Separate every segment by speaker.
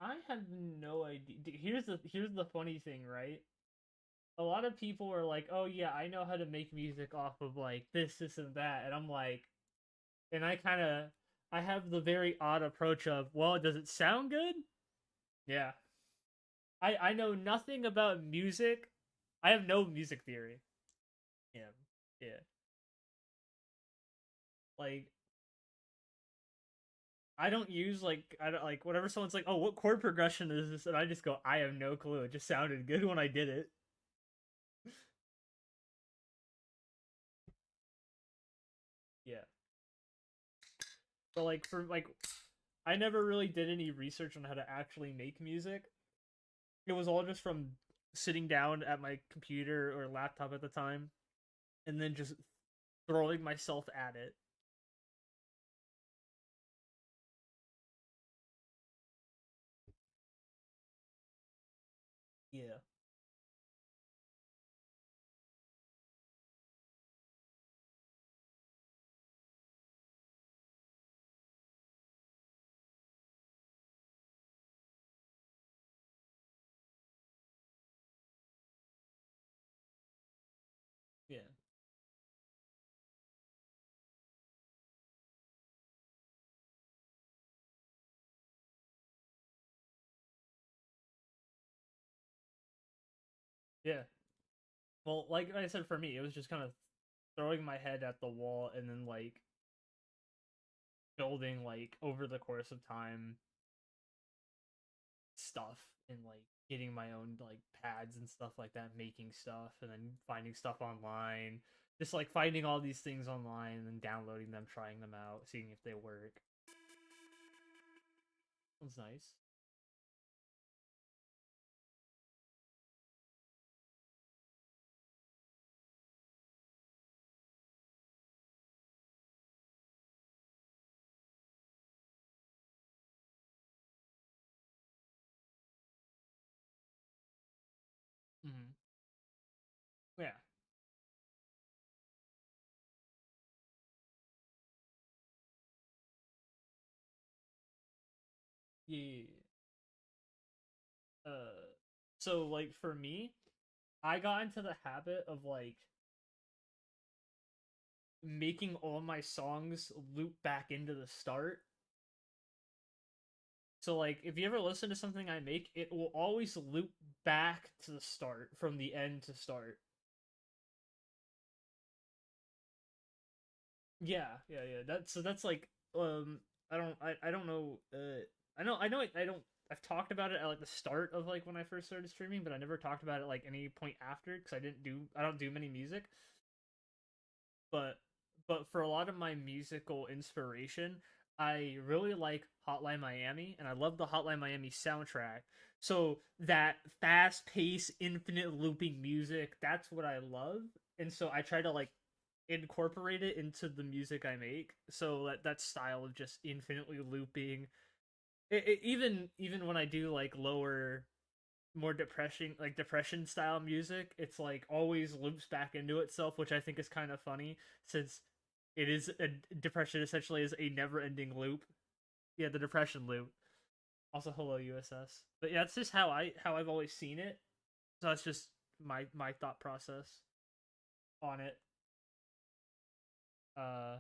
Speaker 1: I have no idea. Here's the funny thing, right? A lot of people are like, "Oh yeah, I know how to make music off of like this, and that," and I'm like, and I have the very odd approach of, "Well, does it sound good?" Yeah, I know nothing about music. I have no music theory. Yeah, yeah. Like I don't use I don't like whatever someone's like, "Oh, what chord progression is this?" and I just go, "I have no clue. It just sounded good when I did it." Yeah. But like for like I never really did any research on how to actually make music. It was all just from sitting down at my computer or laptop at the time and then just throwing myself at it. Yeah. Yeah. Yeah. Well, like I said, for me, it was just kind of throwing my head at the wall and then like building like over the course of time stuff and like getting my own like pads and stuff like that, making stuff and then finding stuff online. Just like finding all these things online and then downloading them, trying them out, seeing if they work. That's nice. Mm-hmm. Yeah. Yeah. So like for me, I got into the habit of like making all my songs loop back into the start. So like if you ever listen to something I make, it will always loop back to the start from the end to start. Yeah. That's like I don't know I don't I've talked about it at like the start of like when I first started streaming, but I never talked about it like any point after because I don't do many music. But for a lot of my musical inspiration, I really like Hotline Miami and I love the Hotline Miami soundtrack. So that fast-paced infinite looping music, that's what I love. And so I try to like incorporate it into the music I make. So that style of just infinitely looping, even when I do like lower, more depression style music, it's like always loops back into itself, which I think is kind of funny since it is a depression essentially is a never ending loop. Yeah, the depression loop. Also, hello USS. But yeah, that's just how I've always seen it. So that's just my thought process on it. Uh,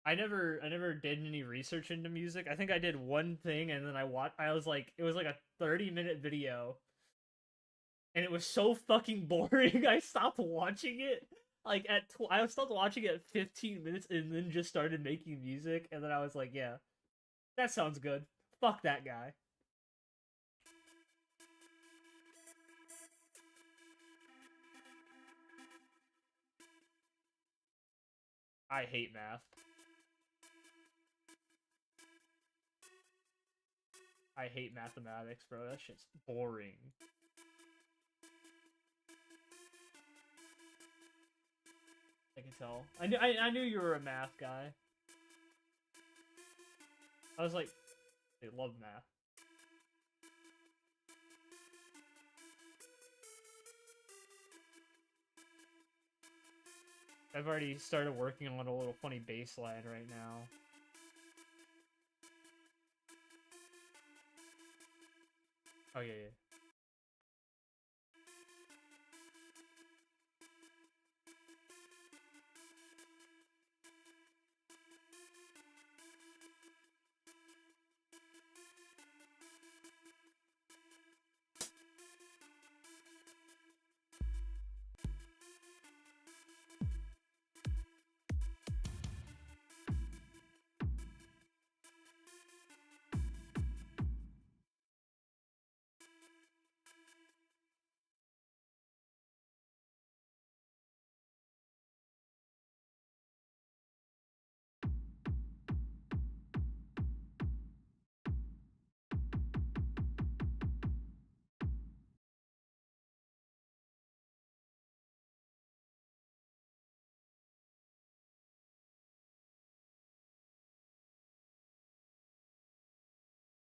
Speaker 1: I never did any research into music. I think I did one thing and then I was like it was like a 30-minute video and it was so fucking boring. I stopped watching it. I stopped watching it at 15 minutes and then just started making music and then I was like, yeah, that sounds good. Fuck that guy. I hate math. I hate mathematics, bro. That shit's boring. I can tell. I knew you were a math guy. I was like, they love math. I've already started working on a little funny bass line right now. Oh yeah, yeah.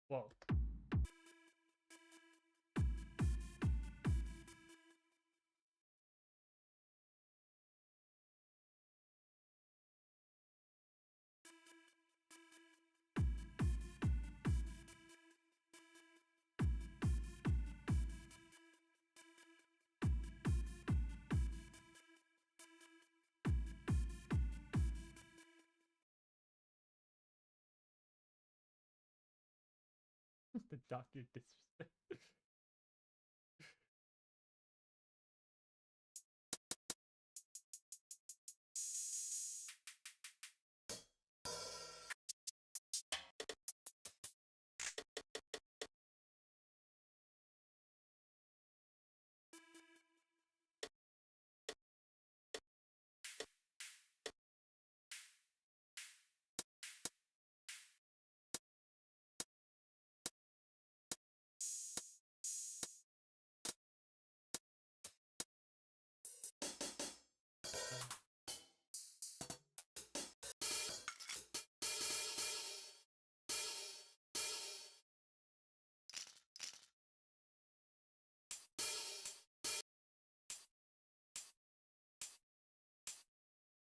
Speaker 1: Whoa. The doctor disrespect.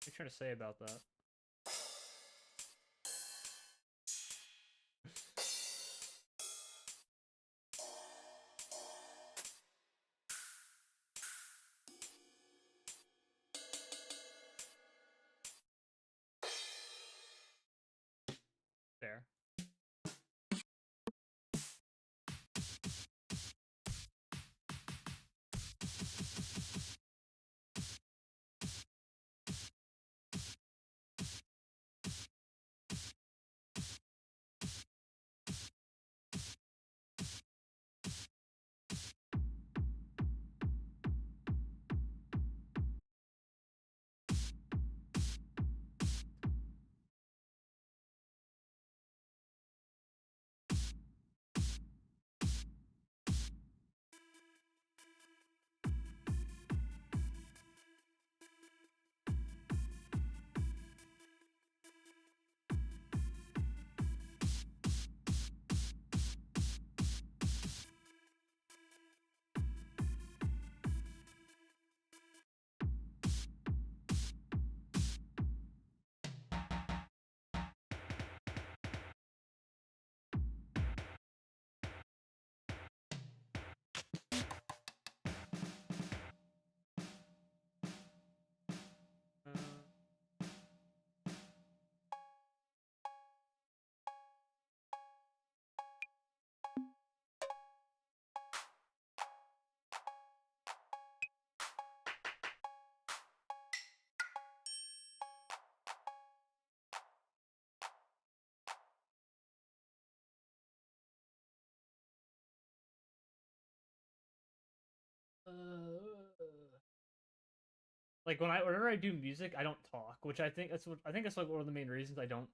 Speaker 1: What are you trying to say about that? Fair. Like whenever I do music, I don't talk, which I think that's like one of the main reasons I don't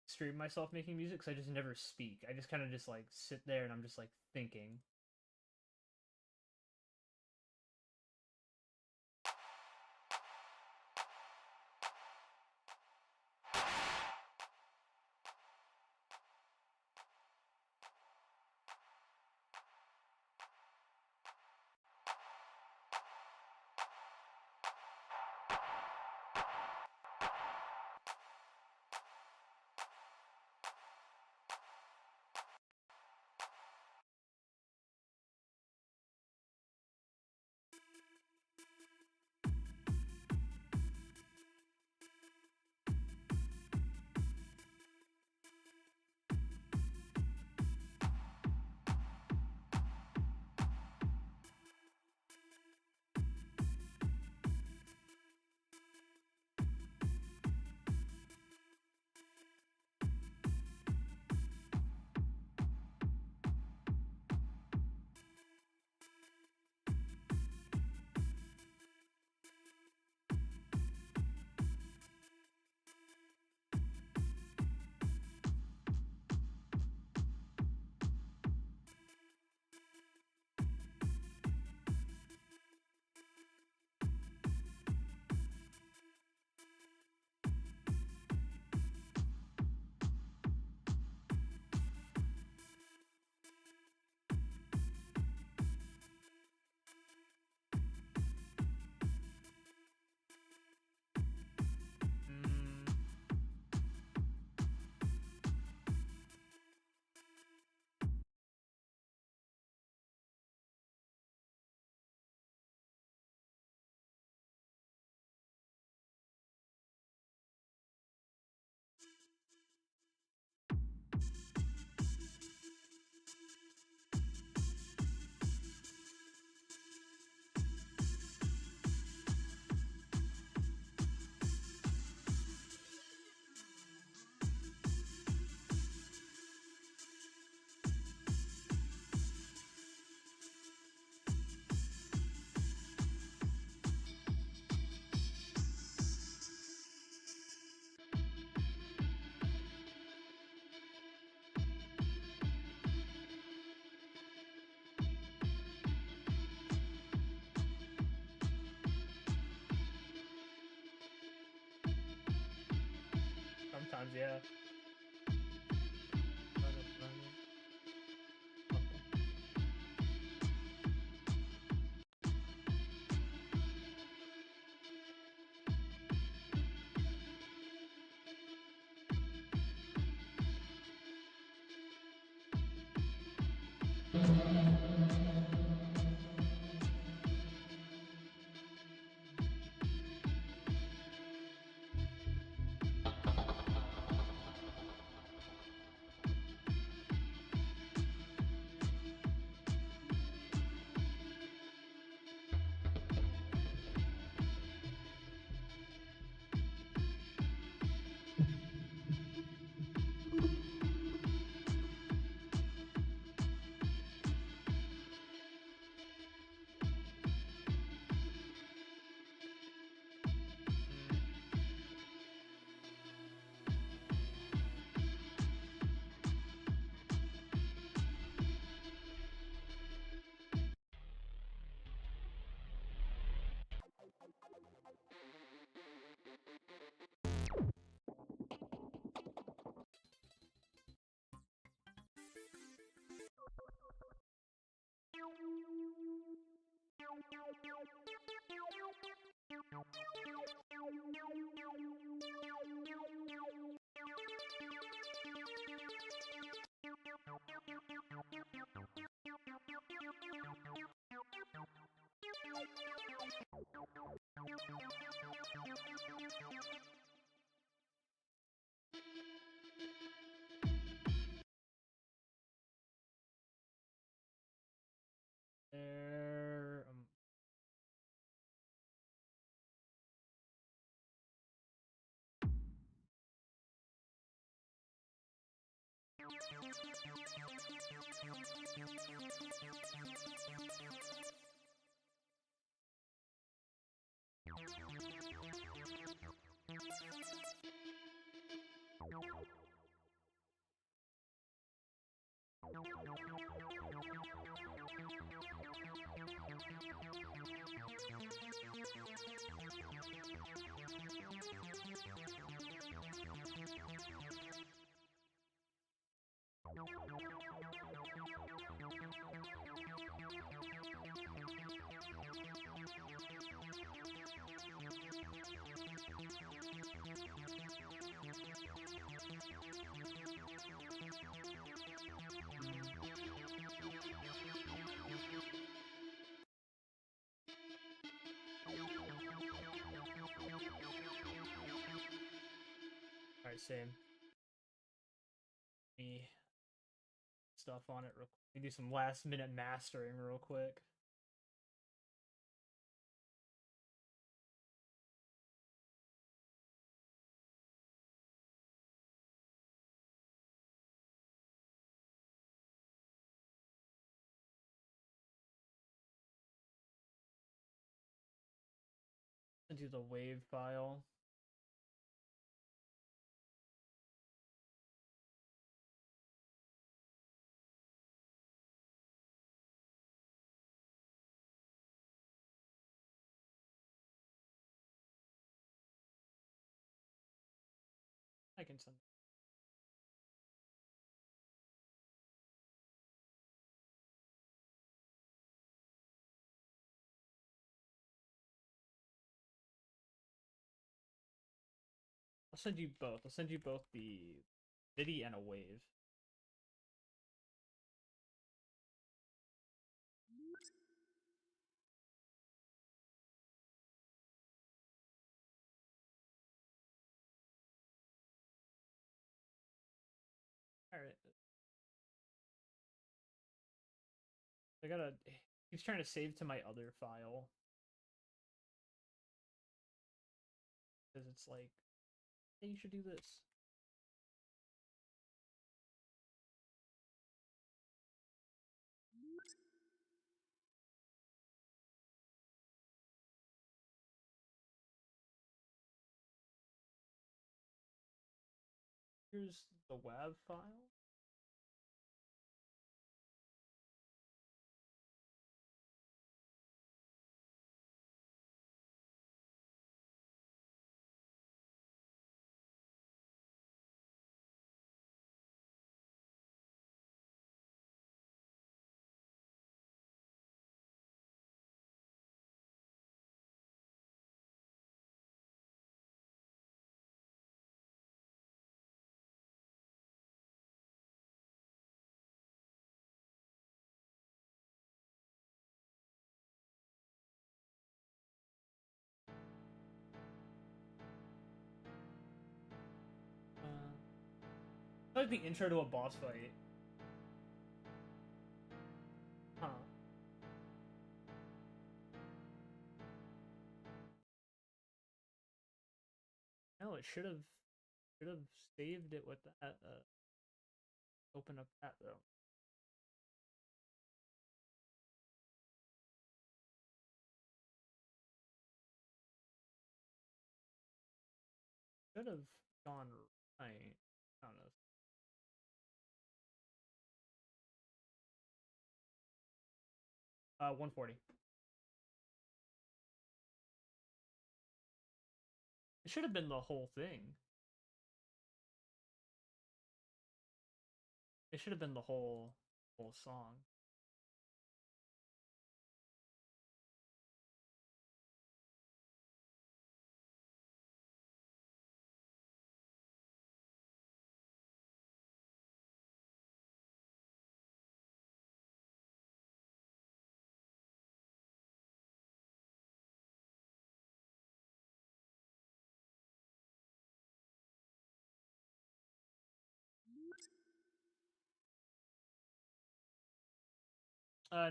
Speaker 1: stream myself making music. Cause I just never speak. I just kind of just like sit there and I'm just like thinking. times, yeah. There. Alright, same. Me stuff on it real quick. We do some last minute mastering real quick. Into the wave file. I can send. I'll send you both. I'll send you both the MIDI and a wave. Alright. I gotta. He's trying to save to my other file. Because it's like, hey, you should do this. Here's the WAV file. like the intro to a boss fight. Huh. No, it should have saved it with that. Open up that though. Should have gone right. I don't know. 140. It should have been the whole thing. It should have been the whole song.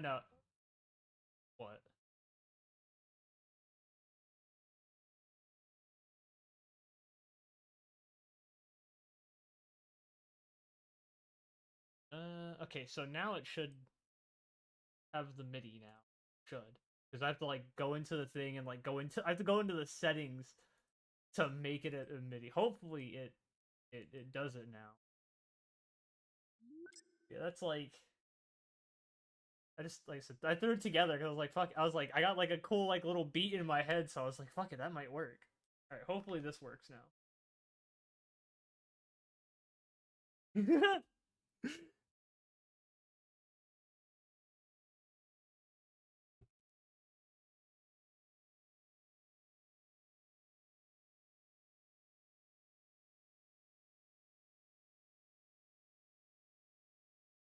Speaker 1: No. What? Okay, so now it should have the MIDI now. Should. Because I have to like go into the thing and like I have to go into the settings to make it a MIDI. Hopefully it does it now. Yeah, that's like I just like I said, I threw it together because I was like, fuck. I was like, I got like a cool like little beat in my head, so I was like, fuck it, that might work. All right, hopefully this works now.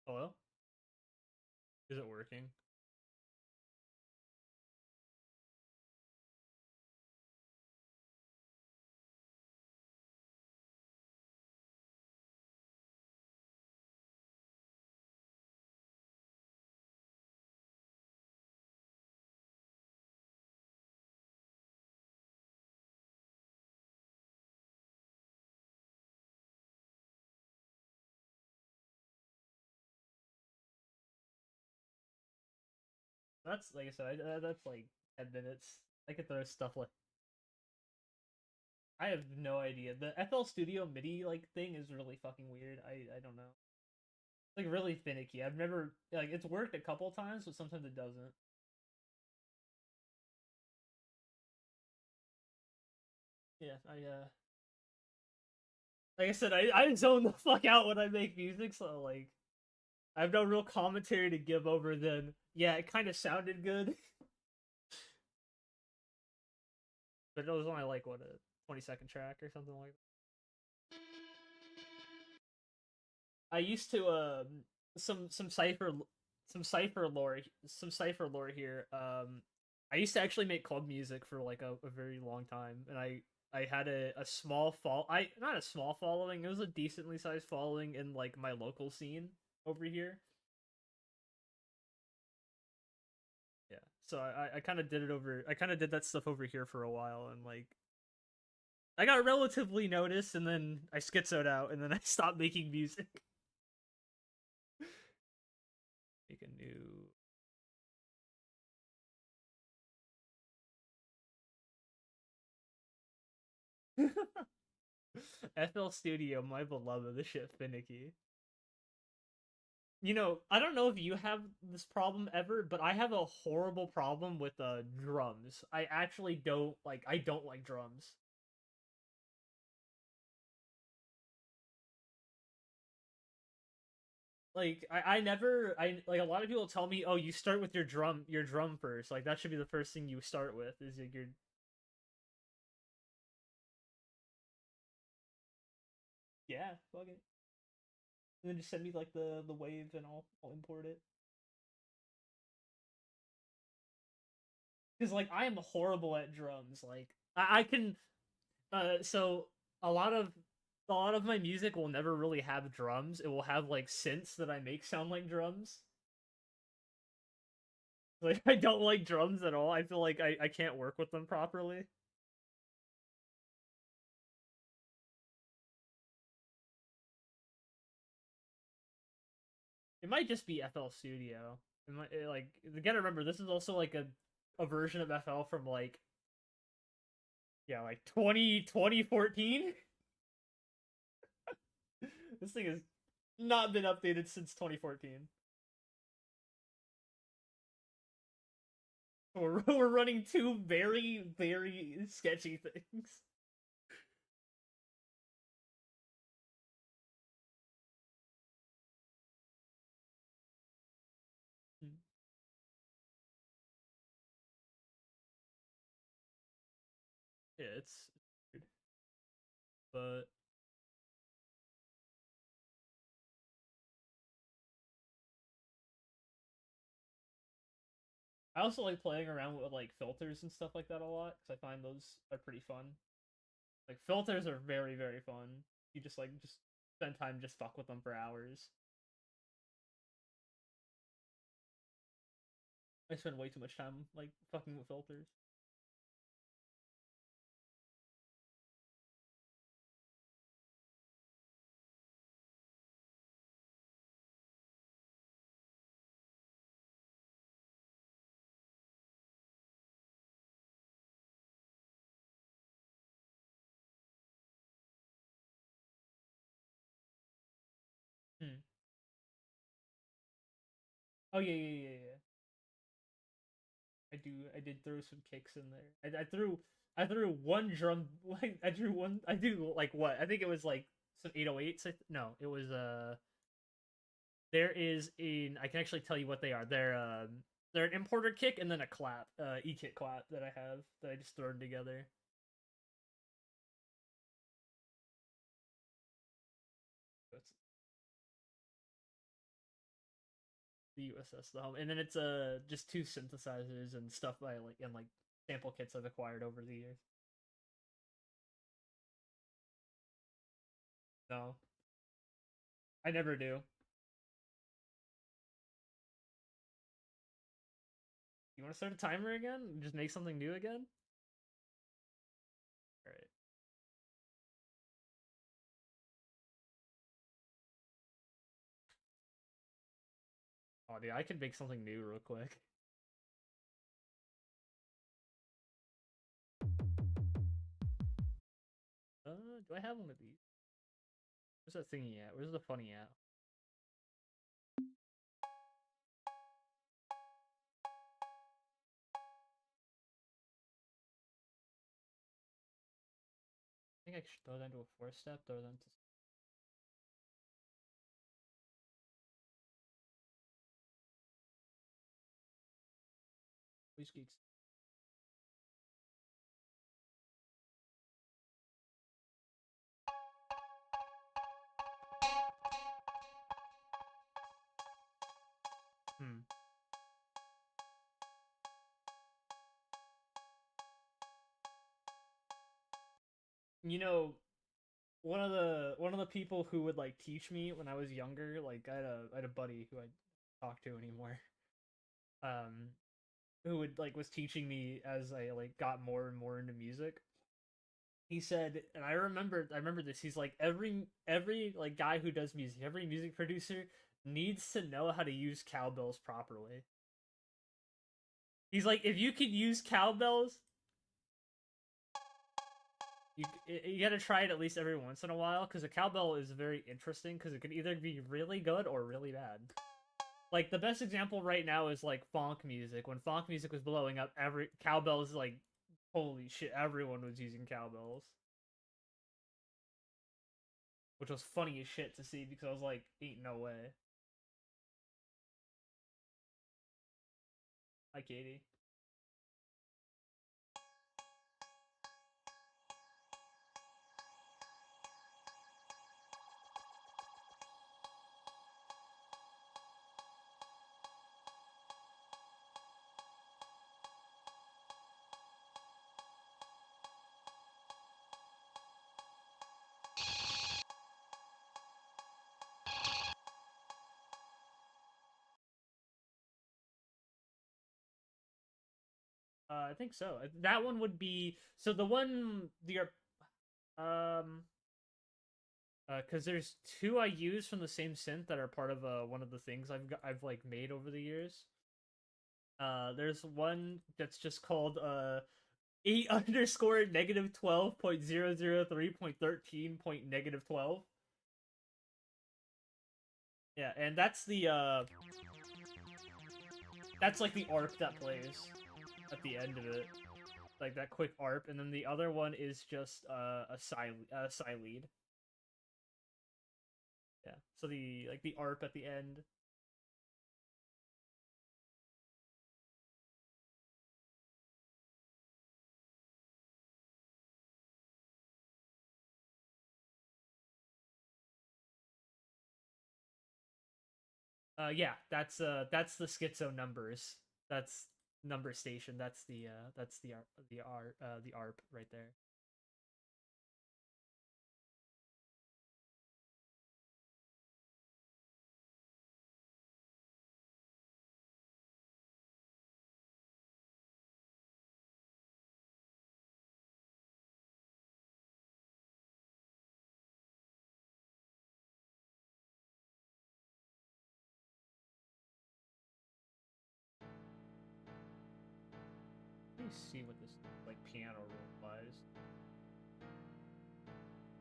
Speaker 1: Hello, is it working? That's like I said, that's like 10 minutes. I could throw stuff like I have no idea. The FL Studio MIDI like thing is really fucking weird. I don't know. It's like really finicky. I've never like it's worked a couple times, but sometimes it doesn't. Yeah, like I said, I zone the fuck out when I make music, so like I have no real commentary to give over then. Yeah, it kind of sounded good, but it was only like what a 20-second track or something like that. I used to some cipher some cipher lore here. I used to actually make club music for like a very long time, and I had a small I not a small following. It was a decently sized following in like my local scene over here. Yeah, so I kind of did it over. I kind of did that stuff over here for a while, and like I got relatively noticed, and then I schizoed out, and then I stopped making music. Make a new. FL Studio, my beloved, this shit finicky. You know, I don't know if you have this problem ever, but I have a horrible problem with drums. I actually don't like drums. Like I never I like a lot of people tell me, "Oh, you start with your drum first. Like that should be the first thing you start with is like your yeah, fuck it. And then just send me like the wave and I'll import it. Cuz like I am horrible at drums. Like I can so a lot of a lot of my music will never really have drums. It will have like synths that I make sound like drums. Like I don't like drums at all. I feel like I can't work with them properly. It might just be FL Studio. Like you gotta remember this is also like a version of FL from like yeah, like 2014. This thing has not been updated since 2014. We're running two very, very sketchy things. Yeah, it's weird. But I also like playing around with like filters and stuff like that a lot because I find those are pretty fun. Like filters are very, very fun. You just spend time just fuck with them for hours. I spend way too much time like fucking with filters. Hmm. Oh yeah. I did throw some kicks in there. I threw one drum like I drew one I do like what? I think it was like some 808s. No, it was there is in I can actually tell you what they are. They're an importer kick and then a clap, e-kit clap that I have that I just thrown together. That's the USS the home. And then it's just two synthesizers and stuff I like and like sample kits I've acquired over the years. No, I never do. You want to start a timer again? Just make something new again? All right. Oh, dude, I could make something new real quick. Do I have one of these? Where's that thingy at? Where's the funny at? I think I should throw that into a four step, throw them to Police Geeks. Hmm. You know, one of the people who would like teach me when I was younger, like I had a buddy who I talk to anymore. Um, who would like was teaching me as I like got more and more into music. He said, and I remember this. He's like every like guy who does music, every music producer needs to know how to use cowbells properly. He's like, if you could use cowbells, you got to try it at least every once in a while because a cowbell is very interesting because it could either be really good or really bad. Like the best example right now is like funk music. When funk music was blowing up, every cowbells like holy shit, everyone was using cowbells, which was funny as shit to see because I was like, ain't no way. Hi, Katie. I think so. That one would be so the one the um because there's two I use from the same synth that are part of one of the things I've like made over the years. There's one that's just called 8 underscore negative 12.003.13 point negative 12. Yeah, and that's like the ARP that plays at the end of it, like that quick ARP, and then the other one is just a psi lead. Yeah, so the like the ARP at the end. Yeah, that's the schizo numbers. That's number station. That's the ARP right there. Let me see what this like piano roll wise.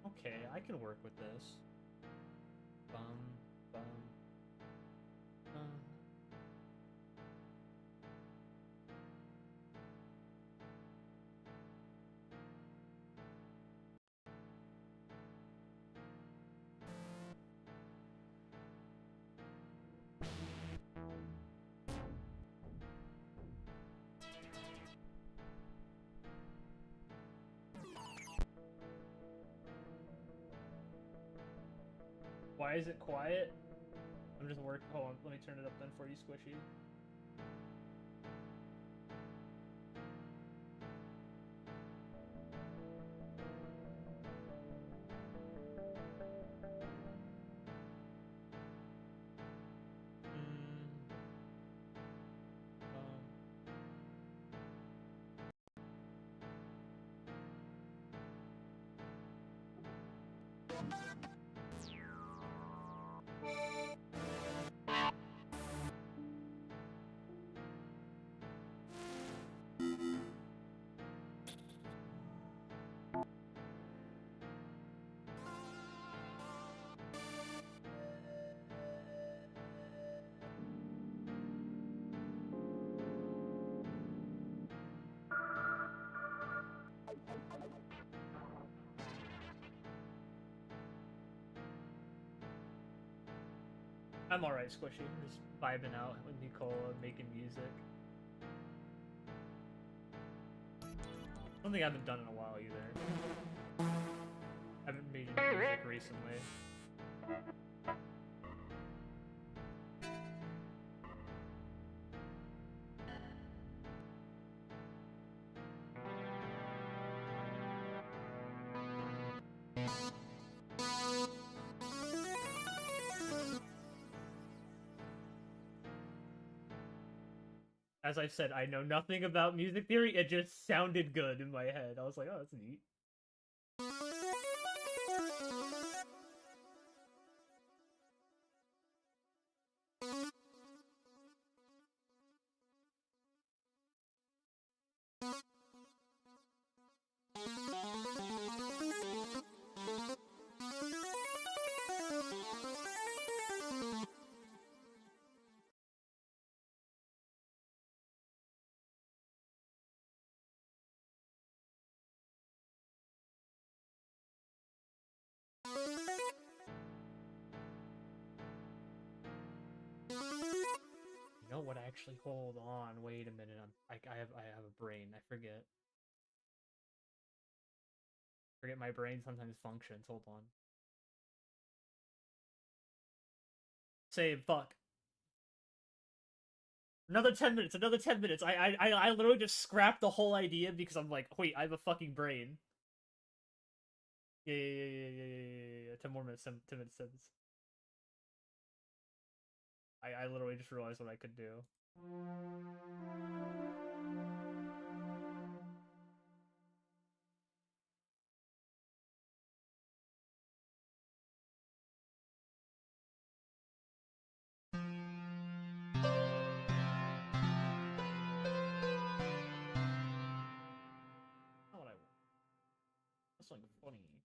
Speaker 1: Okay, I can work with this. Bum bum bum. Why is it quiet? I'm just working. Hold on, let me turn it up then for you, Squishy. I'm alright, Squishy. I'm just vibing out with Nicola making music. Something I haven't done in a while either. I haven't made any music recently. As I said, I know nothing about music theory. It just sounded good in my head. I was like, oh, that's neat. You know what? Actually, hold on. Wait a minute. I have a brain. I forget. Forget my brain sometimes functions. Hold on. Save. Fuck. Another 10 minutes. Another 10 minutes. I literally just scrapped the whole idea because I'm like, wait, I have a fucking brain. Yeah. 10 more minutes. 10 minutes. 10 minutes. I literally just realized what I could do. 20.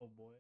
Speaker 1: Oh boy.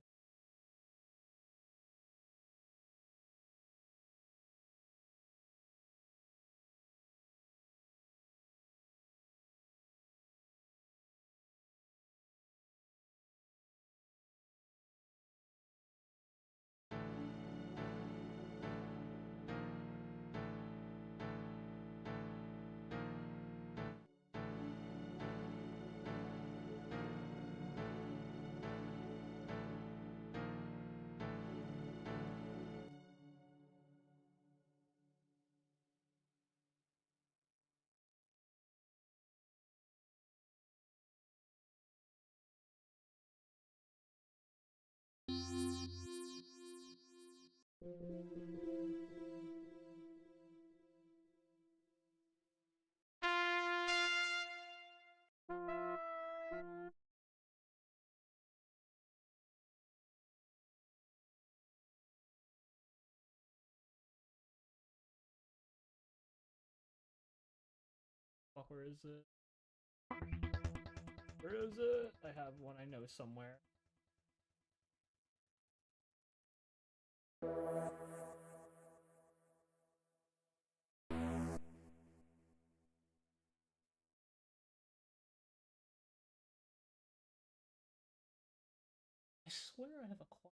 Speaker 1: talk. Where is it? Where is it? I have one I know somewhere. I swear I have a quote.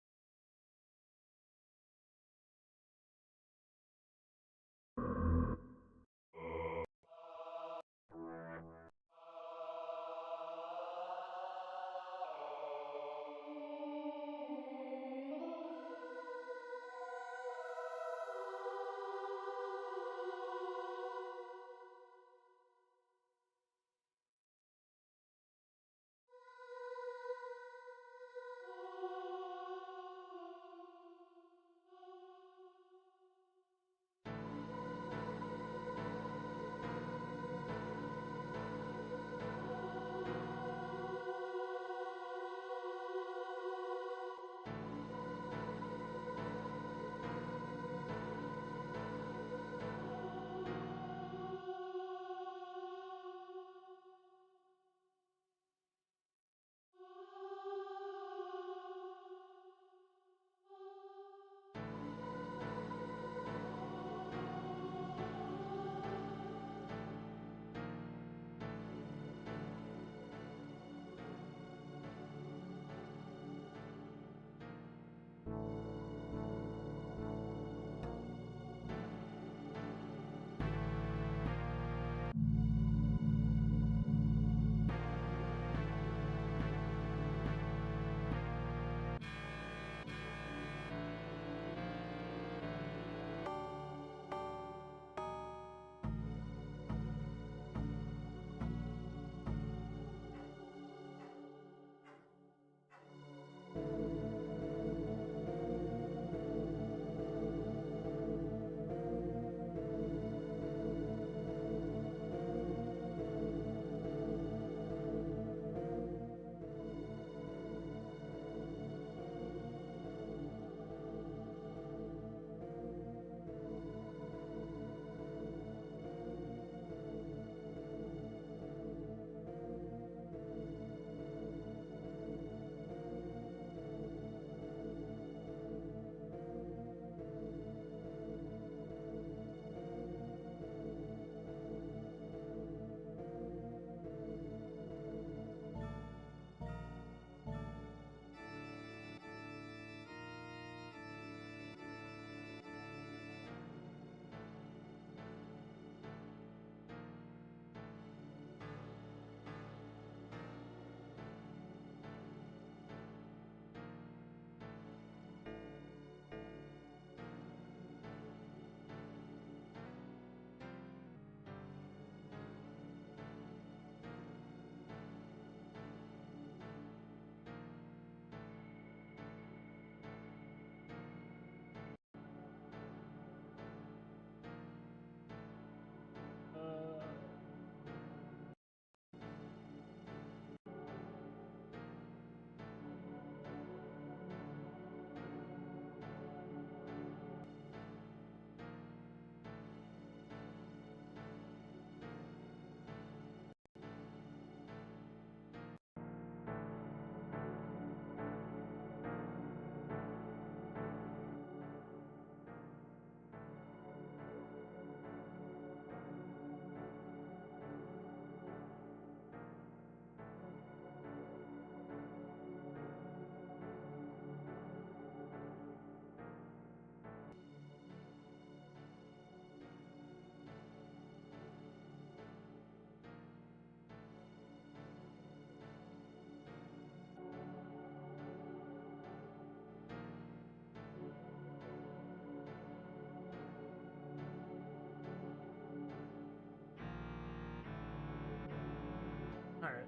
Speaker 1: All right.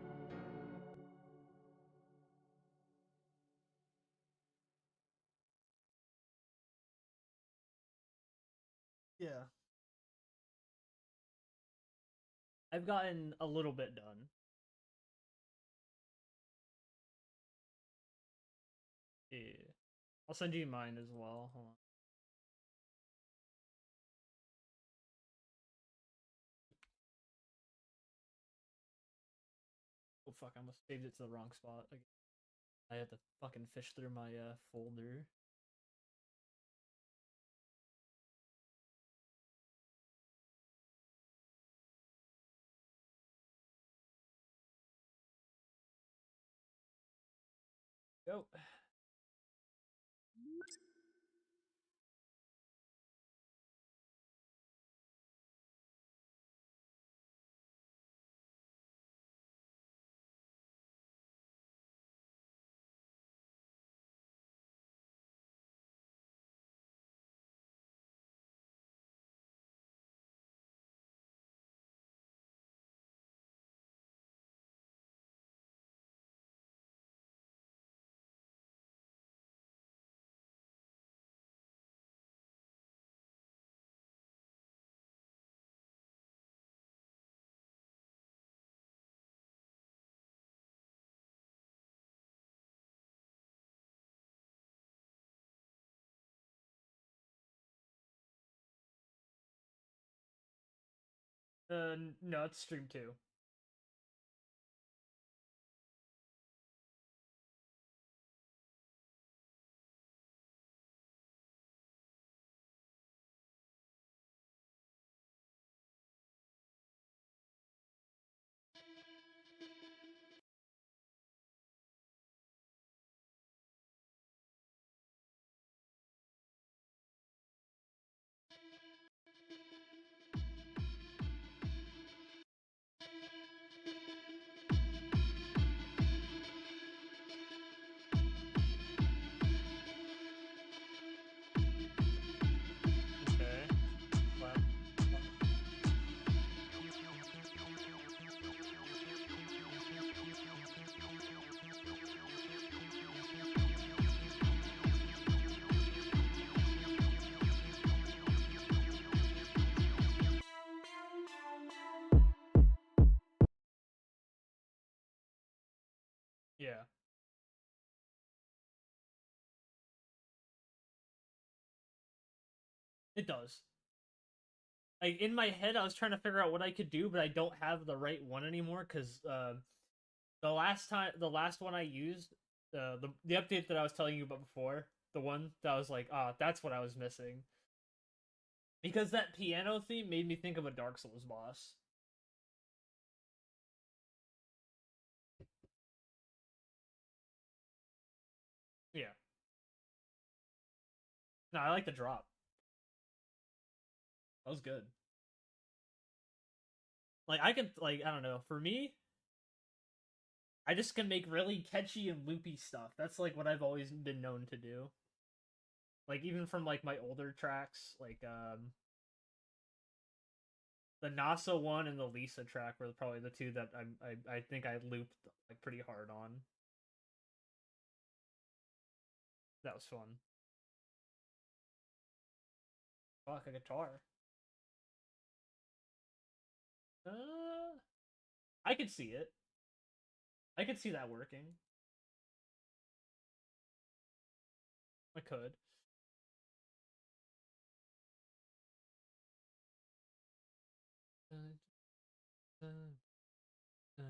Speaker 1: Yeah. I've gotten a little bit done. Yeah. I'll send you mine as well. Hold on. Oh fuck! I almost saved it to the wrong spot. I had to fucking fish through my folder. Go. No, it's stream 2. Okay. Well, yeah. It does. Like in my head, I was trying to figure out what I could do, but I don't have the right one anymore because the last one I used, the update that I was telling you about before, the one that I was like, ah, that's what I was missing. Because that piano theme made me think of a Dark Souls boss. Yeah. No, I like the drop. That was good. Like I can like I don't know. For me, I just can make really catchy and loopy stuff. That's like what I've always been known to do. Like even from like my older tracks, like the NASA one and the Lisa track were probably the two that I think I looped like pretty hard on. That was fun. Fuck a guitar. Uh, I could see it. I could see that working. I could. Uh, uh.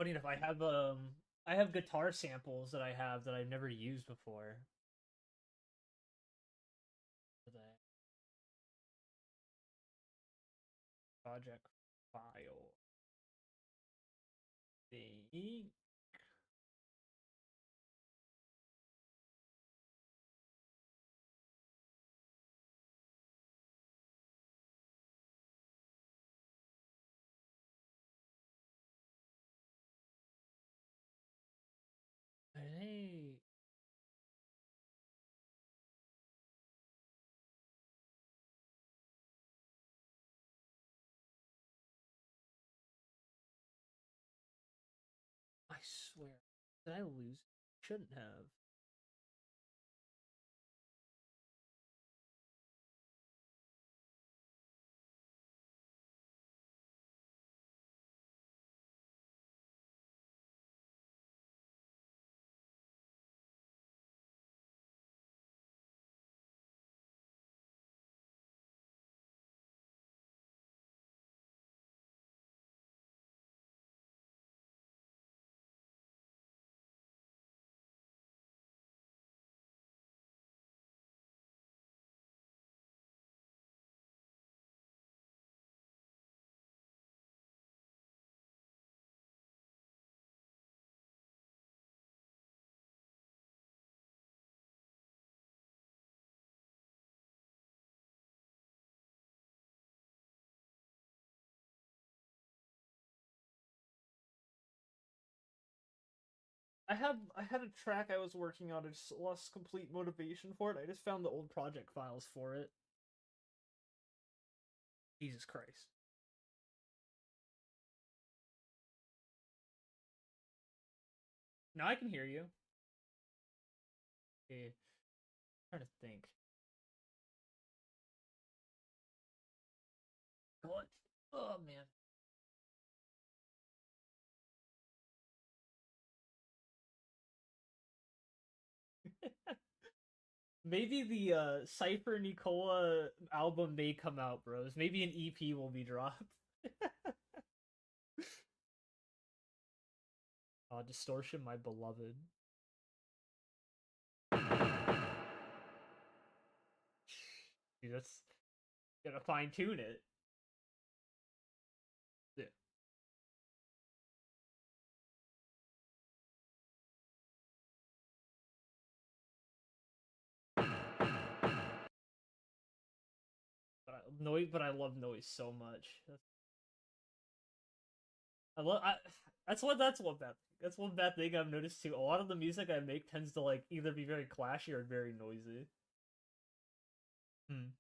Speaker 1: funny enough, I have guitar samples that I have that I've never used before. For the project file thing. Hey, I swear, did I lose? Shouldn't have. I had a track I was working on. I just lost complete motivation for it. I just found the old project files for it. Jesus Christ. Now I can hear you. Okay, trying to think. What? Oh man. Maybe the Cypher Nicola album may come out, bros. Maybe an EP will be dropped. Distortion, my beloved. Dude, that's gotta fine tune it. Yeah. But I love noise so much. I love. That's one bad. That's one bad thing I've noticed too. A lot of the music I make tends to like either be very clashy or very noisy. Hmm.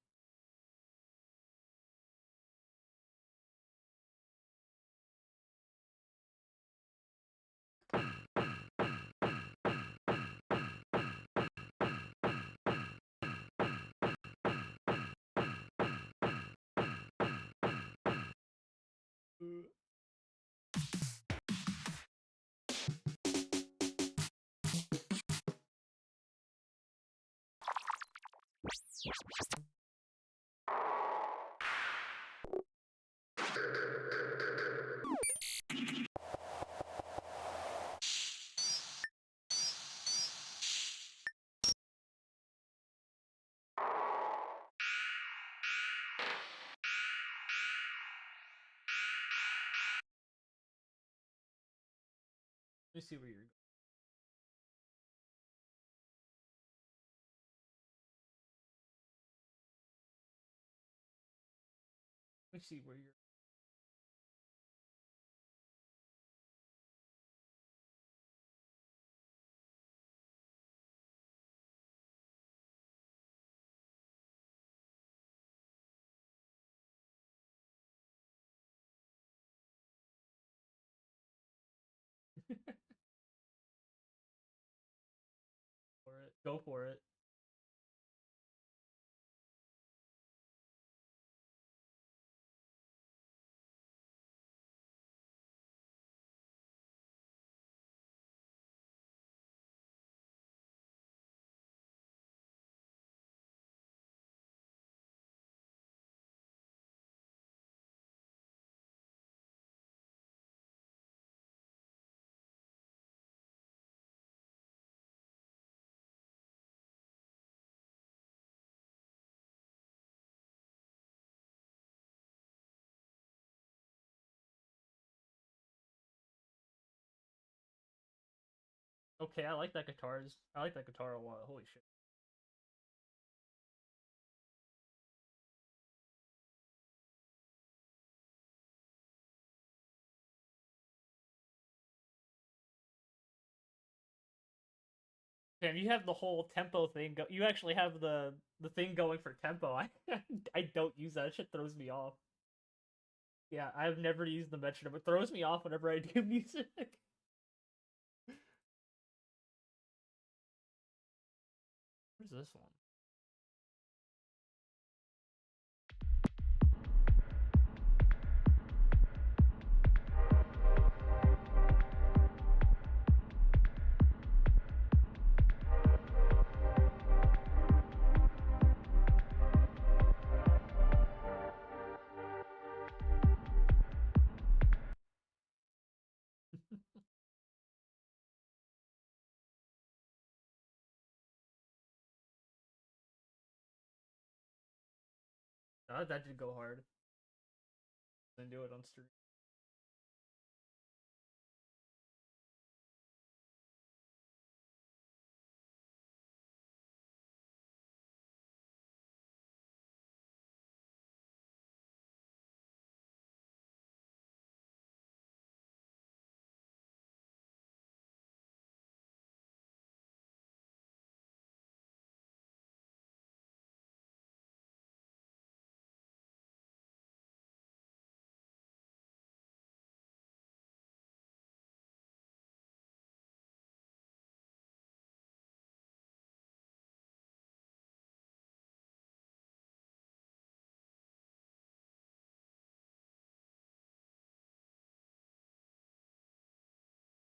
Speaker 1: Let me see where you're. Let me see where you're. For it. Go for it. Okay, I like that guitars. I like that guitar a lot. Holy shit. Damn, you have the whole tempo thing. You actually have the thing going for tempo. I don't use that. Shit throws me off. Yeah, I've never used the metronome. It throws me off whenever I do music. Where's this one? That did go hard. Then do it on stream.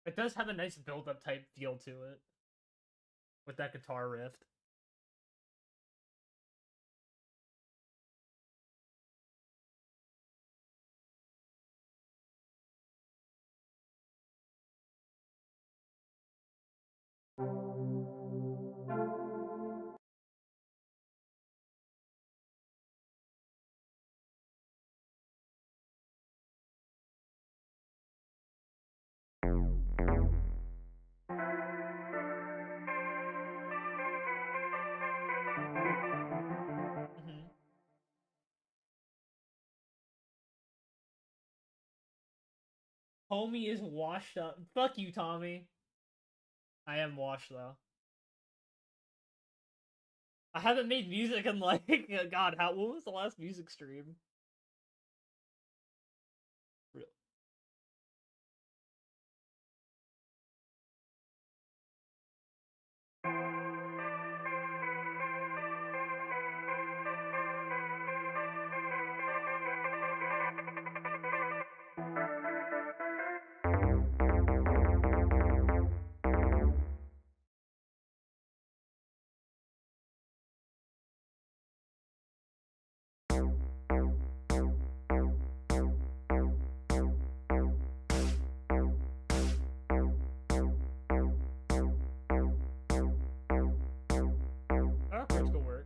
Speaker 1: It does have a nice build-up type feel to it with that guitar riff. Hmm. Homie is washed up. Fuck you, Tommy. I am washed though. I haven't made music in like God. How? What was the last music stream? Real. Our approach could work.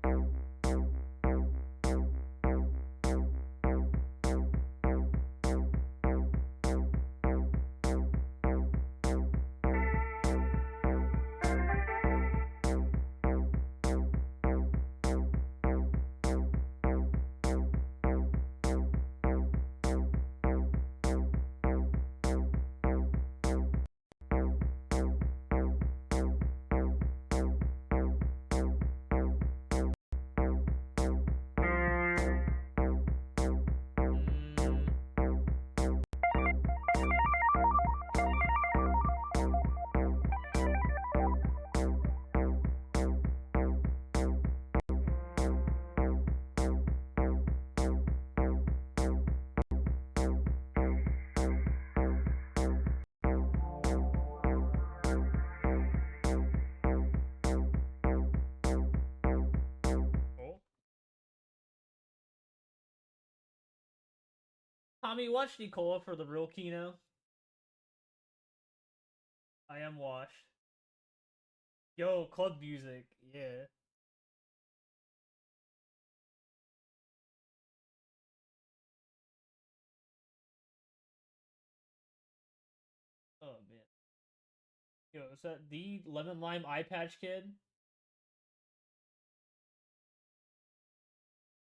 Speaker 1: Mm, cool. Tommy, watch Nicola for the real Kino. I am washed. Yo, club music. Yeah. Oh man. Yo, is that the Lemon Lime Eye Patch Kid?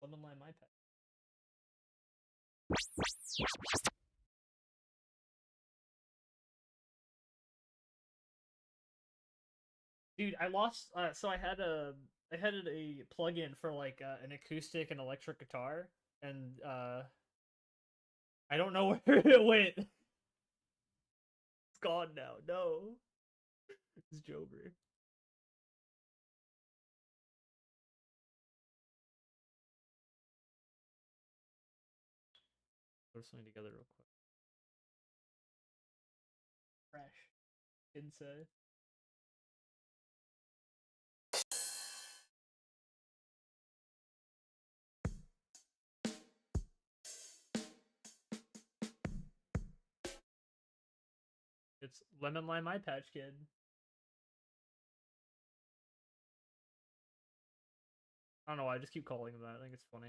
Speaker 1: Lemon Lime Eye Patch. Dude, I lost. So I had a plug-in for like an acoustic and electric guitar, and I don't know where it went. It's gone now. No, it's Jober. Put something together real quick. Fresh. Inside. It's Lemon Lime Eye Patch Kid. I don't know why. I just keep calling him that. I think it's funny.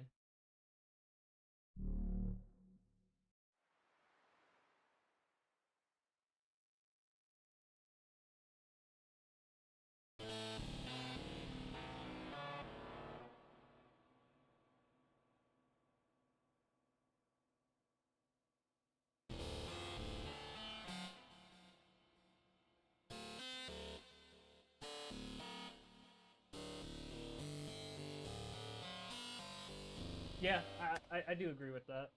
Speaker 1: Yeah, I do agree with that.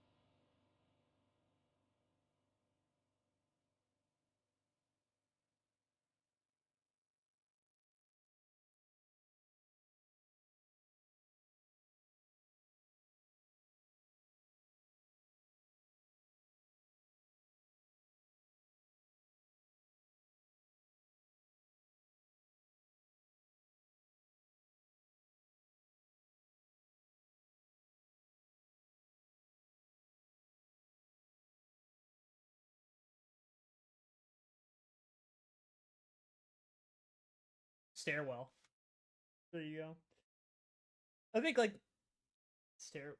Speaker 1: Stairwell. There you go. I think like stair.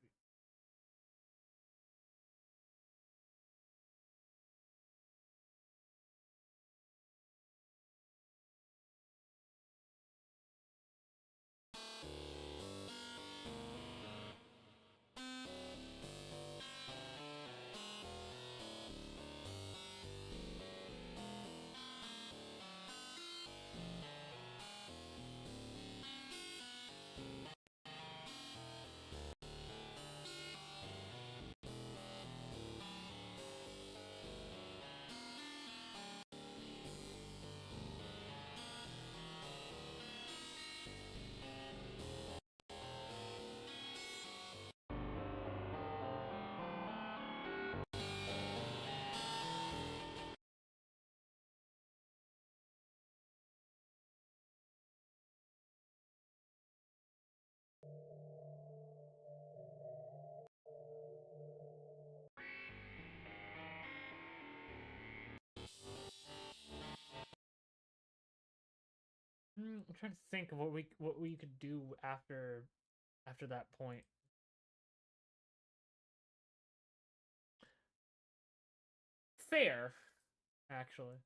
Speaker 1: I'm trying to think of what we could do after that point. Fair, actually.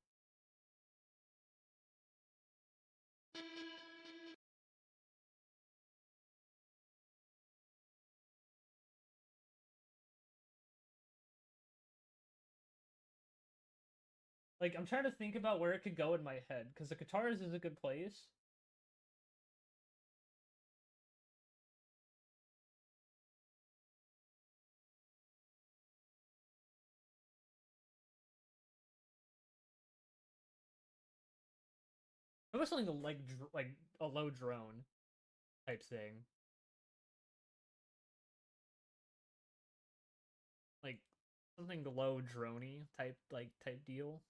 Speaker 1: Like I'm trying to think about where it could go in my head because the guitars is a good place. It was something like a low drone type thing, like something low droney type deal.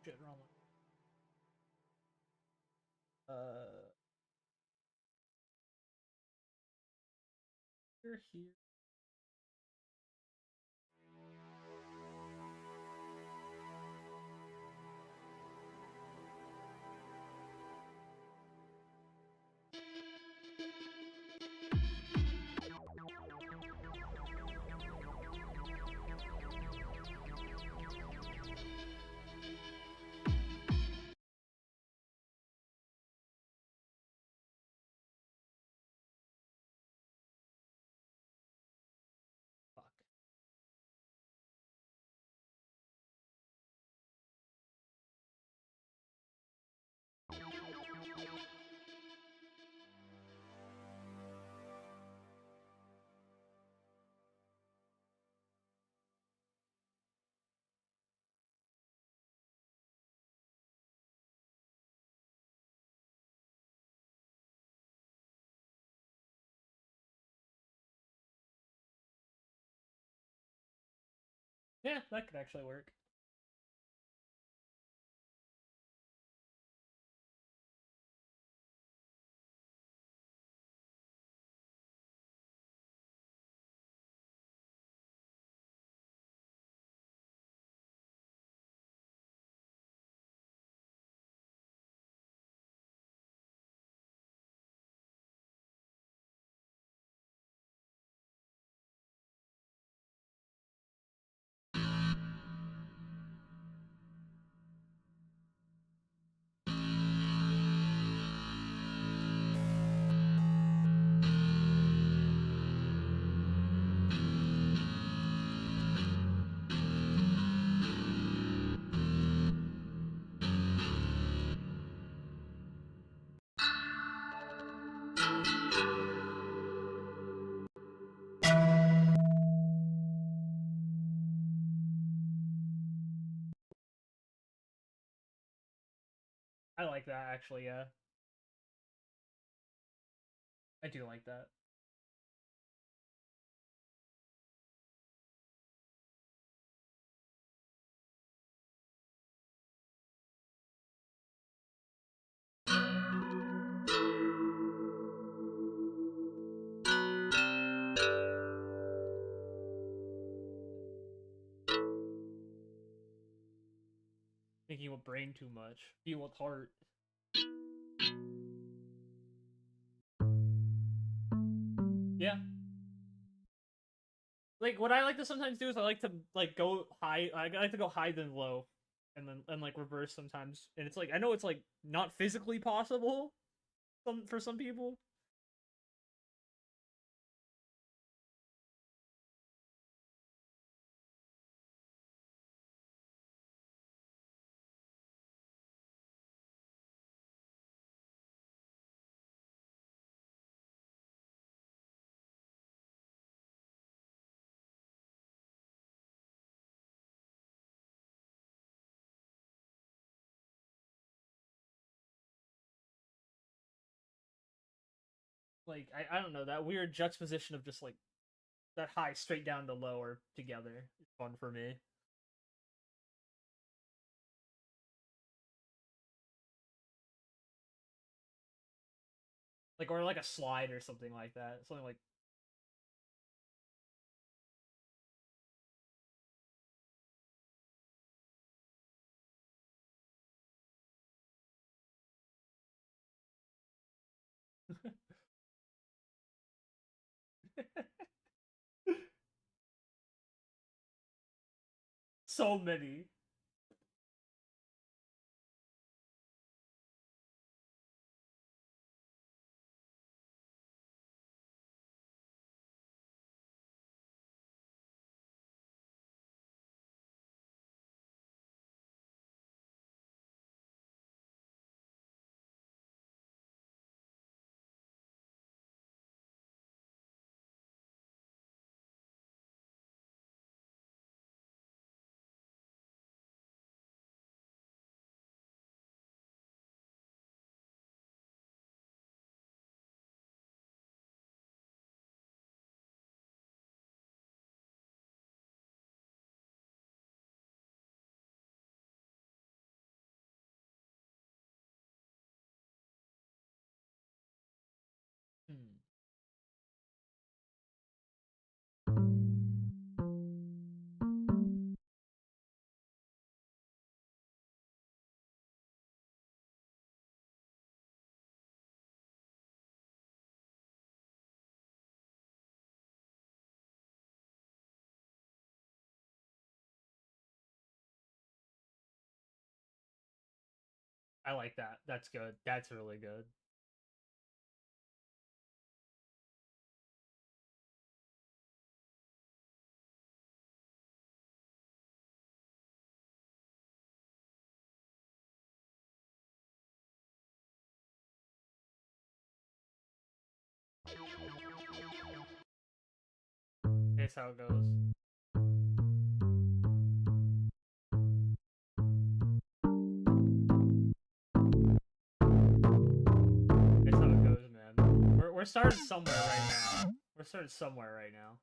Speaker 1: Shit, wrong one. You're here. Fuck. Yeah, that could actually work. I like that actually. Yeah, I do like that. Thinking with brain too much. Feel with heart. Yeah. Like what I like to sometimes do is I like to like go high. I like to go high then low, and like reverse sometimes. And it's like I know it's like not physically possible, for some people. Like I don't know, that weird juxtaposition of just like that high straight down to low or together is fun for me. like or like a slide or something like that. Something like so many. Hmm. I like that. That's good. That's really good. Here's how it goes. Here's how it goes, man. We're started somewhere right now. We're started somewhere right now.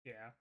Speaker 1: Yeah.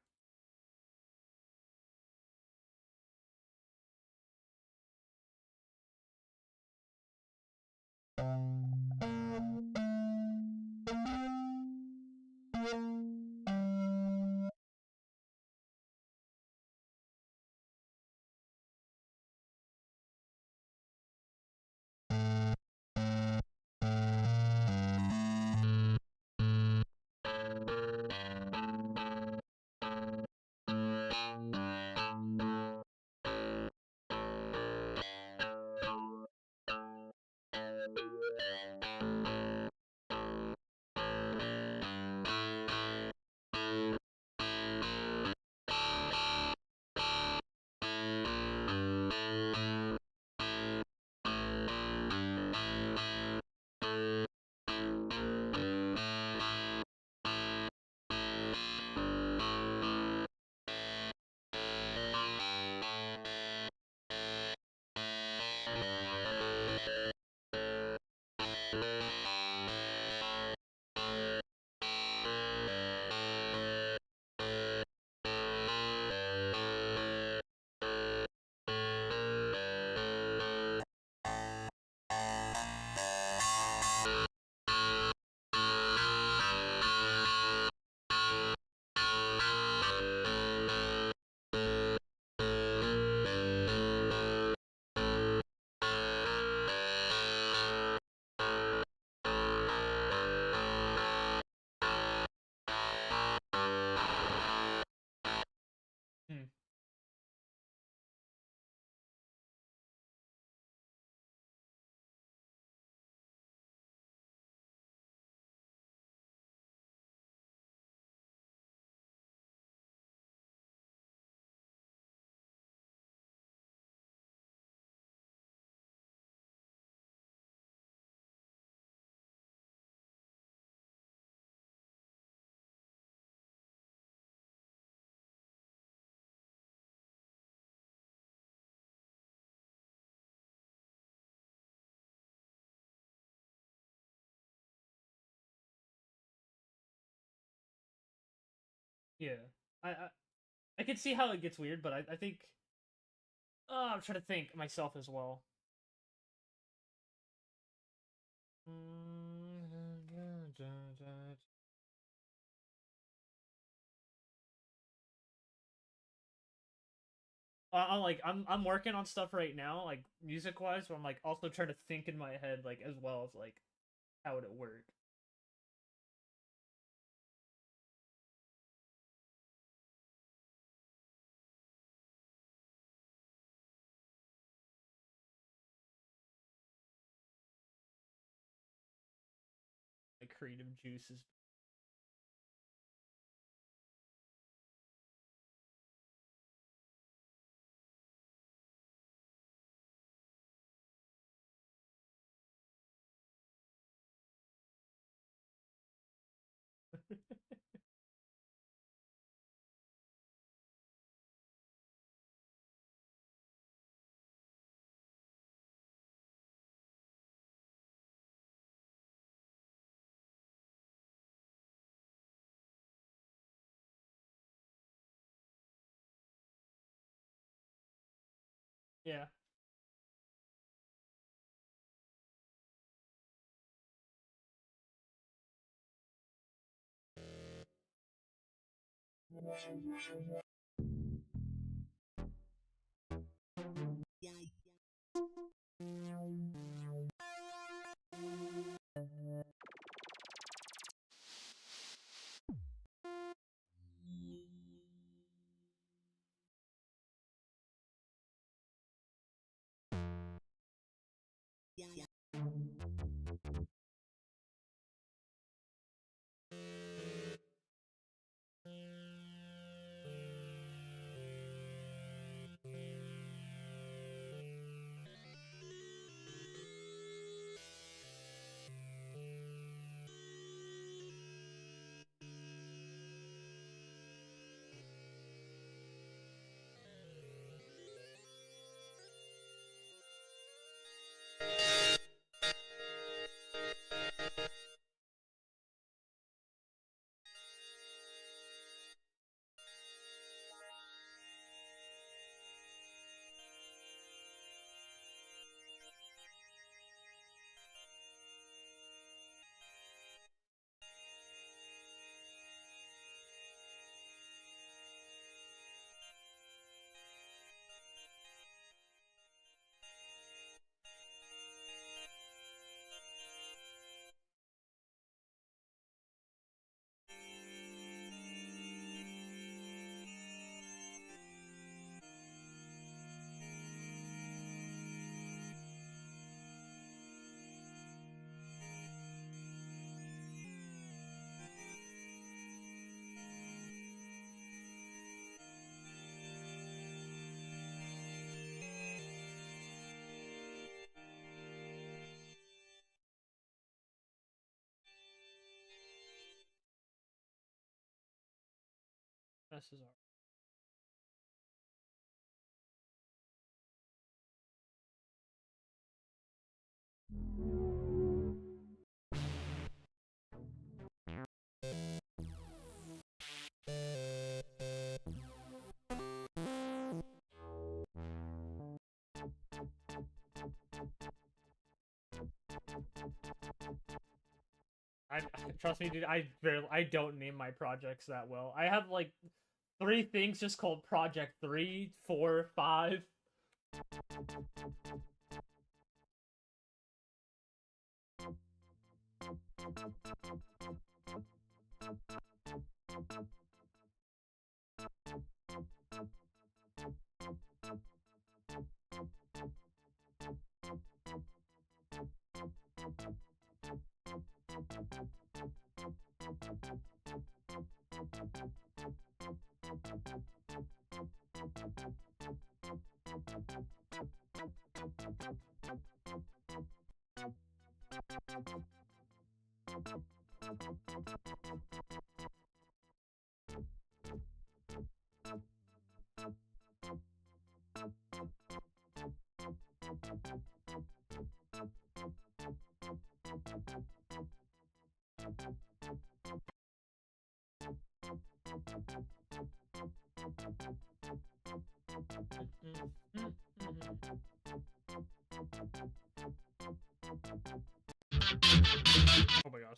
Speaker 1: Yeah, I can see how it gets weird, but I think I'm trying to think myself as well. I'm like I'm working on stuff right now, like music wise, but I'm like also trying to think in my head like as well as like how would it work. Like creative juices. Yeah. SSR. I trust me, dude. I don't name my projects that well. I have like three things just called Project 3, 4, 5.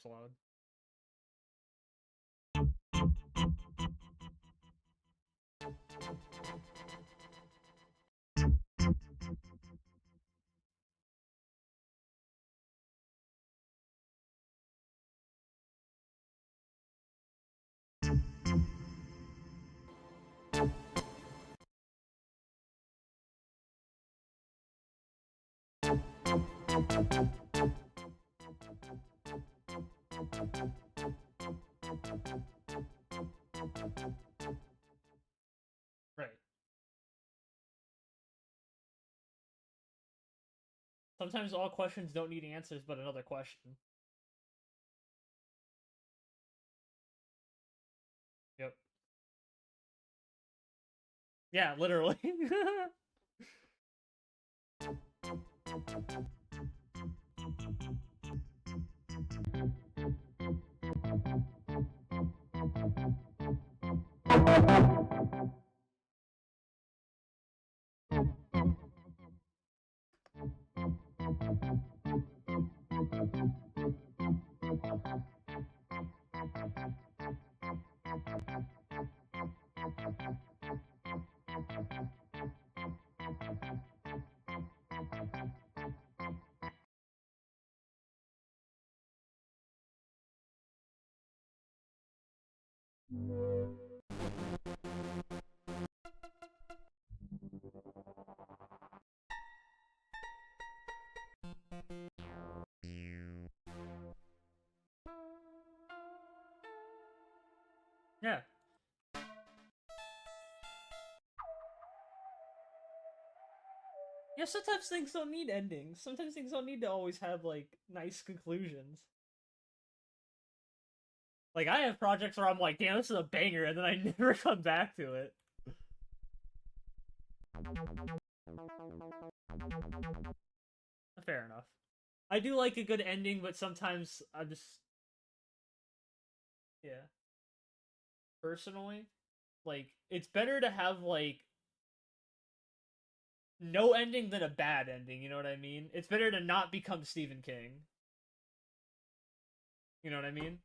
Speaker 1: loud. Right. Sometimes all questions don't need answers, but another question. Yep. Yeah, literally. Yeah. Yeah, sometimes things don't need endings. Sometimes things don't need to always have like nice conclusions. Like I have projects where I'm like, damn, this is a banger, and then I never come back to it. Fair enough. I do like a good ending, but sometimes I'm just yeah. Personally, like it's better to have like no ending than a bad ending, you know what I mean? It's better to not become Stephen King. You know what I mean?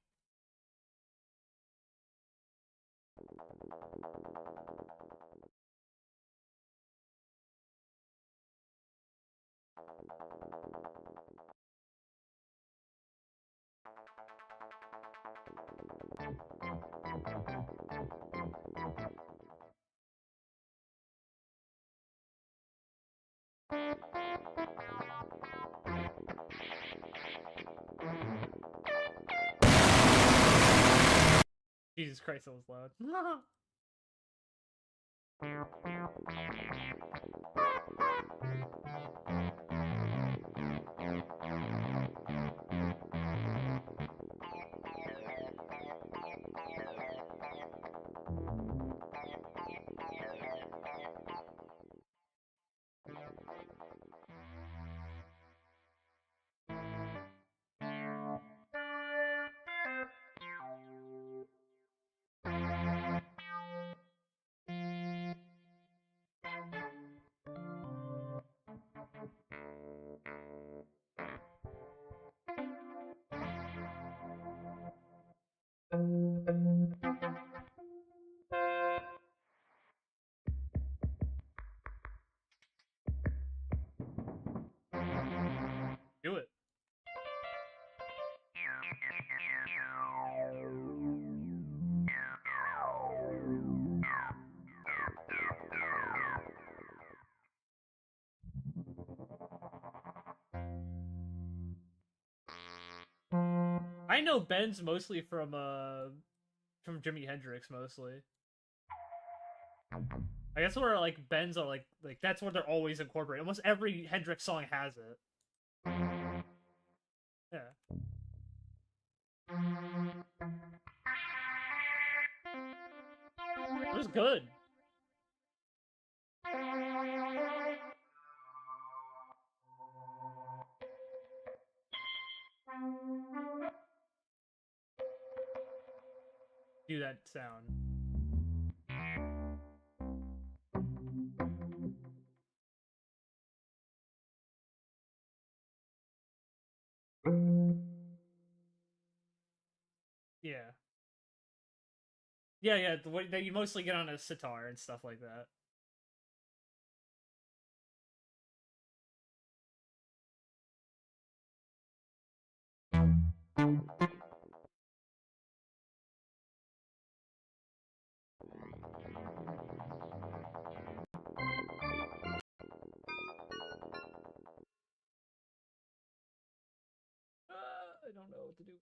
Speaker 1: Jesus Christ, that was loud. Do it. I know Ben's mostly from Jimi Hendrix mostly. I guess where like Ben's are like that's where they're always incorporated. Almost every Hendrix song has it. Yeah. It was good. Do that sound. Yeah. Yeah, yeah, the way that you mostly get on a sitar and stuff like that. I don't know what to do.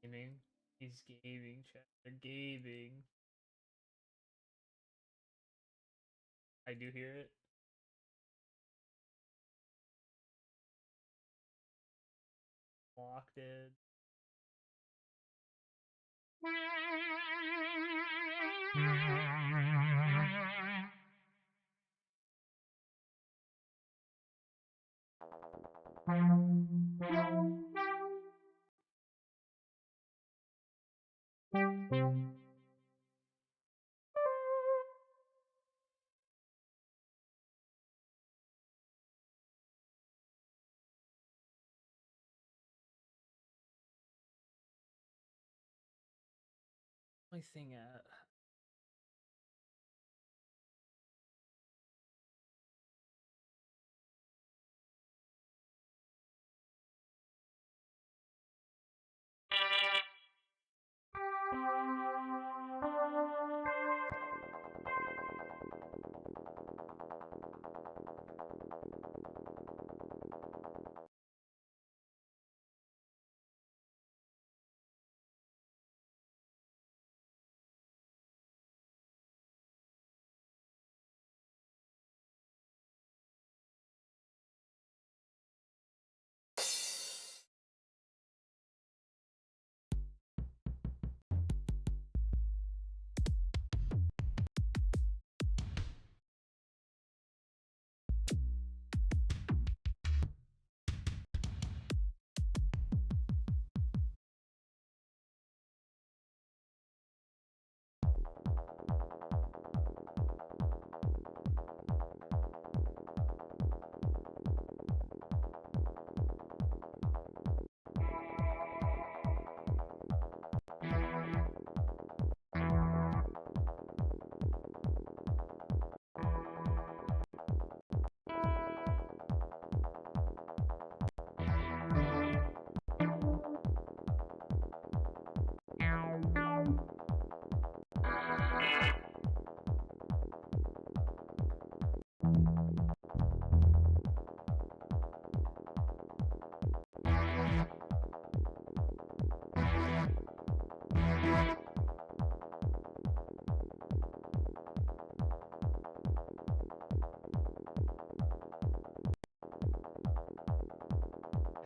Speaker 1: Gaming. He's gaming, chat. They're gaming. I do hear it. Locked in. My thing at.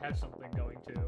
Speaker 1: I have something going too.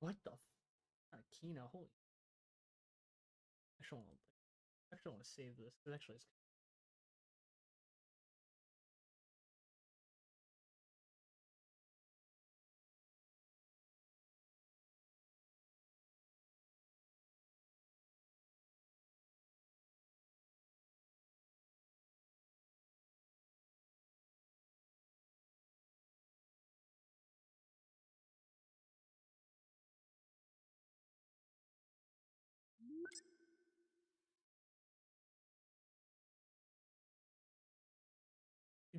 Speaker 1: What the? Kina, holy. Actually want to save this because actually it's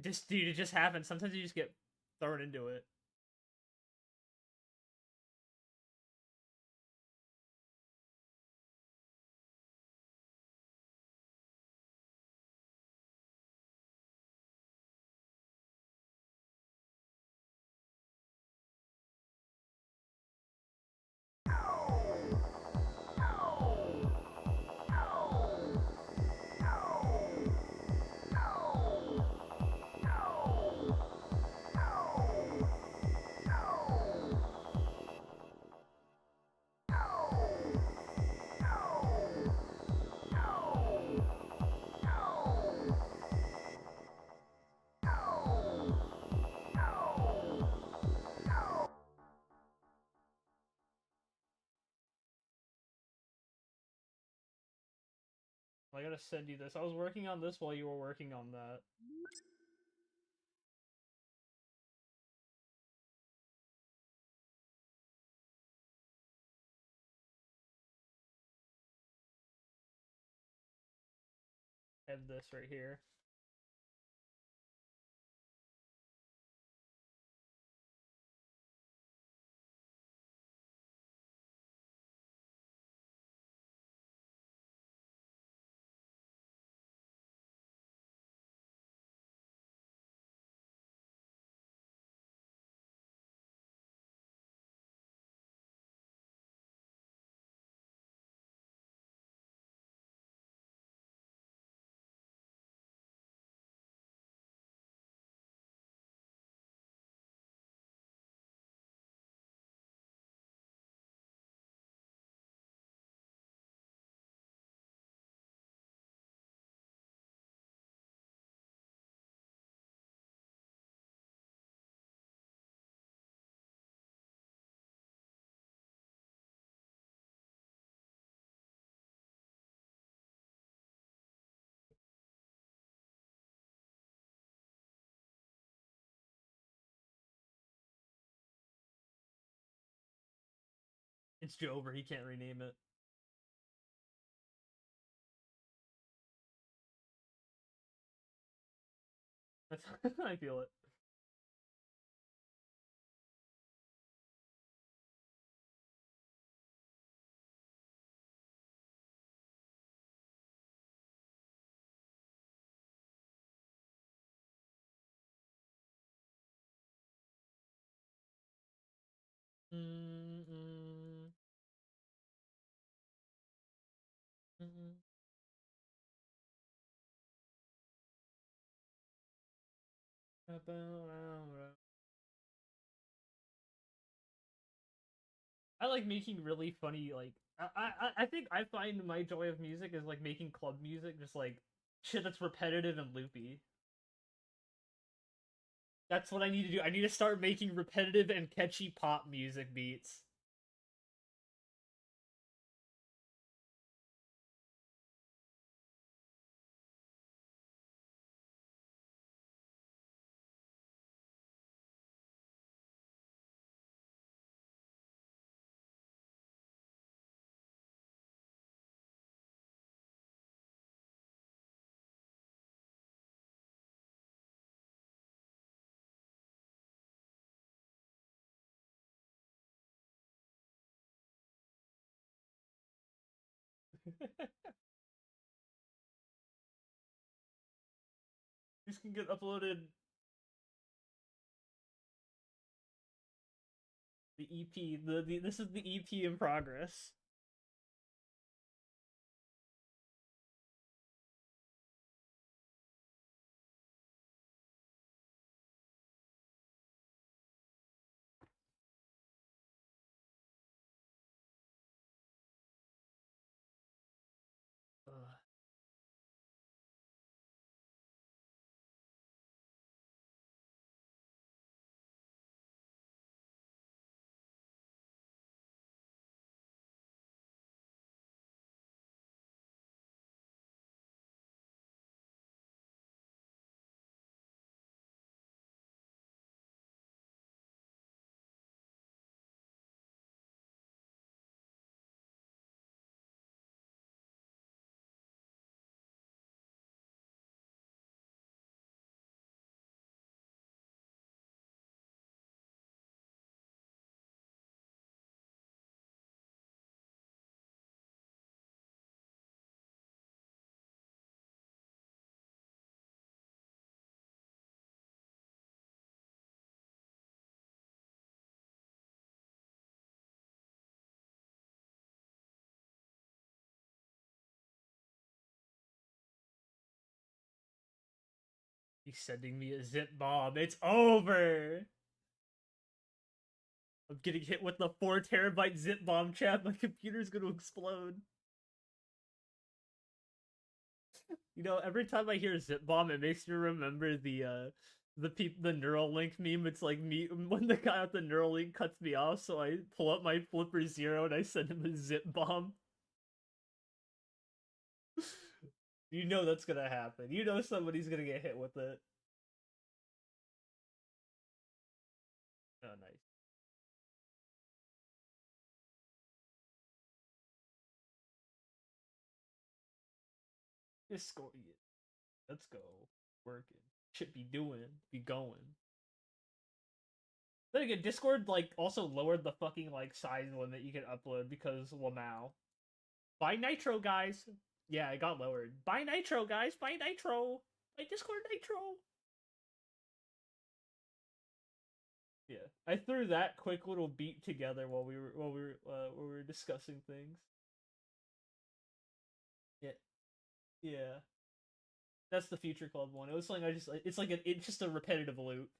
Speaker 1: just dude. It just happens. Sometimes you just get thrown into it. I gotta send you this. I was working on this while you were working on that. I have this right here. It's Jover. He can't rename it. That's I feel it. Mm, mm, mm, mm. I like making really funny like I think I find my joy of music is like making club music, just like shit that's repetitive and loopy. That's what I need to do. I need to start making repetitive and catchy pop music beats. These can get uploaded. The EP. The this is the EP in progress. Ugh. He's sending me a zip bomb. It's over. I'm getting hit with the 4 terabyte zip bomb, chat. My computer's gonna explode. You know, every time I hear zip bomb, it makes me remember the Neuralink meme. It's like me when the guy with the Neuralink cuts me off, so I pull up my Flipper Zero and I send him a zip bomb. You know that's gonna happen. You know somebody's gonna get hit with it. Oh, nice. Just score it. Let's go. Working. Should be doing. Be going. Then again, Discord like also lowered the fucking like size limit you can upload because Lamau. Buy Nitro, guys. Yeah, it got lowered. Buy Nitro, guys. Buy Nitro. Buy Discord Nitro. Yeah, I threw that quick little beat together while we were discussing things. Yeah, yeah. That's the Future Club one. It was something I just it's like it's just a repetitive loop.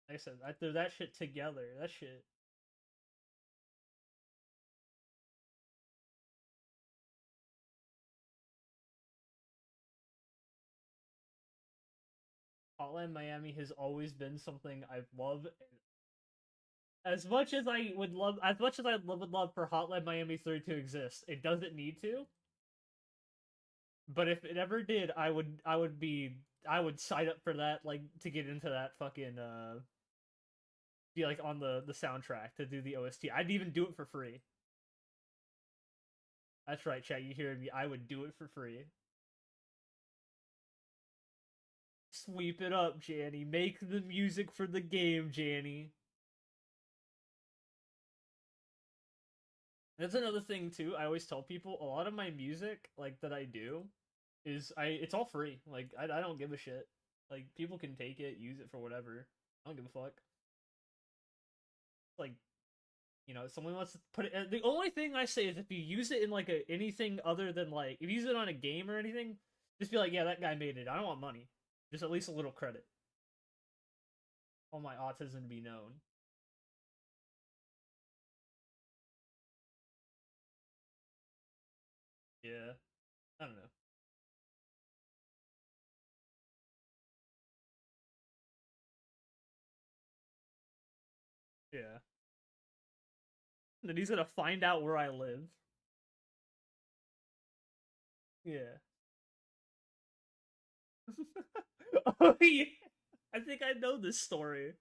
Speaker 1: Like I said, I threw that shit together. That shit. Hotline Miami has always been something I've loved. as much as I would love, as much as I would love for Hotline Miami 3 to exist, it doesn't need to. But if it ever did, I would sign up for that, like to get into that fucking be like on the soundtrack to do the OST. I'd even do it for free. That's right, chat. You hearing me? I would do it for free. Sweep it up, Janny. Make the music for the game, Janny. That's another thing too. I always tell people a lot of my music, like that I do, is it's all free. Like I don't give a shit. Like people can take it, use it for whatever. I don't give a fuck. Like if someone wants to put it, the only thing I say is if you use it in like anything other than like if you use it on a game or anything, just be like, yeah, that guy made it. I don't want money, just at least a little credit. All my autism to be known. Yeah, I don't know. Yeah. And then he's gonna find out where I live. Yeah. Oh yeah. I think I know this story.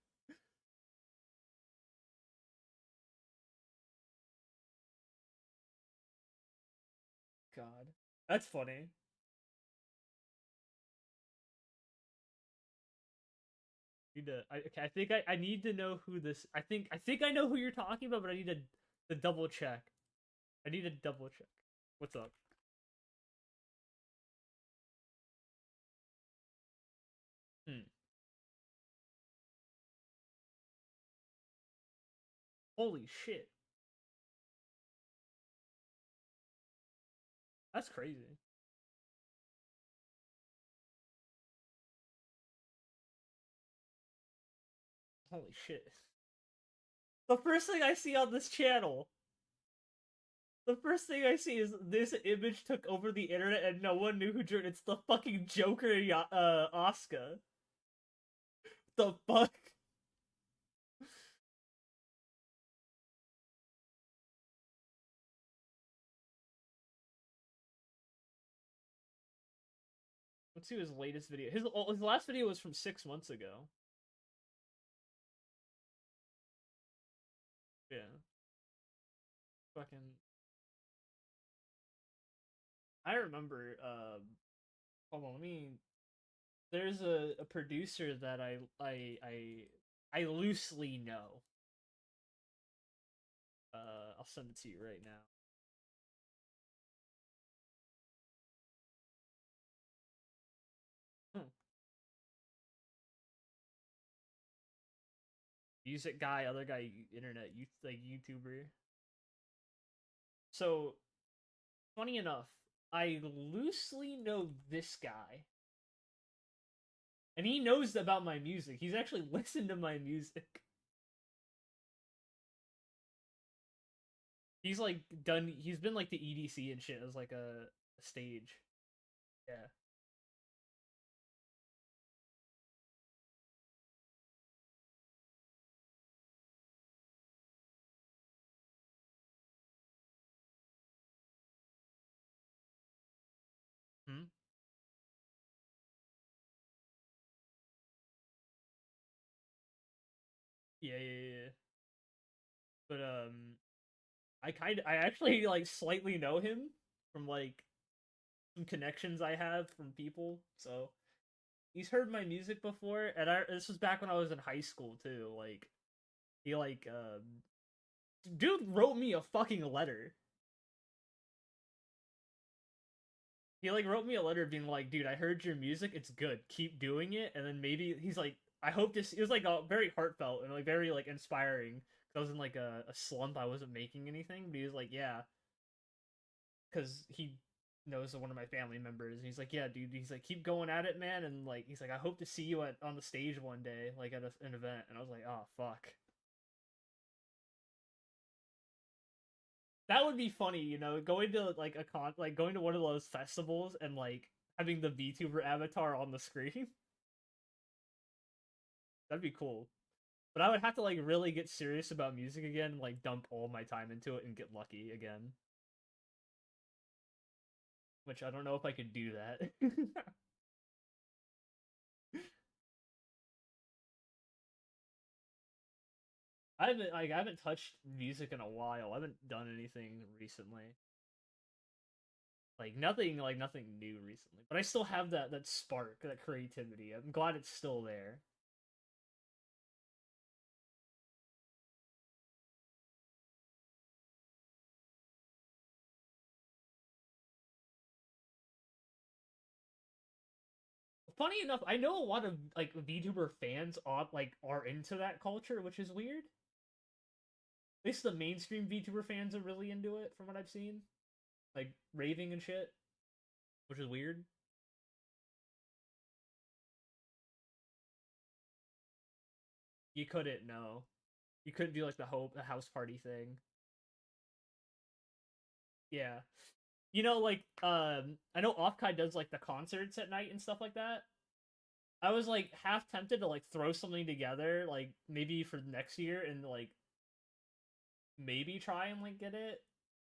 Speaker 1: God, that's funny. Okay, I think I need to know who this. I think I know who you're talking about, but I need to double check. I need to double check. What's up? Hmm. Holy shit, that's crazy. Holy shit. The first thing I see on this channel, the first thing I see is this image took over the internet and no one knew who drew it. It's the fucking Joker, Oscar. The fuck? Let's see his latest video. His last video was from 6 months ago. Yeah. Fucking. I remember. Hold on. Let me. There's a producer that I loosely know. I'll send it to you right now. Hmm. Music guy, other guy, internet, like YouTuber. So funny enough, I loosely know this guy, and he knows about my music. He's actually listened to my music. He's like done. He's been like the EDC and shit as like a stage. Yeah. Hmm? Yeah, yeah, yeah. But I actually like slightly know him from like some connections I have from people. So he's heard my music before, and this was back when I was in high school too. Like he like dude wrote me a fucking letter. He like wrote me a letter being like, dude, I heard your music, it's good, keep doing it. And then maybe he's like, I hope this. It was like very heartfelt and like very like inspiring. I was in like a slump. I wasn't making anything, but he was like, yeah, because he knows one of my family members. And he's like, yeah, dude. He's like, keep going at it, man. And like, he's like, I hope to see you on the stage one day, like at an event. And I was like, oh fuck, that would be funny. Going to like like going to one of those festivals and like having the VTuber avatar on the screen. That'd be cool. But I would have to like really get serious about music again, and, like dump all my time into it and get lucky again. Which I don't know if I could do that. I haven't touched music in a while. I haven't done anything recently. Like nothing new recently. But I still have that spark, that creativity. I'm glad it's still there. Funny enough, I know a lot of like VTuber fans are into that culture, which is weird. At least the mainstream VTuber fans are really into it, from what I've seen, like raving and shit, which is weird. You couldn't know. You couldn't do like the house party thing. Yeah, like I know Offkai does like the concerts at night and stuff like that. I was like half tempted to like throw something together, like maybe for next year, and like maybe try and like get it,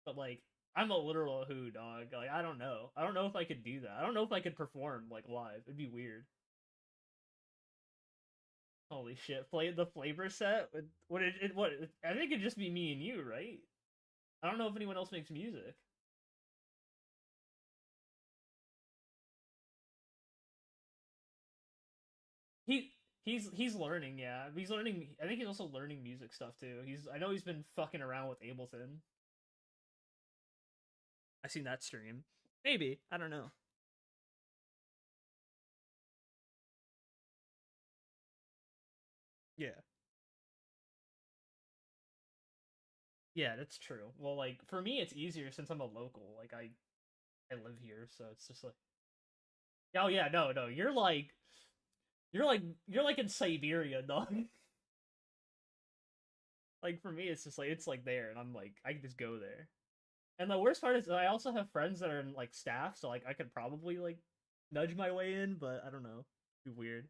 Speaker 1: but like I'm a literal who dog. Like I don't know. I don't know if I could do that. I don't know if I could perform like live. It'd be weird. Holy shit! Play the flavor set. What? I think it'd just be me and you, right? I don't know if anyone else makes music. He's learning. Yeah, he's learning. I think he's also learning music stuff too. I know he's been fucking around with Ableton. I seen that stream. Maybe I don't know. Yeah. Yeah, that's true. Well, like for me, it's easier since I'm a local. Like I live here, so it's just like, oh yeah, no, you're like in Siberia, dog. Like for me, it's like there, and I'm like I can just go there. And the worst part is I also have friends that are in like staff, so like I could probably like nudge my way in, but I don't know. It'd be weird.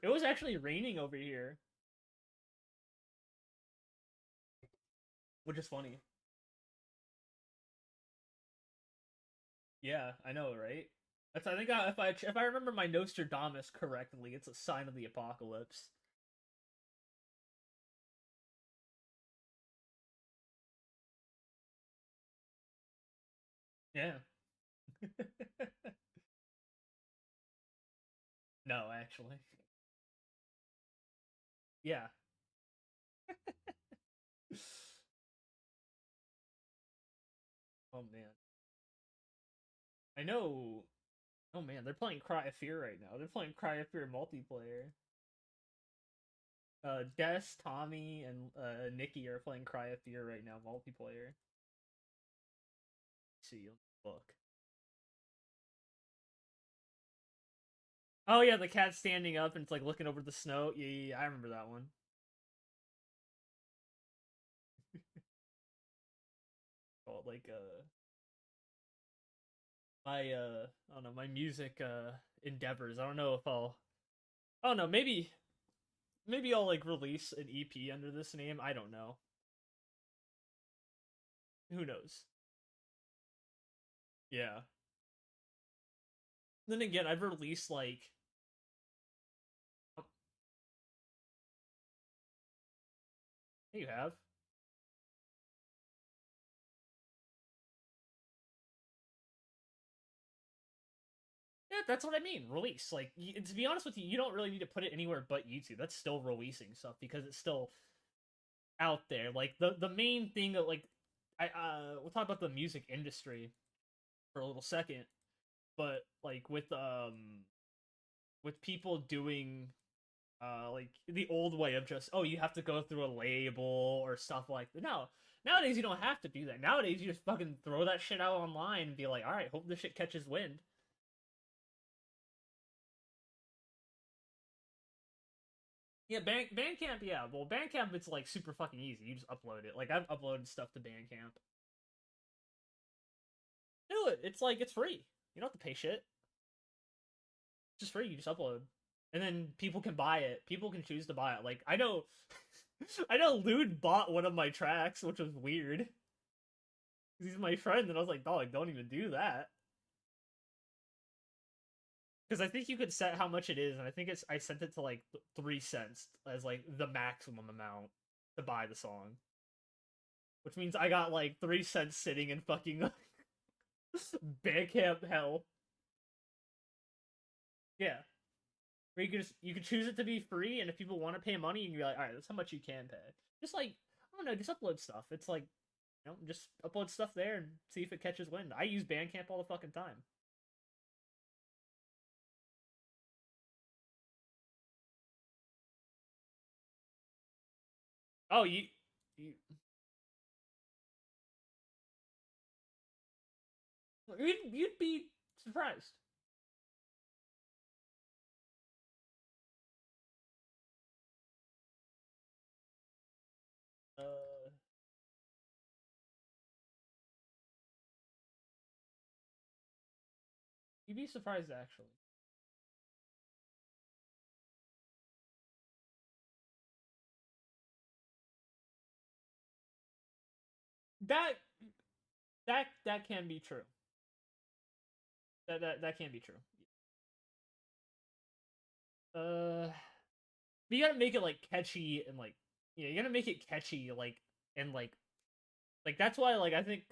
Speaker 1: It was actually raining over here, which is funny. Yeah, I know, right? That's I think if I remember my Nostradamus correctly, it's a sign of the apocalypse. Yeah. No, actually. Yeah. Oh man. I know. Oh man, they're playing Cry of Fear right now. They're playing Cry of Fear multiplayer. Des, Tommy, and Nikki are playing Cry of Fear right now multiplayer. Let's see, look. Oh yeah, the cat's standing up and it's like looking over the snow. Yeah, I remember that one. Oh, like my I don't know, my music endeavors. I don't know if I don't know, maybe I'll like release an EP under this name. I don't know. Who knows? Yeah. Then again, I've released like you have. Yeah, that's what I mean. Release. Like to be honest with you, you don't really need to put it anywhere but YouTube. That's still releasing stuff because it's still out there. Like the main thing that like we'll talk about the music industry for a little second, but like with people doing like the old way of just, oh, you have to go through a label or stuff like that. No, nowadays you don't have to do that. Nowadays you just fucking throw that shit out online and be like, all right, hope this shit catches wind. Yeah, Bandcamp. Yeah, well, Bandcamp it's like super fucking easy. You just upload it. Like I've uploaded stuff to Bandcamp. Do it. It's like it's free. You don't have to pay shit. Just free. You just upload, and then people can buy it. People can choose to buy it. Like I know, I know Lude bought one of my tracks, which was weird. He's my friend, and I was like, dog, don't even do that. Because I think you could set how much it is, and I think I sent it to like 3 cents as like the maximum amount to buy the song, which means I got like 3 cents sitting in fucking Bandcamp hell. Yeah, where you could choose it to be free, and if people want to pay money, you can be like, all right, that's how much you can pay. Just like I don't know, just upload stuff. It's like just upload stuff there and see if it catches wind. I use Bandcamp all the fucking time. Oh, you you'd be surprised. Uh, you'd be surprised actually. That that can be true. That can be true. Uh, but you gotta make it like catchy and like you gotta make it catchy and like that's why like I think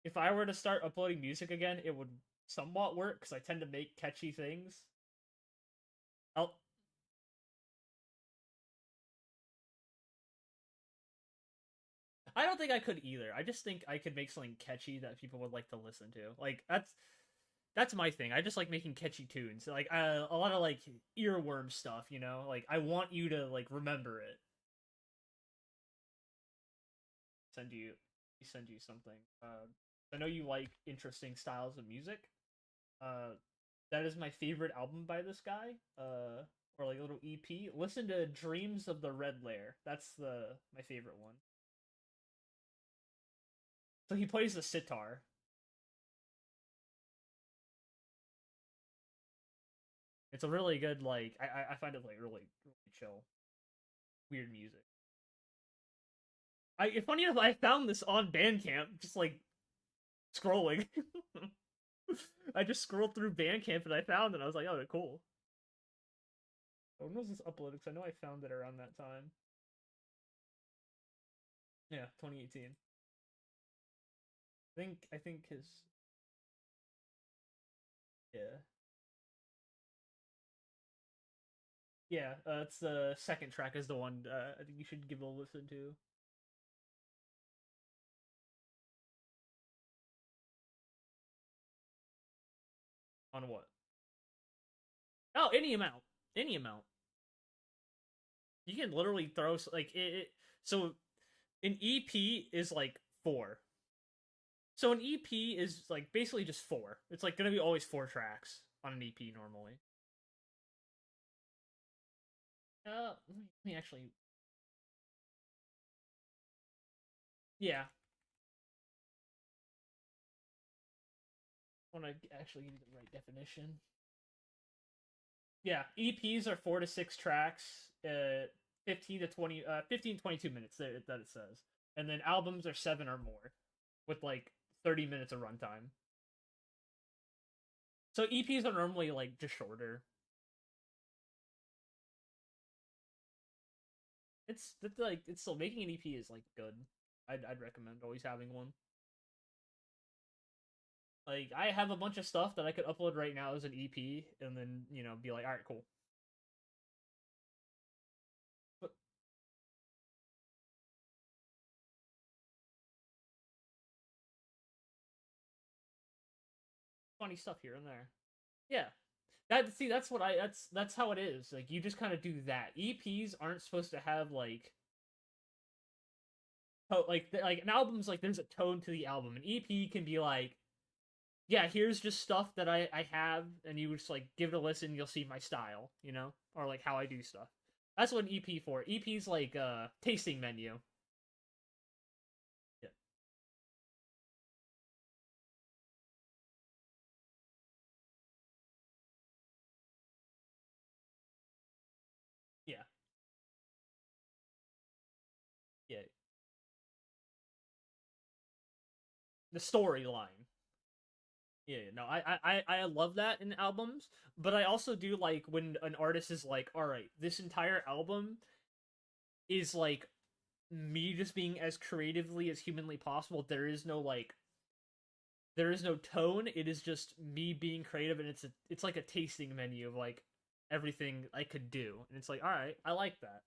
Speaker 1: if I were to start uploading music again, it would somewhat work because I tend to make catchy things. I'll, I don't think I could either. I just think I could make something catchy that people would like to listen to. Like that's my thing. I just like making catchy tunes. Like a lot of like earworm stuff, you know? Like I want you to like remember it. Send you send you something. I know you like interesting styles of music. Uh that is my favorite album by this guy. Or like a little EP. Listen to Dreams of the Red Lair. That's the my favorite one. So he plays the sitar. It's a really good like I find it like really chill, weird music. Funny enough, I found this on Bandcamp, just like scrolling. I just scrolled through Bandcamp and I found it. I was like, oh, cool. When was this uploaded? Because I know I found it around that time. Yeah, 2018. I think his yeah yeah. It's the second track is the one I think you should give a listen to. On what? Oh, any amount, any amount. You can literally throw like so an EP is like four. So an EP is like basically just four. It's like gonna be always four tracks on an EP normally. Let me actually. Yeah, I want to actually give you the right definition. Yeah, EPs are 4 to 6 tracks, 15 to 20, 15 22 minutes that it says, and then albums are seven or more, with like 30 minutes of runtime. So EPs are normally like just shorter. It's like it's still making an EP is like good. I'd recommend always having one. Like I have a bunch of stuff that I could upload right now as an EP, and then be like, all right, cool. But funny stuff here and there. Yeah, that's what that's how it is. Like you just kind of do that. EPs aren't supposed to have like an album's like there's a tone to the album. An EP can be like, yeah, here's just stuff that I have, and you just like give it a listen. You'll see my style, or like how I do stuff. That's what an EP for. EP's like tasting menu. Yeah. Yeah, the storyline. Yeah, no, I love that in albums, but I also do like when an artist is like, all right, this entire album is like me just being as creatively as humanly possible. There is no tone. It is just me being creative, and it's like a tasting menu of like everything I could do, and it's like, all right, I like that.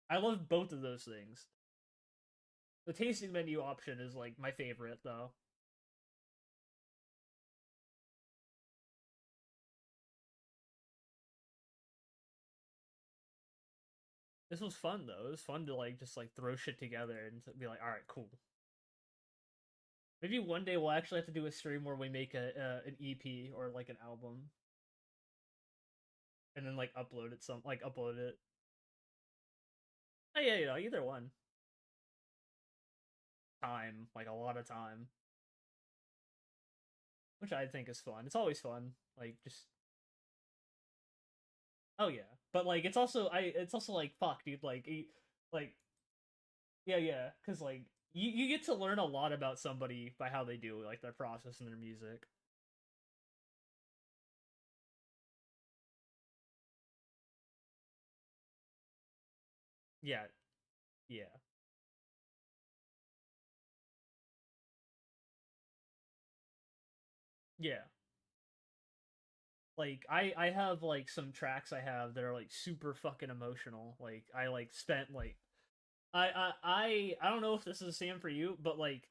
Speaker 1: I love both of those things. The tasting menu option is like my favorite though. This was fun though. It was fun to like just like throw shit together and be like, all right, cool. Maybe one day we'll actually have to do a stream where we make a an EP or like an album and then like upload it. Oh yeah, either one. Time, like a lot of time, which I think is fun. It's always fun. Like just oh yeah, but like it's also like fuck, dude. Like yeah, because like you get to learn a lot about somebody by how they do like their process and their music. Yeah, yeah, yeah. Like I have like some tracks I have that are like super fucking emotional. Like I like spent like I don't know if this is the same for you, but like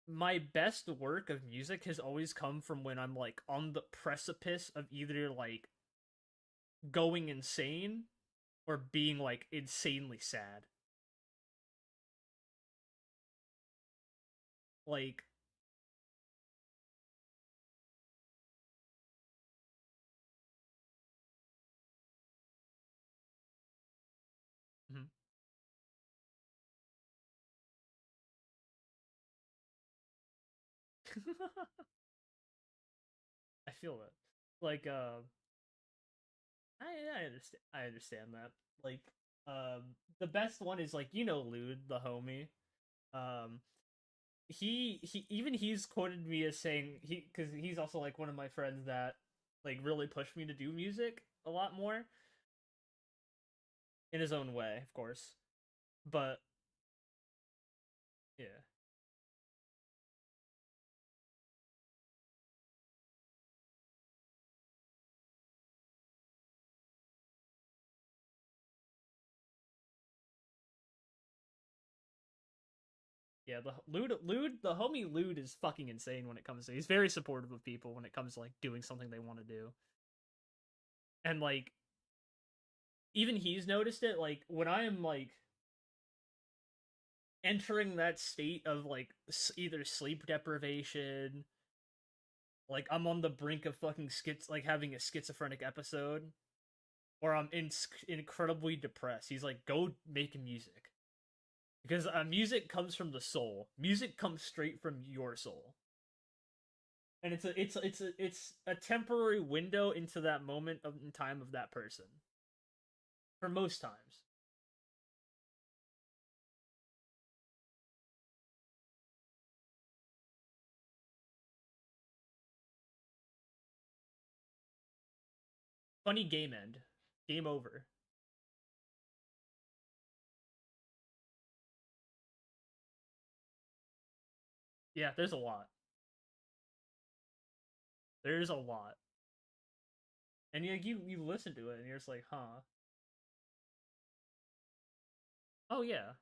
Speaker 1: my best work of music has always come from when I'm like on the precipice of either like going insane or being like insanely sad. Like mhm. I feel it. Like I understand that. Like the best one is like Lude, the homie. Um he even he's quoted me as saying he because he's also like one of my friends that like really pushed me to do music a lot more in his own way, of course. But yeah, yeah, the Lude, the homie Lude is fucking insane when it comes to. He's very supportive of people when it comes to like doing something they want to do, and like even he's noticed it. Like when I am like entering that state of like either sleep deprivation, like I'm on the brink of fucking like having a schizophrenic episode, or I'm incredibly depressed. He's like, go make music because music comes from the soul. Music comes straight from your soul, and it's a temporary window into that moment of in time of that person for most times. Funny game end, game over. Yeah, there's a lot. There's a lot, and you listen to it and you're just like, huh? Oh yeah,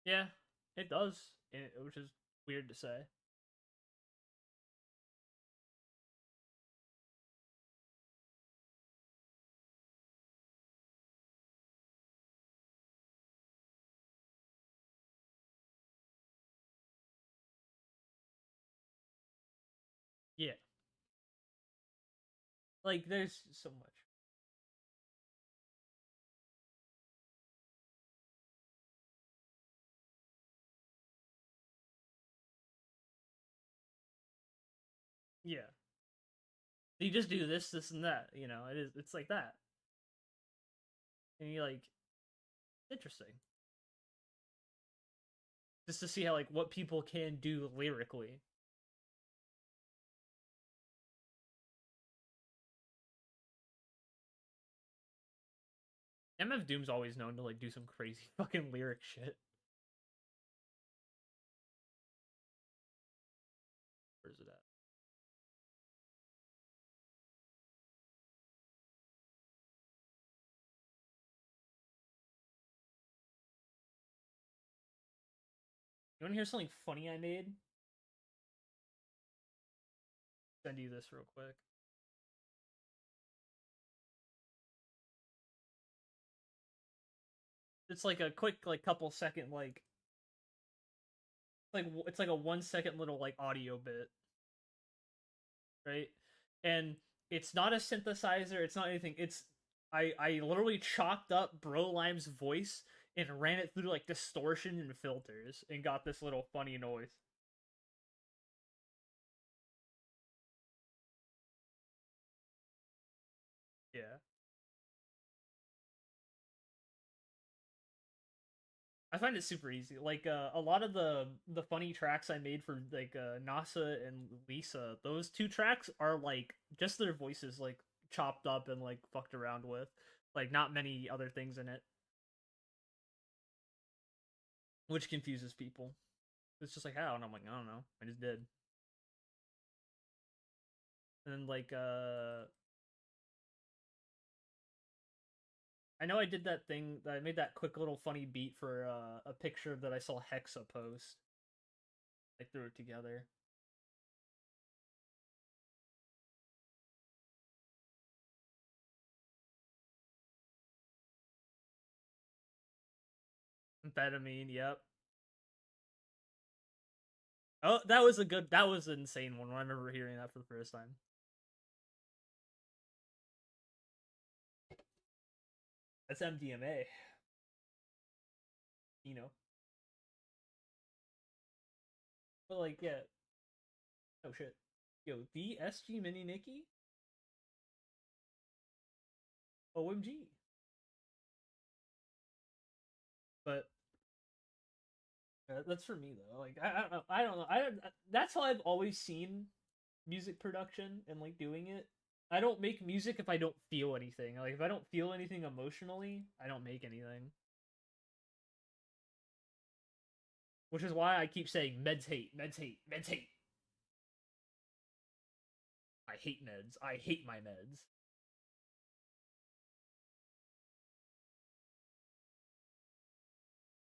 Speaker 1: yeah, it does, which is weird to say. Yeah, Like, there's so much. Yeah. You just do this, this, and that. You know, it's like that, and you like interesting just to see how like what people can do lyrically. MF Doom's always known to like do some crazy fucking lyric shit. Where's it at? You want to hear something funny I made? Send you this real quick. It's like a quick like couple second like it's like a 1 second little like audio bit, right? And it's not a synthesizer, it's not anything. It's I literally chopped up Lime's voice and ran it through like distortion and filters and got this little funny noise. Yeah. I find it super easy. Like a lot of the funny tracks I made for like Nasa and Lisa, those two tracks are like just their voices like chopped up and like fucked around with. Like not many other things in it, which confuses people. It's just like how, and I'm like, I don't know. I just did. And then like I know I did that thing that I made that quick little funny beat for a picture that I saw Hexa post. I threw it together. Amphetamine, yep. Oh, that was an insane one. I remember hearing that for the first time. That's MDMA. You know. But like, yeah. Oh shit. Yo, the SG Mini Nikki? OMG. But that's for me though. Like, I don't know. I don't know. I don't. That's how I've always seen music production and like doing it. I don't make music if I don't feel anything. Like if I don't feel anything emotionally, I don't make anything. Which is why I keep saying meds hate, meds hate, meds hate. I hate meds. I hate my meds.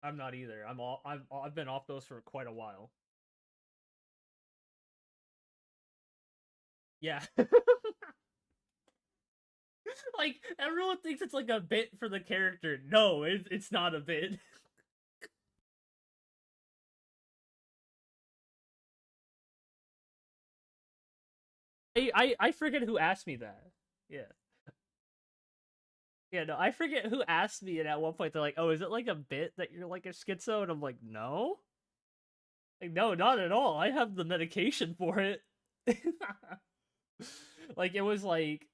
Speaker 1: I'm not either. I've been off those for quite a while. Yeah. Like everyone thinks it's like a bit for the character. No, it's not a bit. I forget who asked me that. Yeah. Yeah, no, I forget who asked me, and at one point they're like, "Oh, is it like a bit that you're like a schizo?" And I'm like, "No, like no, not at all. I have the medication for it." Like it was like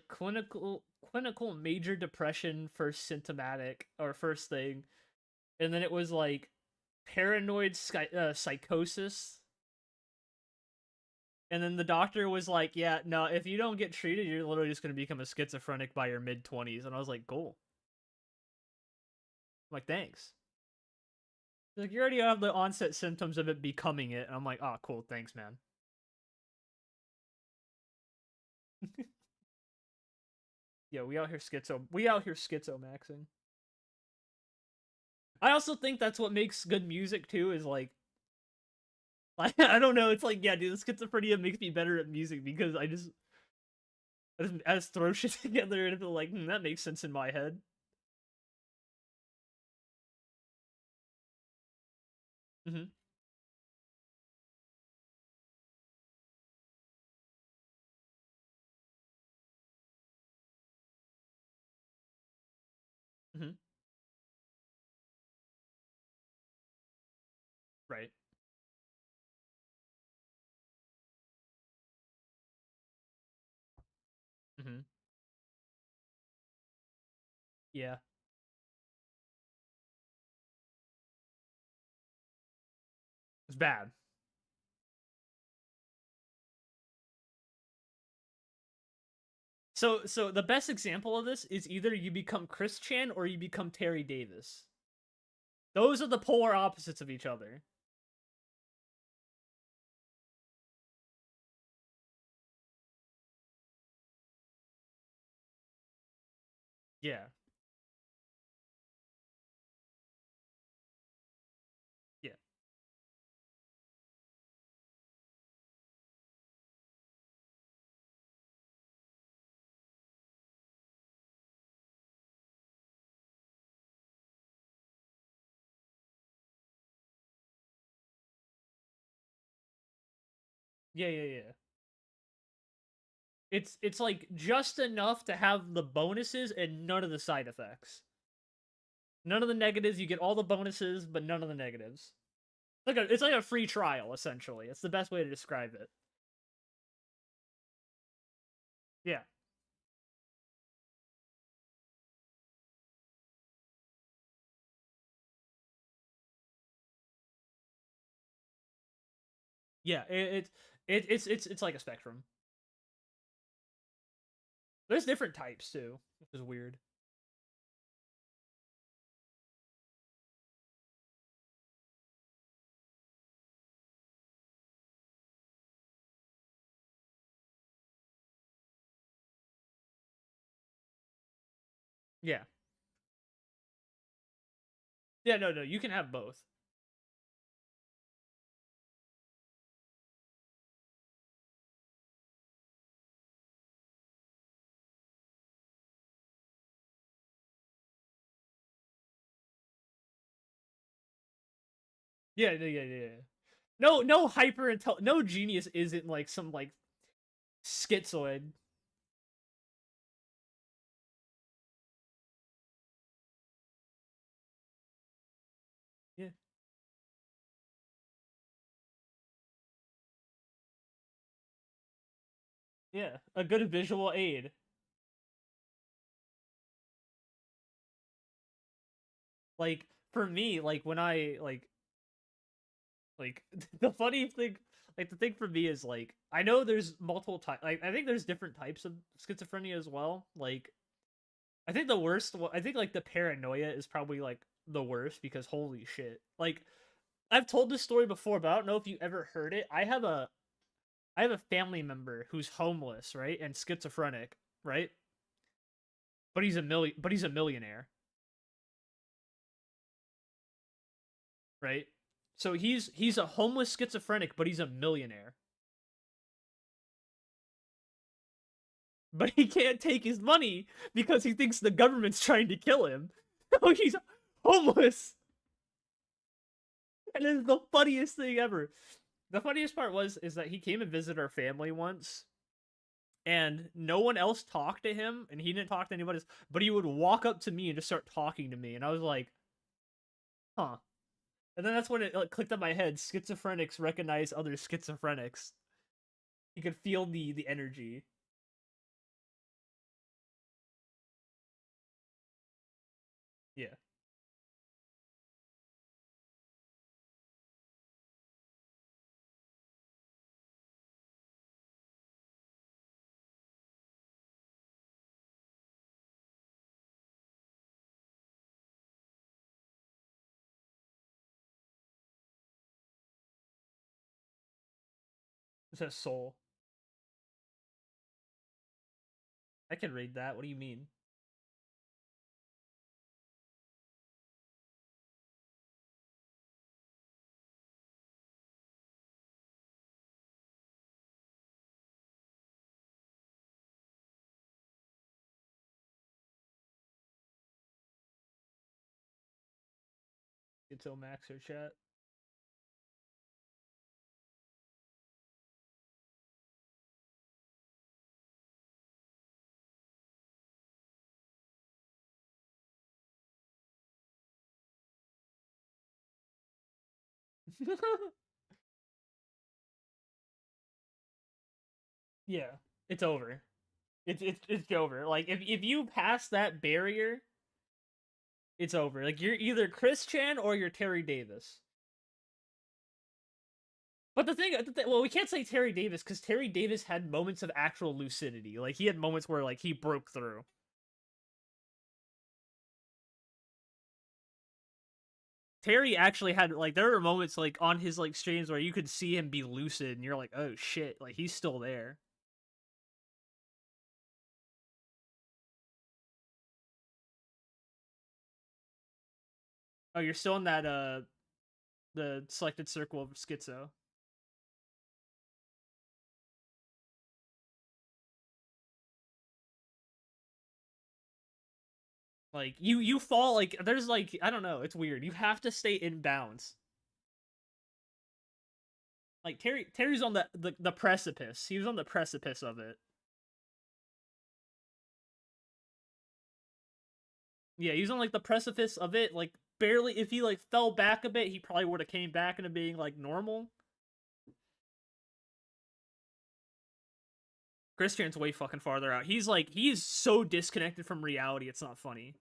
Speaker 1: clinical major depression first symptomatic or first thing, and then it was like paranoid psychosis, and then the doctor was like, "Yeah, no, if you don't get treated, you're literally just gonna become a schizophrenic by your mid 20s." And I was like, "Cool." I'm like, "Thanks." Like you already have the onset symptoms of it becoming it, and I'm like, "Oh, cool, thanks, man." Yeah, We out here schizo maxing. I also think that's what makes good music too. Is like, I don't know. It's like, yeah, dude, the schizophrenia makes me better at music because I just throw shit together and feel like that makes sense in my head. Hmm. Yeah. It's bad. So the best example of this is either you become Chris Chan or you become Terry Davis. Those are the polar opposites of each other. Yeah. Yeah. Yeah, yeah, yeah. It's like just enough to have the bonuses and none of the side effects. None of the negatives, you get all the bonuses, but none of the negatives. It's like a free trial, essentially. It's the best way to describe it. Yeah. Yeah, it's like a spectrum. There's different types too, which is weird. Yeah. Yeah, no, no, you can have both. Yeah, yeah, yeah, yeah. No, no no genius isn't like some like schizoid. Yeah, yeah, a good visual aid. Like for me, like when I like the funny thing, like the thing for me is like I know there's multiple types. Like I think there's different types of schizophrenia as well. Like I think the worst. I think like the paranoia is probably like the worst because holy shit. Like I've told this story before, but I don't know if you ever heard it. I have a family member who's homeless, right, and schizophrenic, right? But he's a millionaire, right? So he's a homeless schizophrenic, but he's a millionaire. But he can't take his money because he thinks the government's trying to kill him. So he's homeless. And it's the funniest thing ever. The funniest part was is that he came and visited our family once and no one else talked to him and he didn't talk to anybody else, but he would walk up to me and just start talking to me and I was like, "Huh." And then that's when it like, clicked on my head, schizophrenics recognize other schizophrenics. You could feel the energy. Yeah. It says soul. I can read that. What do you mean? Until Max or chat. Yeah. It's over. It's over. Like if you pass that barrier, It's over. Like you're either Chris Chan or you're Terry Davis. But well, we can't say Terry Davis because Terry Davis had moments of actual lucidity. Like he had moments where like he broke through. Terry actually had like there were moments like on his like streams where you could see him be lucid, and you're like, oh shit, like he's still there. Oh, you're still in that the selected circle of schizo. Like you fall like there's like I don't know, it's weird. You have to stay in bounds. Like Terry's on the precipice. He was on the precipice of it. Yeah, he was on like the precipice of it. Like barely, if he like fell back a bit, he probably would have came back into being like normal. Christian's way fucking farther out. He's so disconnected from reality. It's not funny.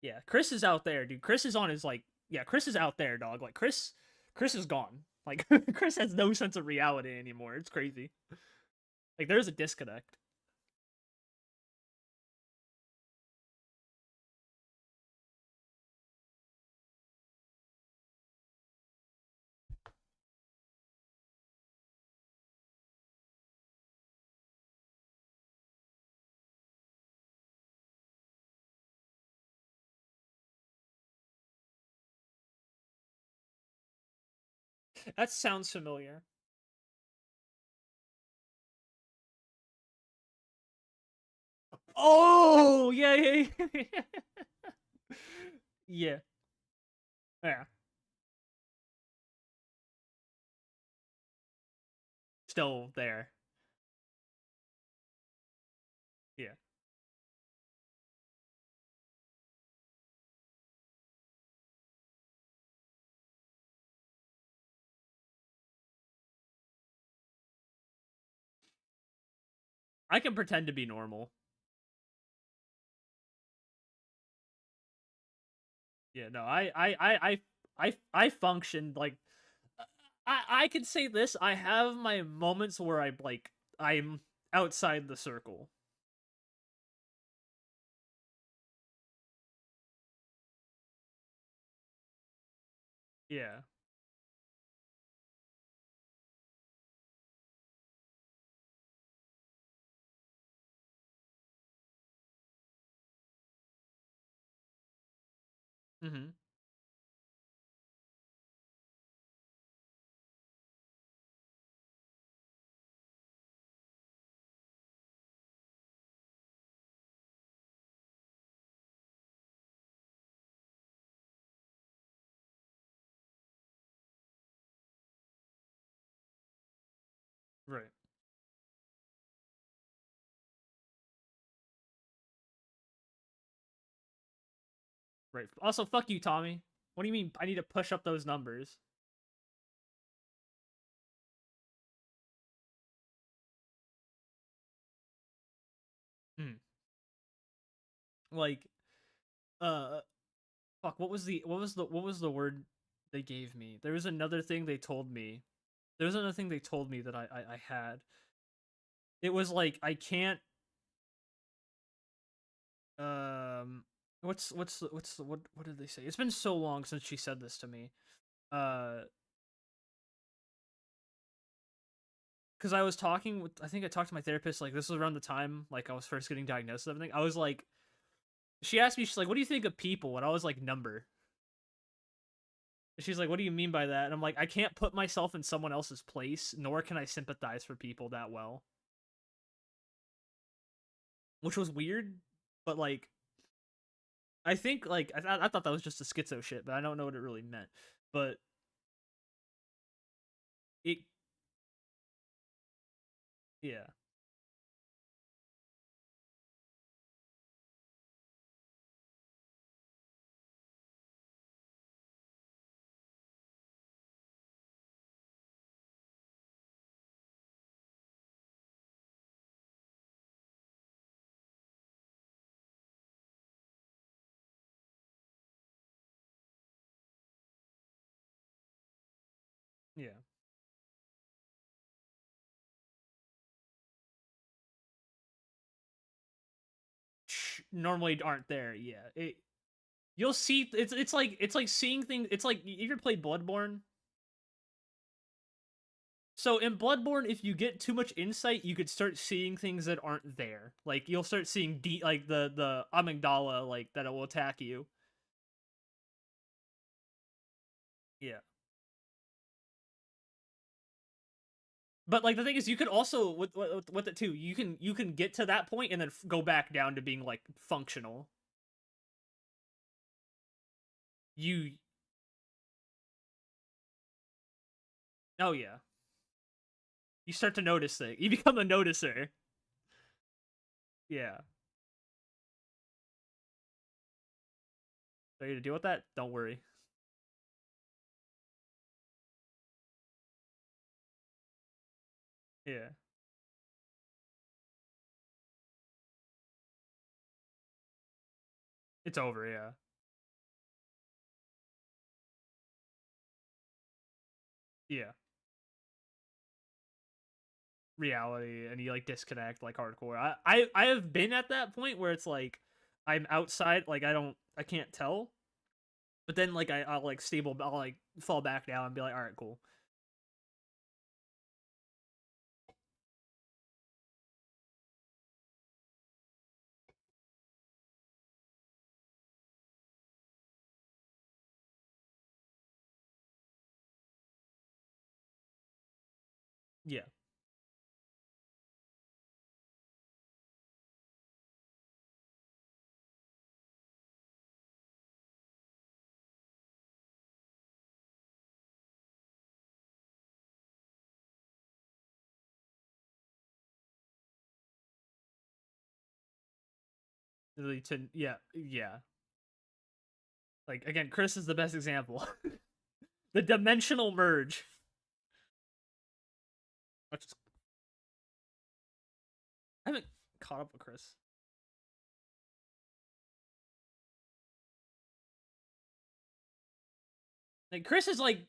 Speaker 1: Yeah, Chris is out there, dude. Chris is on his like yeah, Chris is out there, dog. Like Chris is gone. Like Chris has no sense of reality anymore. It's crazy. Like there's a disconnect. That sounds familiar. Oh yeah, yeah, yeah. Yeah. Yeah. Still there. Yeah. I can pretend to be normal. Yeah, no, I functioned like I can say this. I have my moments where I'm outside the circle. Yeah. Mm-hmm. Right. Right. Also, fuck you, Tommy. What do you mean? I need to push up those numbers. Mm. Like, uh, fuck. What was the word they gave me? There was another thing they told me. There was another thing they told me that I had. It was like I can't what did they say? It's been so long since she said this to me. Uh because I was talking with I think I talked to my therapist like this was around the time like I was first getting diagnosed and everything. I was like she asked me, she's like, what do you think of people? And I was like, number. And she's like, what do you mean by that? And I'm like, I can't put myself in someone else's place, nor can I sympathize for people that well. Which was weird, but like I think like I thought that was just a schizo shit, but I don't know what it really meant. But it yeah. Yeah. Normally aren't there. Yeah. You'll see it's like seeing things. It's like you ever played Bloodborne? So in Bloodborne, if you get too much insight, you could start seeing things that aren't there. Like you'll start seeing like the amygdala, like that it will attack you. Yeah. But like the thing is, you could also with it too. You can get to that point and then go back down to being like functional. You oh yeah, you start to notice things. You become a noticer. Yeah. So you to deal with that? Don't worry. Yeah. It's over. Yeah. Yeah. Reality, and you like disconnect like hardcore. I have been at that point where it's like I'm outside, like I can't tell, but then like I'll like I'll like fall back down and be like, all right, cool. Yeah. Really to yeah. Like again, Chris is the best example. The dimensional merge. I haven't caught up with Chris. Like Chris is like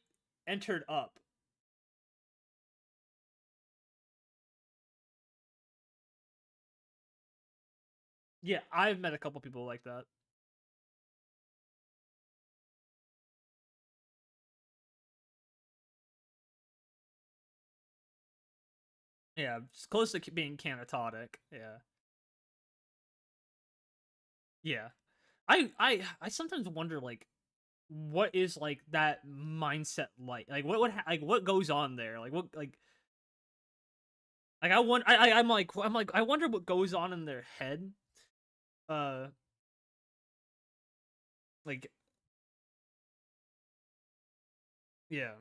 Speaker 1: entered up. Yeah, I've met a couple people like that. Yeah, it's close to being canatotic. Yeah. Yeah. I sometimes wonder like what is like that mindset like like what goes on there like what like I want I'm like I wonder what goes on in their head uh like yeah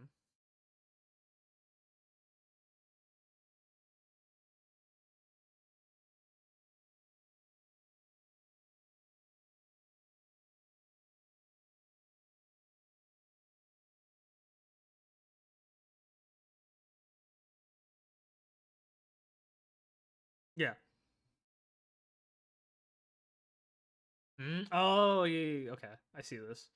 Speaker 1: yeah oh yeah, yeah, yeah, okay I see this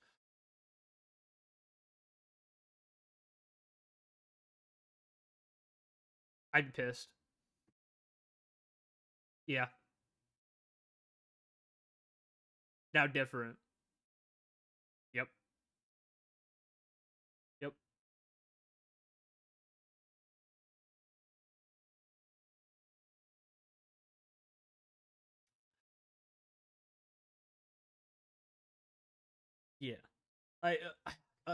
Speaker 1: I'd be pissed yeah now different yep yep yeah I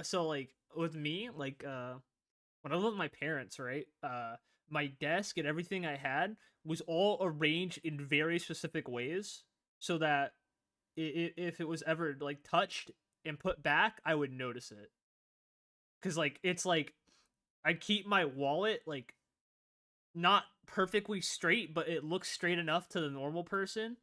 Speaker 1: so like with me like when I lived with my parents, right? My desk and everything I had was all arranged in very specific ways, so that if it was ever like touched and put back, I would notice it. Cause like it's like I'd keep my wallet like not perfectly straight, but it looks straight enough to the normal person.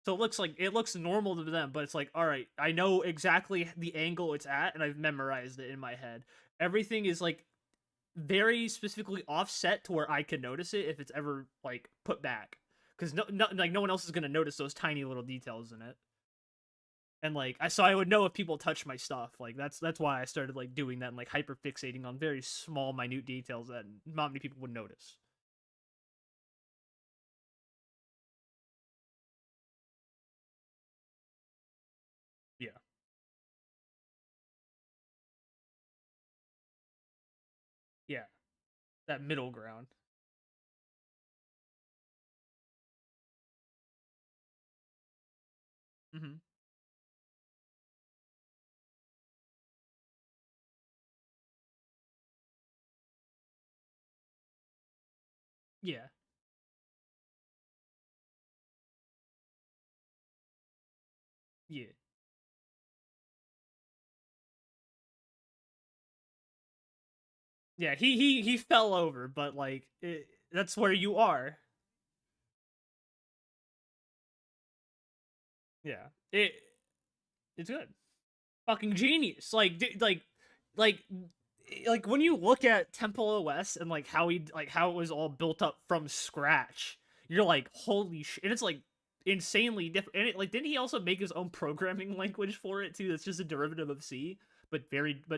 Speaker 1: So it looks normal to them, but it's like, all right, I know exactly the angle it's at, and I've memorized it in my head. Everything is like very specifically offset to where I can notice it if it's ever like put back. Because no one else is gonna notice those tiny little details in it. And like I would know if people touch my stuff. Like that's why I started like doing that and like hyper fixating on very small minute details that not many people would notice. Yeah. Yeah. That middle ground. Mm-hmm. Yeah. Yeah. Yeah, he fell over, but like that's where you are. Yeah, it's good. Fucking genius. Like like when you look at Temple OS and like how it was all built up from scratch, you're like, holy shit! And it's like insanely different. And it, like, didn't he also make his own programming language for it too? That's just a derivative of C, but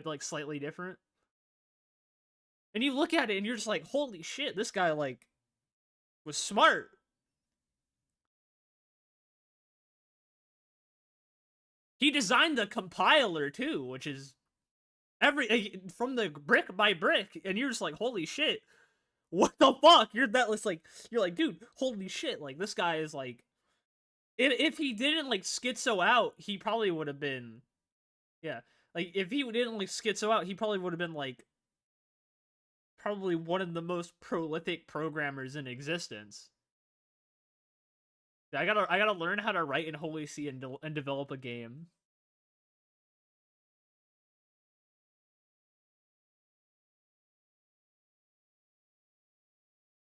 Speaker 1: like slightly different. And you look at it and you're just like, holy shit! This guy like was smart. He designed the compiler too, which is from the brick by brick, and you're just like, holy shit, what the fuck? You're like, dude, holy shit, like this guy is like, if he didn't like schizo out, he probably would have been, yeah, like if he didn't like schizo out, he probably would have been like probably one of the most prolific programmers in existence. I gotta learn how to write in Holy See and develop a game.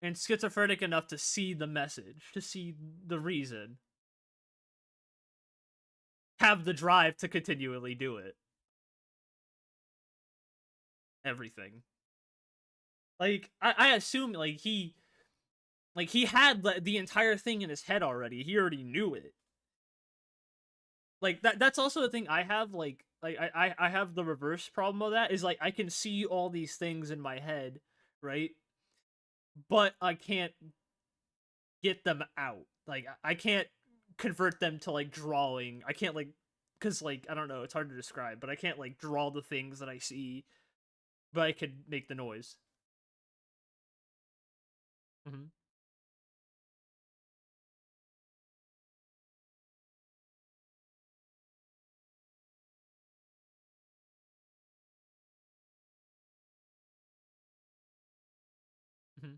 Speaker 1: And schizophrenic enough to see the message, to see the reason, have the drive to continually do it. Everything. Like I assume like he had the entire thing in his head already. He already knew it. Like that's also the thing I have. I have the reverse problem of that. Is like I can see all these things in my head, right? But I can't get them out. Like I can't convert them to like drawing. I can't like because like I don't know. It's hard to describe, but I can't like draw the things that I see. But I could make the noise. Hmm. Hmm.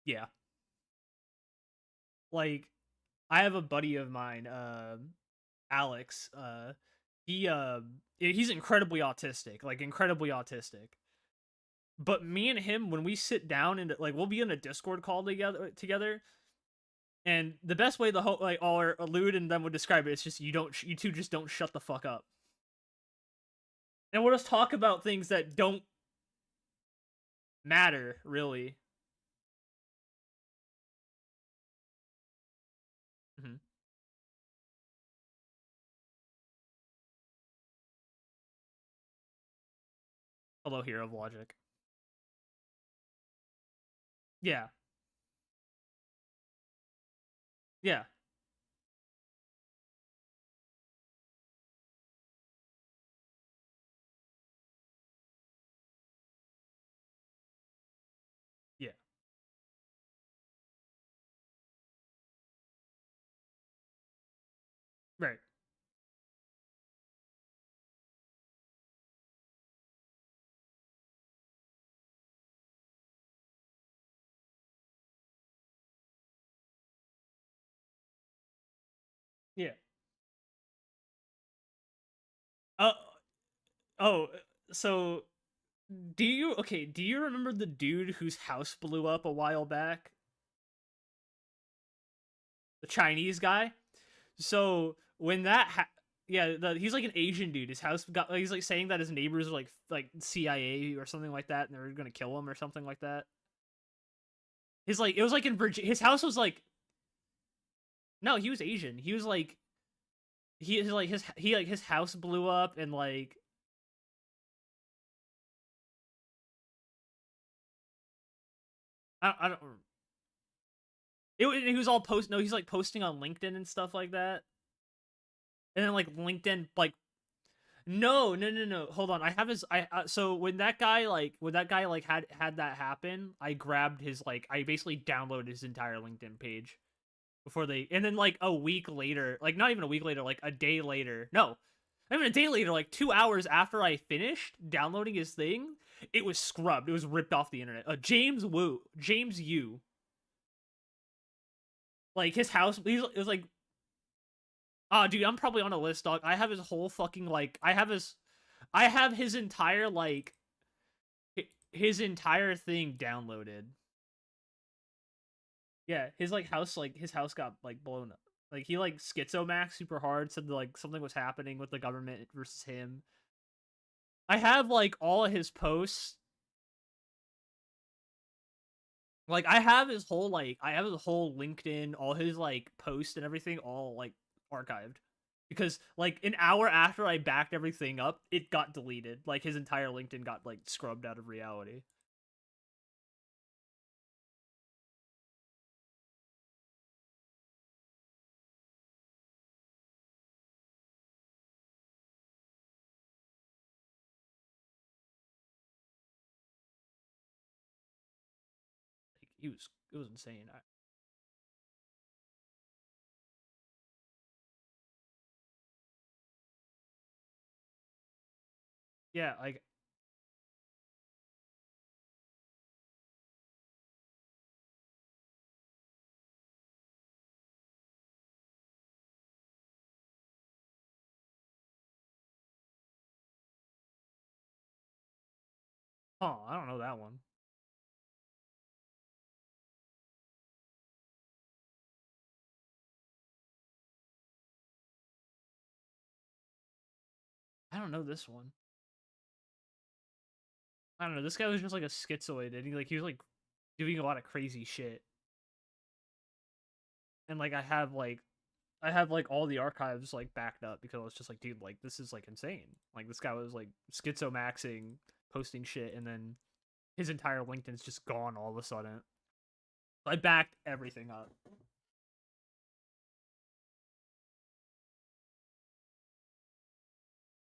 Speaker 1: Yeah. Like I have a buddy of mine, Alex. He he's incredibly autistic, like incredibly autistic. But me and him, when we sit down and like we'll be in a Discord call together, and the best way the whole like our Elude and them would describe it is just you two just don't shut the fuck up, and we'll just talk about things that don't matter really. Mm-hmm. Hello, hero of logic. Yeah, yeah, yeah. Right. Yeah. Uh oh. So do you remember the dude whose house blew up a while back? The Chinese guy? So when he's like an Asian dude. His house got he's like saying that his neighbors are like CIA or something like that, and they're gonna kill him or something like that. His like it was like in Virginia. His house was like no, he was Asian. He was like his house blew up and like I don't. He was all post. No, he's like posting on LinkedIn and stuff like that. And then like LinkedIn like no. Hold on. I have his so when that guy had that happen, I grabbed his like I basically downloaded his entire LinkedIn page before they and then like a week later, like not even a week later, like a day later. No. Not even a day later, like 2 hours after I finished downloading his thing, it was scrubbed. It was ripped off the internet. James Yu. Like his house, it was like oh, dude, I'm probably on a list, dog. I have his whole fucking like I have his entire like his entire thing downloaded. Yeah, his house got like blown up. Like he like schizomax super hard, said like something was happening with the government versus him. I have like all of his posts. Like I have his whole LinkedIn, all his like posts and everything all like archived. Because like an hour after I backed everything up, it got deleted. Like his entire LinkedIn got like scrubbed out of reality. Like it was insane. Yeah, like oh, I don't know that one. I don't know this one. I don't know. This guy was just like a schizoid, and he was like doing a lot of crazy shit. And like I have like all the archives like backed up because I was just like, dude, like this is like insane. Like this guy was like schizomaxing, posting shit, and then his entire LinkedIn's just gone all of a sudden. I backed everything up.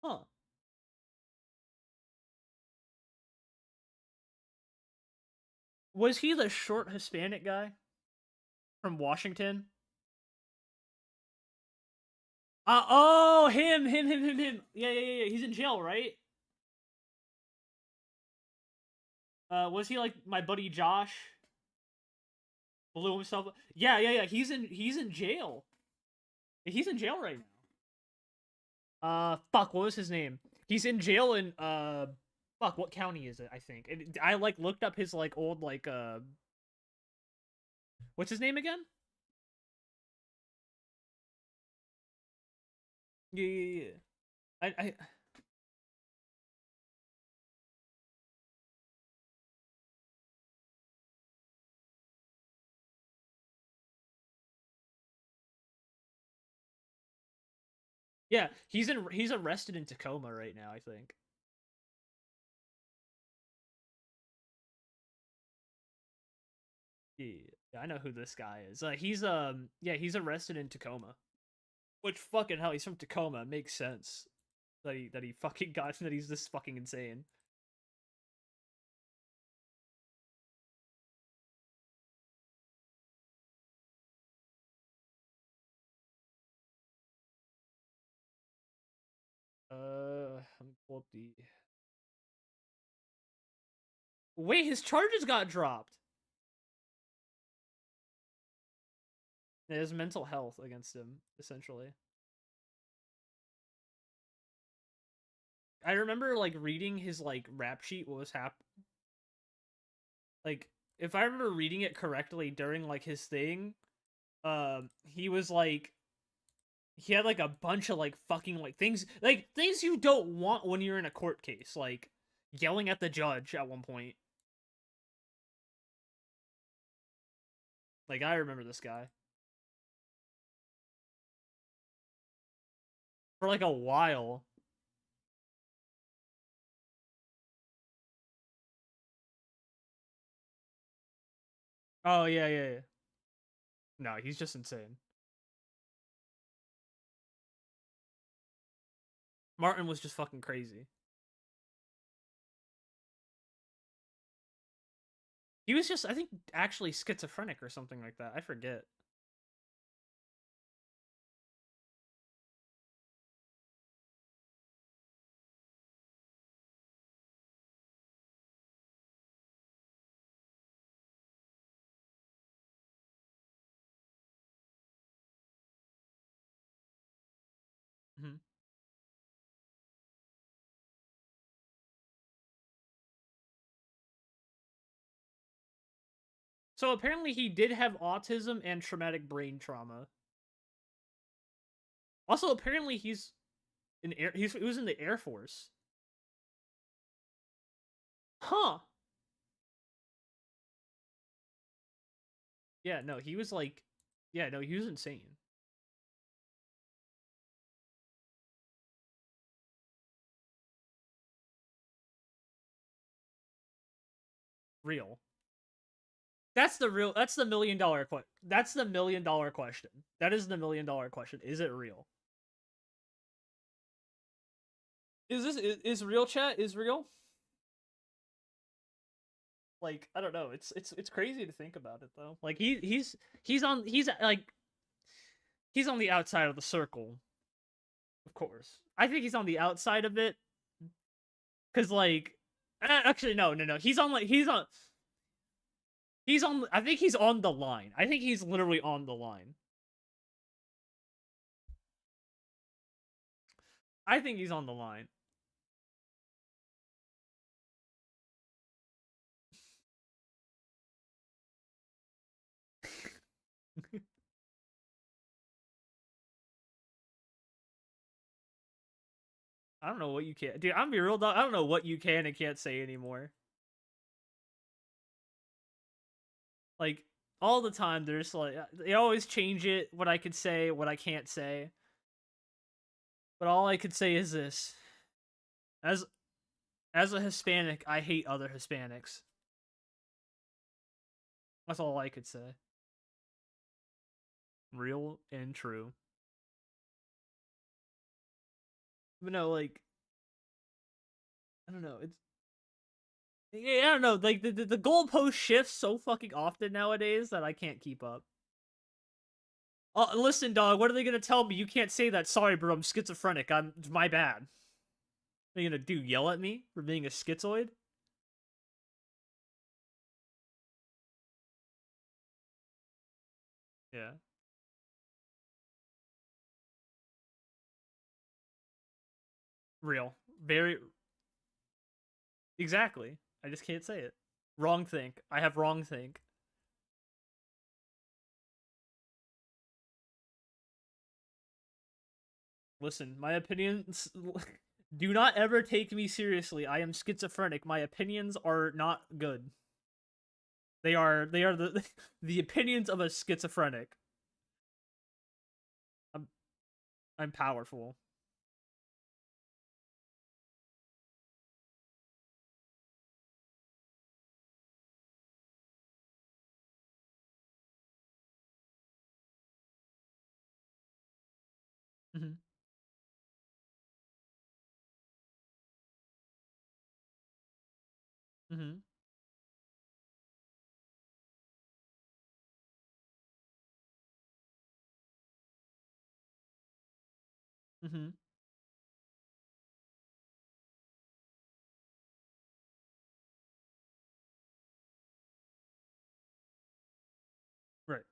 Speaker 1: Huh? Was he the short Hispanic guy from Washington? Oh, him. Yeah. He's in jail, right? Was he like my buddy Josh? Blew himself. Yeah. He's in jail. He's in jail right now. Fuck. What was his name? He's in jail in fuck. What county is it? I think. I like looked up his like old like what's his name again? Yeah. I yeah. He's arrested in Tacoma right now. I think. Yeah, I know who this guy is. He's arrested in Tacoma. Which fucking hell, he's from Tacoma. It makes sense that he fucking got that he's this fucking insane. Let me pull up the. Wait, his charges got dropped. His mental health against him, essentially. I remember like reading his like rap sheet. What was like if I remember reading it correctly during like his thing, he was like he had like a bunch of like fucking like things you don't want when you're in a court case, like yelling at the judge at one point. Like I remember this guy for like a while. Oh yeah, yeah, yeah. No, he's just insane. Martin was just fucking crazy. He was just, I think, actually schizophrenic or something like that. I forget. Mhm. So apparently he did have autism and traumatic brain trauma. Also, apparently he was in the Air Force. Huh. Yeah, no, he was like, yeah, no, he was insane. Real. That's the that's the $1 million question. That is the $1 million question. Is it real? Is real chat is real? Like, I don't know. It's crazy to think about it though. Like he's on the outside of the circle, of course. I think he's on the outside of it cuz like actually no. He's on I think he's on the line. I think he's literally on the line. I think he's on the line. I don't know what you can. Dude, I'm be real dog. I don't know what you can and can't say anymore. Like all the time there's like they always change it what I could say, what I can't say. But all I could say is this. As as a Hispanic, I hate other Hispanics. That's all I could say. Real and true. But no, like I don't know. It's yeah, I don't know. Like the goalpost shifts so fucking often nowadays that I can't keep up. Listen, dog. What are they gonna tell me? You can't say that. Sorry, bro. I'm schizophrenic. I'm my bad. They gonna do yell at me for being a schizoid? Yeah, real. Very exactly. I just can't say it. Wrong think. I have wrong think. Listen, my opinions do not ever take me seriously. I am schizophrenic. My opinions are not good. They are the the opinions of a schizophrenic. I'm I'm powerful. Mhm. Mhm. Mhm. Right.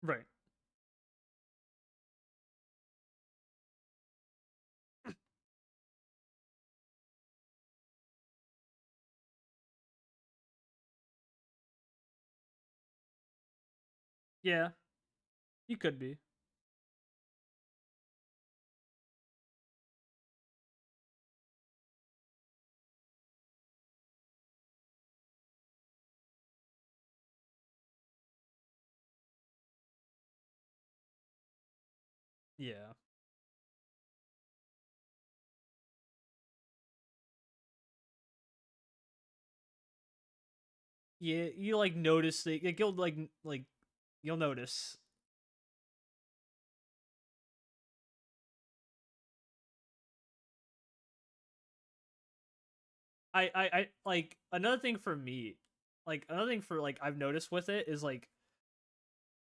Speaker 1: Right. Yeah, you could be. Yeah. Yeah, you like notice like you'll like you'll notice. I like another thing for me, like another thing for like I've noticed with it is like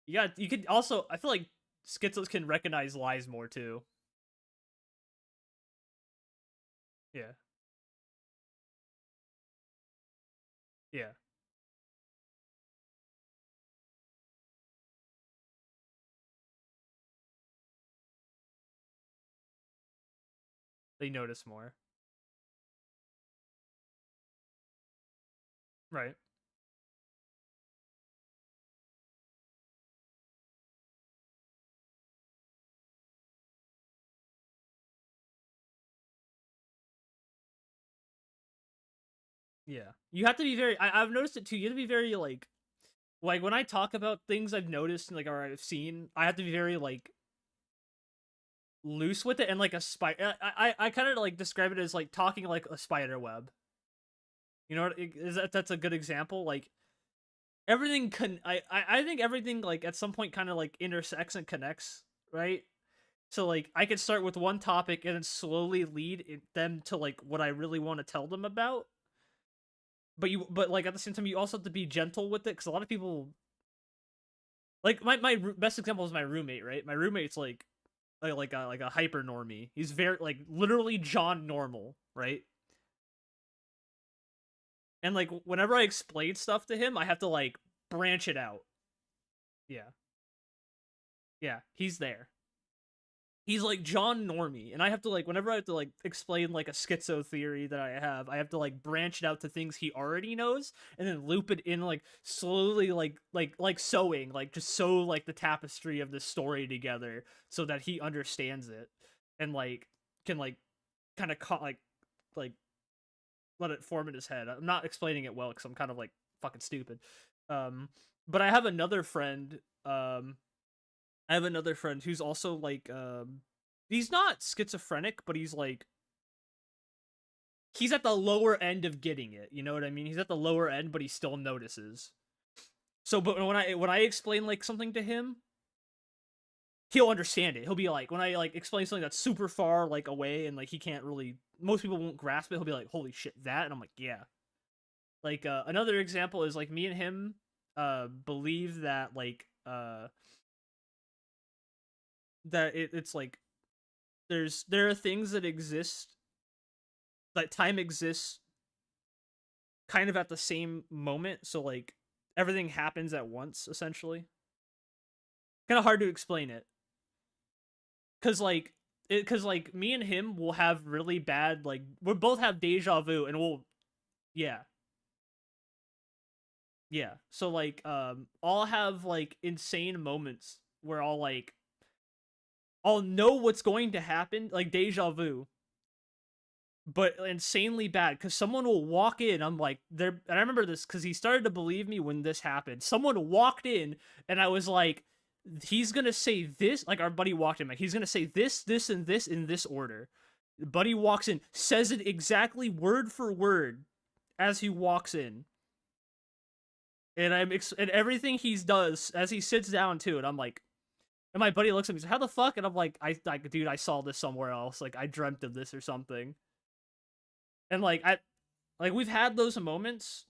Speaker 1: you could also I feel like schizos can recognize lies more too. Yeah. Yeah. They notice more. Right. Yeah. You have to be very I've noticed it too. You have to be very like when I talk about things I've noticed like or I've seen, I have to be very like loose with it and like a spider. I kind of like describe it as like talking like a spider web. You know what is that's a good example? Like everything can I think everything like at some point kind of like intersects and connects, right? So like I could start with one topic and then slowly them to like what I really want to tell them about. But like at the same time you also have to be gentle with it because a lot of people like my best example is my roommate, right? My roommate's like a hyper normie. He's very like literally John normal, right? And like whenever I explain stuff to him, I have to like branch it out. Yeah, yeah, he's there. He's like John Normie, and I have to like whenever I have to like explain like a schizo theory that I have to like branch it out to things he already knows, and then loop it in like slowly, like sewing, like just sew like the tapestry of the story together so that he understands it, and like can like kind of like let it form in his head. I'm not explaining it well because I'm kind of like fucking stupid. Um, but I have another friend. I have another friend who's also like he's not schizophrenic, but he's at the lower end of getting it. You know what I mean? He's at the lower end, but he still notices. So, but when I explain like something to him, he'll understand it. He'll be like when I like explain something that's super far like away and like he can't really most people won't grasp it. He'll be like, "Holy shit, that!" And I'm like, "Yeah." Like another example is like me and him believe that it's like there are things that exist that time exists kind of at the same moment, so like everything happens at once essentially. Kind of hard to explain it cuz like me and him will have really bad like we both have deja vu and we'll yeah. Yeah. So like I'll have like insane moments where I'll know what's going to happen, like deja vu, but insanely bad because someone will walk in. I'm like, there, and I remember this because he started to believe me when this happened. Someone walked in, and I was like, he's gonna say this. Like our buddy walked in, like he's gonna say this, and this in this order. Buddy walks in, says it exactly word for word as he walks in, and and everything he does as he sits down too, and I'm like, and my buddy looks at me, he's like, how the fuck? And I'm like, dude, I saw this somewhere else. Like, I dreamt of this or something. And like we've had those moments,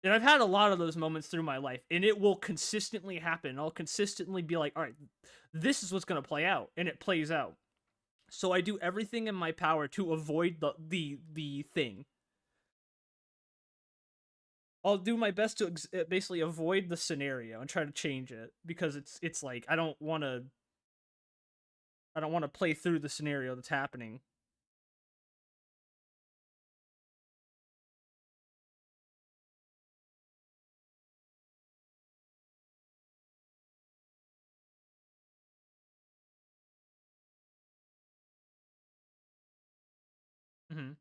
Speaker 1: and I've had a lot of those moments through my life, and it will consistently happen. I'll consistently be like, all right, this is what's gonna play out, and it plays out. So I do everything in my power to avoid the thing. I'll do my best to basically avoid the scenario and try to change it because it's like I don't want to play through the scenario that's happening. Mm-hmm.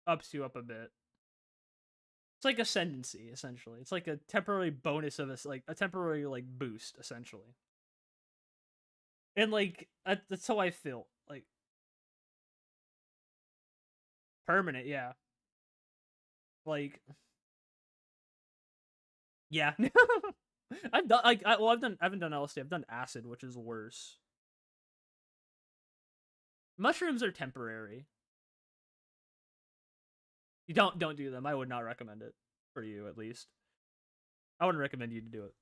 Speaker 1: Ups you up a bit. It's like ascendancy, essentially. It's like a temporary bonus of like a temporary like boost, essentially. And like that's how I feel. Like permanent, yeah. Like yeah. I've done like I haven't done LSD. I've done acid, which is worse. Mushrooms are temporary. You don't do them. I would not recommend it for you, at least. I wouldn't recommend you to do it.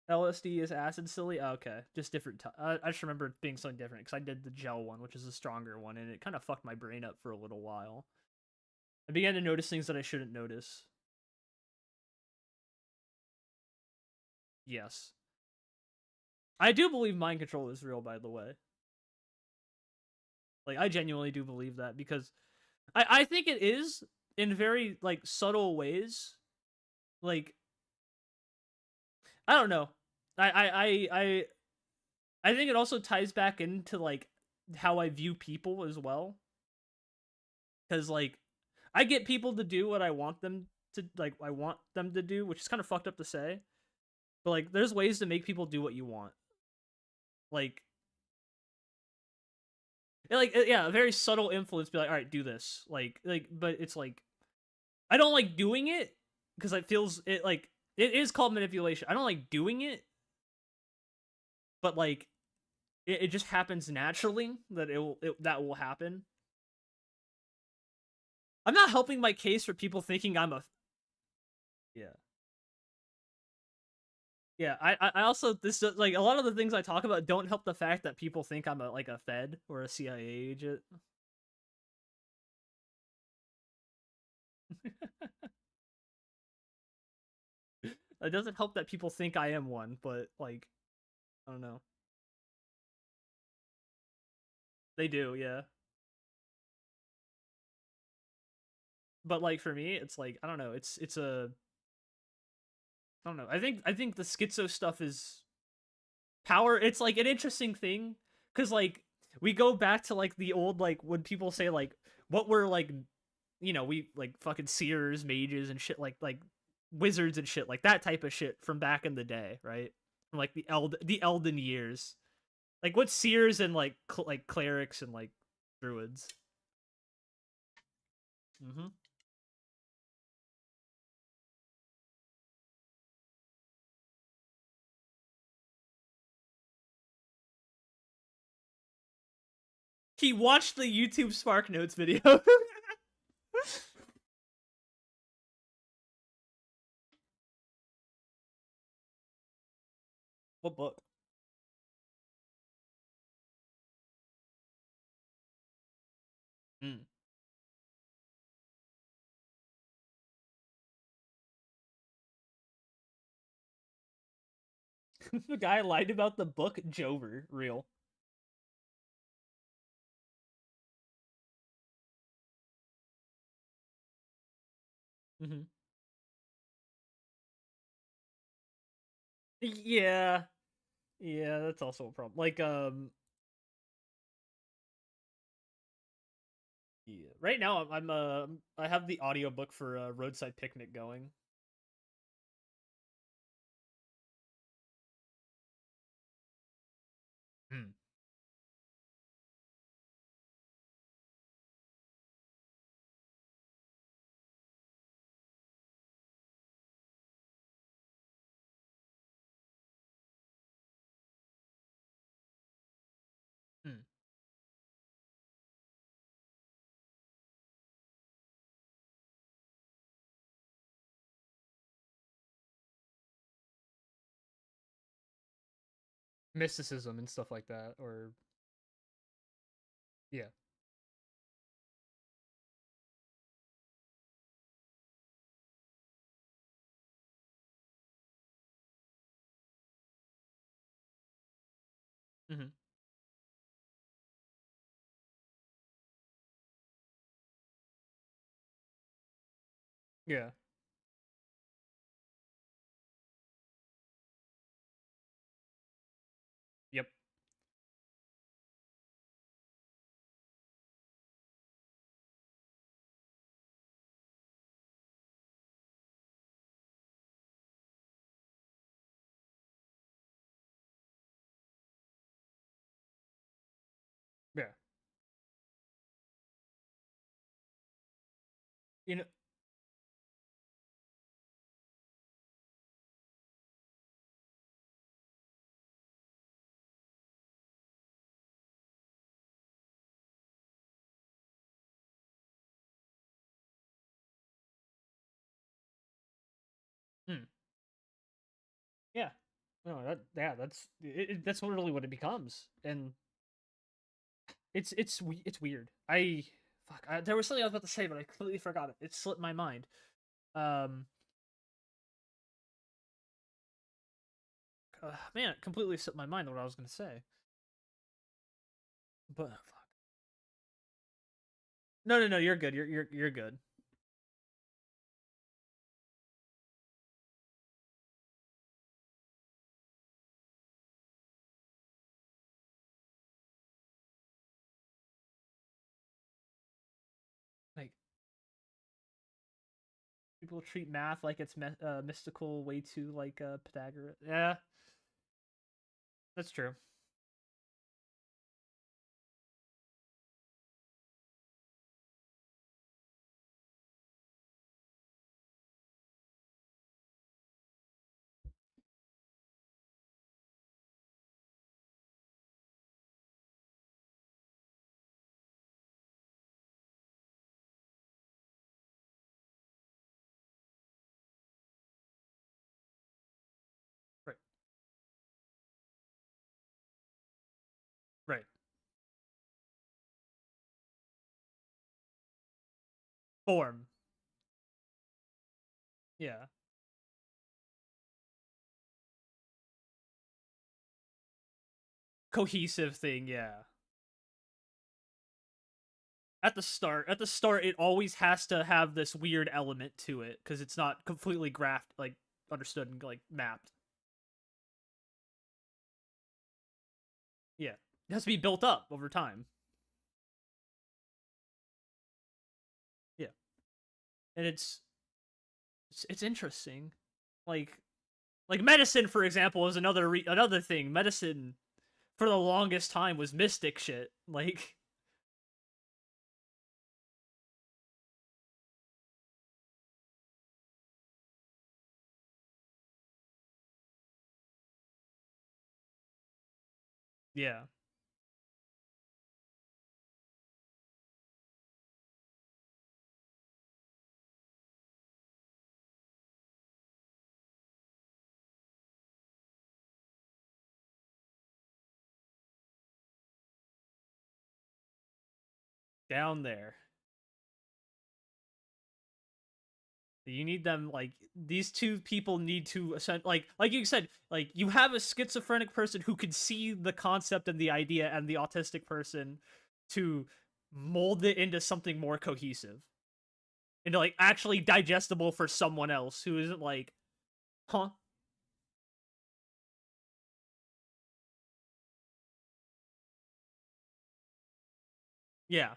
Speaker 1: LSD is acid silly. Oh, okay, just different. I just remember it being something different because I did the gel one, which is a stronger one, and it kind of fucked my brain up for a little while. I began to notice things that I shouldn't notice. Yes, I do believe mind control is real. By the way, like I genuinely do believe that because I think it is in very like subtle ways. Like I don't know. I think it also ties back into like how I view people as well. Because like I get people to do what I want them to I want them to do, which is kind of fucked up to say. But like there's ways to make people do what you want. Like yeah, a very subtle influence be like, all right, do this. But it's like I don't like doing it because it feels it like it is called manipulation. I don't like doing it, but like it just happens naturally that that will happen. I'm not helping my case for people thinking I'm a yeah. Yeah, I also this like a lot of the things I talk about don't help the fact that people think I'm a Fed or a CIA agent. It doesn't help that people think I am one, but like I don't know. They do, yeah. But like for me, it's like I don't know. It's a I don't know. I think the schizo stuff is power. It's like an interesting thing because like we go back to like the old like when people say like what were like we like fucking seers, mages, and shit like wizards and shit like that type of shit from back in the day, right? From like the Elden years, like what seers and like clerics and like druids. Mm-hmm. He watched the YouTube Spark Notes video. What book? Mm. The guy lied about the book. Jover, real. Mm-hmm. Yeah, yeah, that's also a problem. Yeah. Right now, I have the audiobook for Roadside Picnic going. Hmm. Hmm. Mysticism and stuff like that, or yeah. Hmm. Yeah. Yep. Yeah. You know. Hmm. Yeah. No, that's that's literally what it becomes, and it's weird. There was something I was about to say, but I completely forgot it. It slipped my mind. Um, Man, it completely slipped my mind what I was gonna say. But fuck. No, no, no. You're good. You're good. Like people treat math like it's mystical way too like Pythagoras. Yeah, that's true. Right. Right. Form. Yeah. Cohesive thing. Yeah. At the start it always has to have this weird element to it because it's not completely graphed like understood and like mapped. Yeah, it has to be built up over time. Yeah, and it's interesting, like medicine for example is another thing. Medicine for the longest time was mystic shit. Like yeah, down there. You need them like these two people need to like you said like you have a schizophrenic person who can see the concept and the idea and the autistic person to mold it into something more cohesive into like actually digestible for someone else who isn't like huh yeah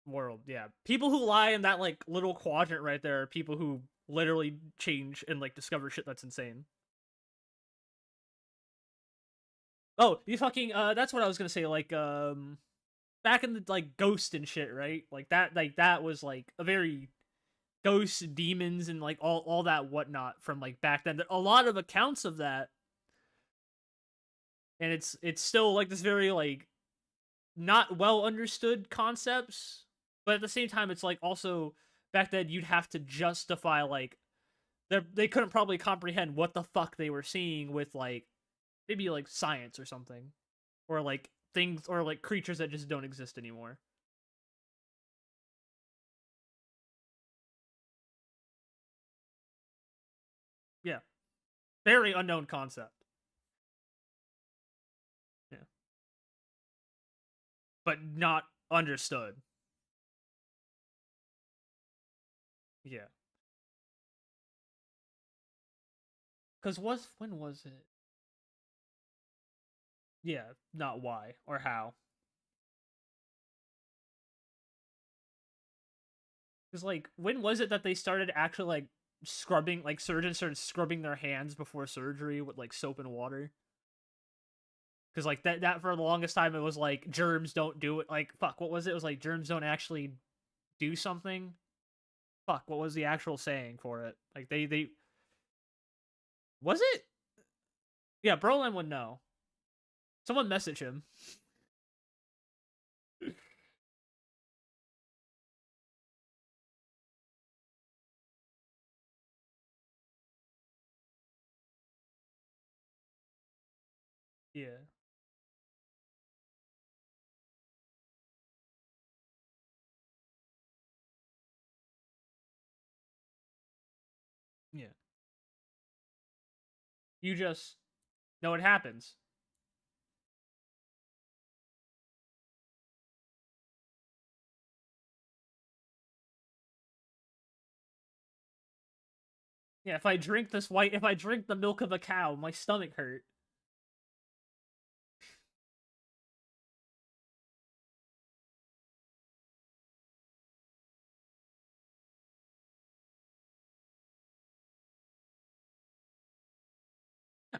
Speaker 1: world yeah people who lie in that like little quadrant right there are people who literally change and like discover shit that's insane. Oh, you fucking that's what I was gonna say like back in the like ghost and shit, right? Like that was like a very ghosts, demons, and like all that whatnot from like back then. A lot of accounts of that, and it's still like this very like not well understood concepts, but at the same time, it's like also back then you'd have to justify like they couldn't probably comprehend what the fuck they were seeing with like maybe like science or something, or like things or like creatures that just don't exist anymore. Yeah, very unknown concept. Yeah, but not understood. Yeah. Cause when was it? Yeah, not why or how. Cause like when was it that they started actually like scrubbing, like surgeons started scrubbing their hands before surgery with like soap and water? Because like that for the longest time it was like germs don't do it. Like fuck, what was it? It was like germs don't actually do something. Fuck, what was the actual saying for it? Like they was it? Yeah, Brolin would know. Someone message him. Yeah, yeah. You just know it happens. Yeah, if I drink the milk of a cow, my stomach hurt.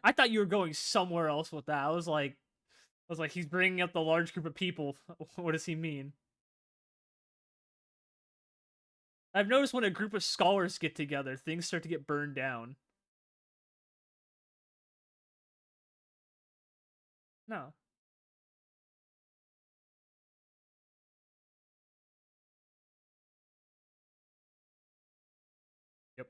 Speaker 1: I thought you were going somewhere else with that. I was like, he's bringing up the large group of people. What does he mean? I've noticed when a group of scholars get together, things start to get burned down. No. Yep.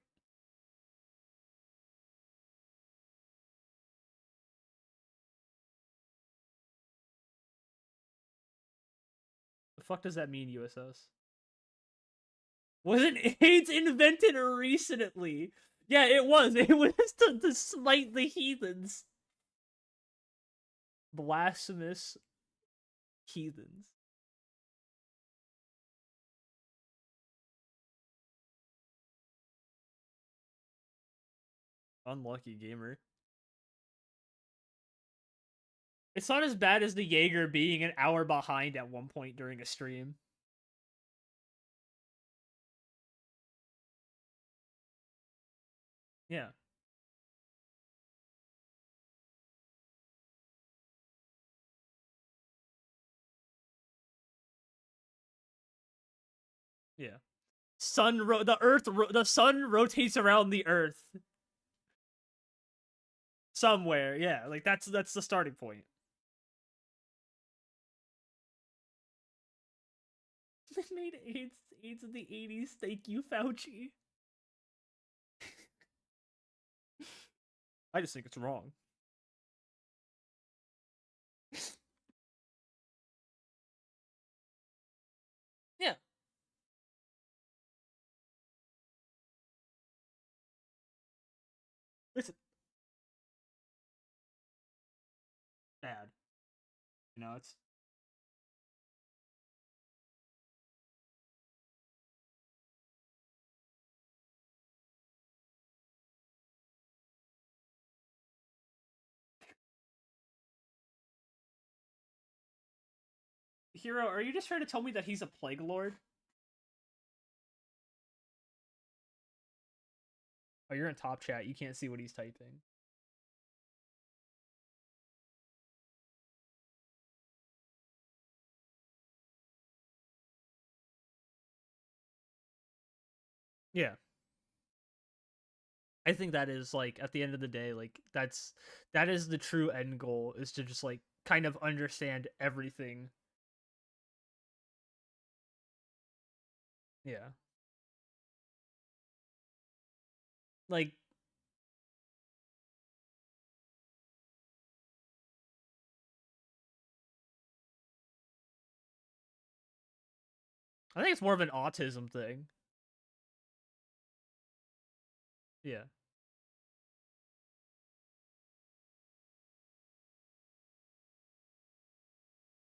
Speaker 1: The fuck does that mean, USS? Wasn't AIDS invented recently? Yeah, it was. It was to smite the heathens. Blasphemous heathens. Unlucky gamer. It's not as bad as the Jaeger being an hour behind at one point during a stream. Yeah. Yeah. The sun rotates around the earth somewhere. Yeah, like that's the starting point. They made AIDS in the 80s. Thank you, Fauci. I just think it's wrong. Yeah. It's bad. You know, it's Hero, are you just trying to tell me that he's a plague lord? Oh, you're in top chat. You can't see what he's typing. Yeah. I think that is like at the end of the day, like that is the true end goal is to just like kind of understand everything. Yeah. Like I think it's more of an autism thing. Yeah.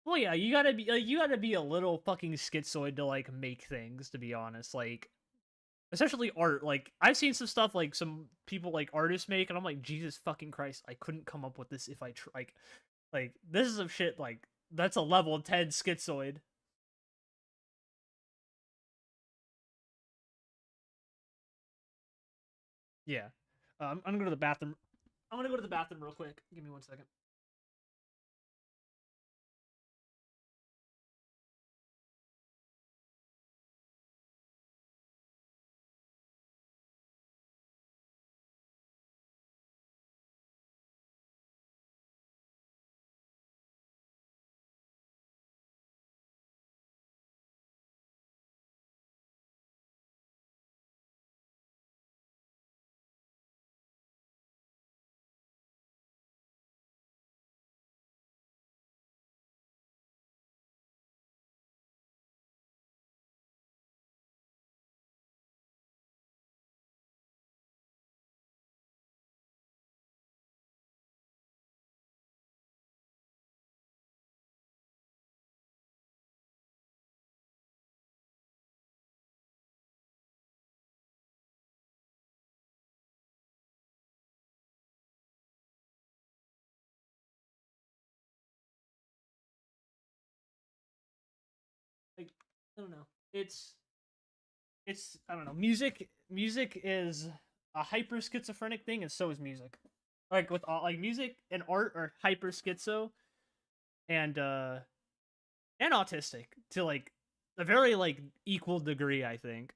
Speaker 1: Well, yeah, you gotta be a little fucking schizoid to like make things. To be honest, like especially art. Like I've seen some stuff like some people like artists make, and I'm like, Jesus fucking Christ, I couldn't come up with this if I like this is some shit like that's a level 10 schizoid. Yeah. I'm gonna go to the bathroom. I'm gonna go to the bathroom real quick. Give me 1 second. Like I don't know. It's I don't know. Music is a hyper schizophrenic thing, and so is music. Like with all like music and art are hyper schizo and autistic to like a very like equal degree, I think.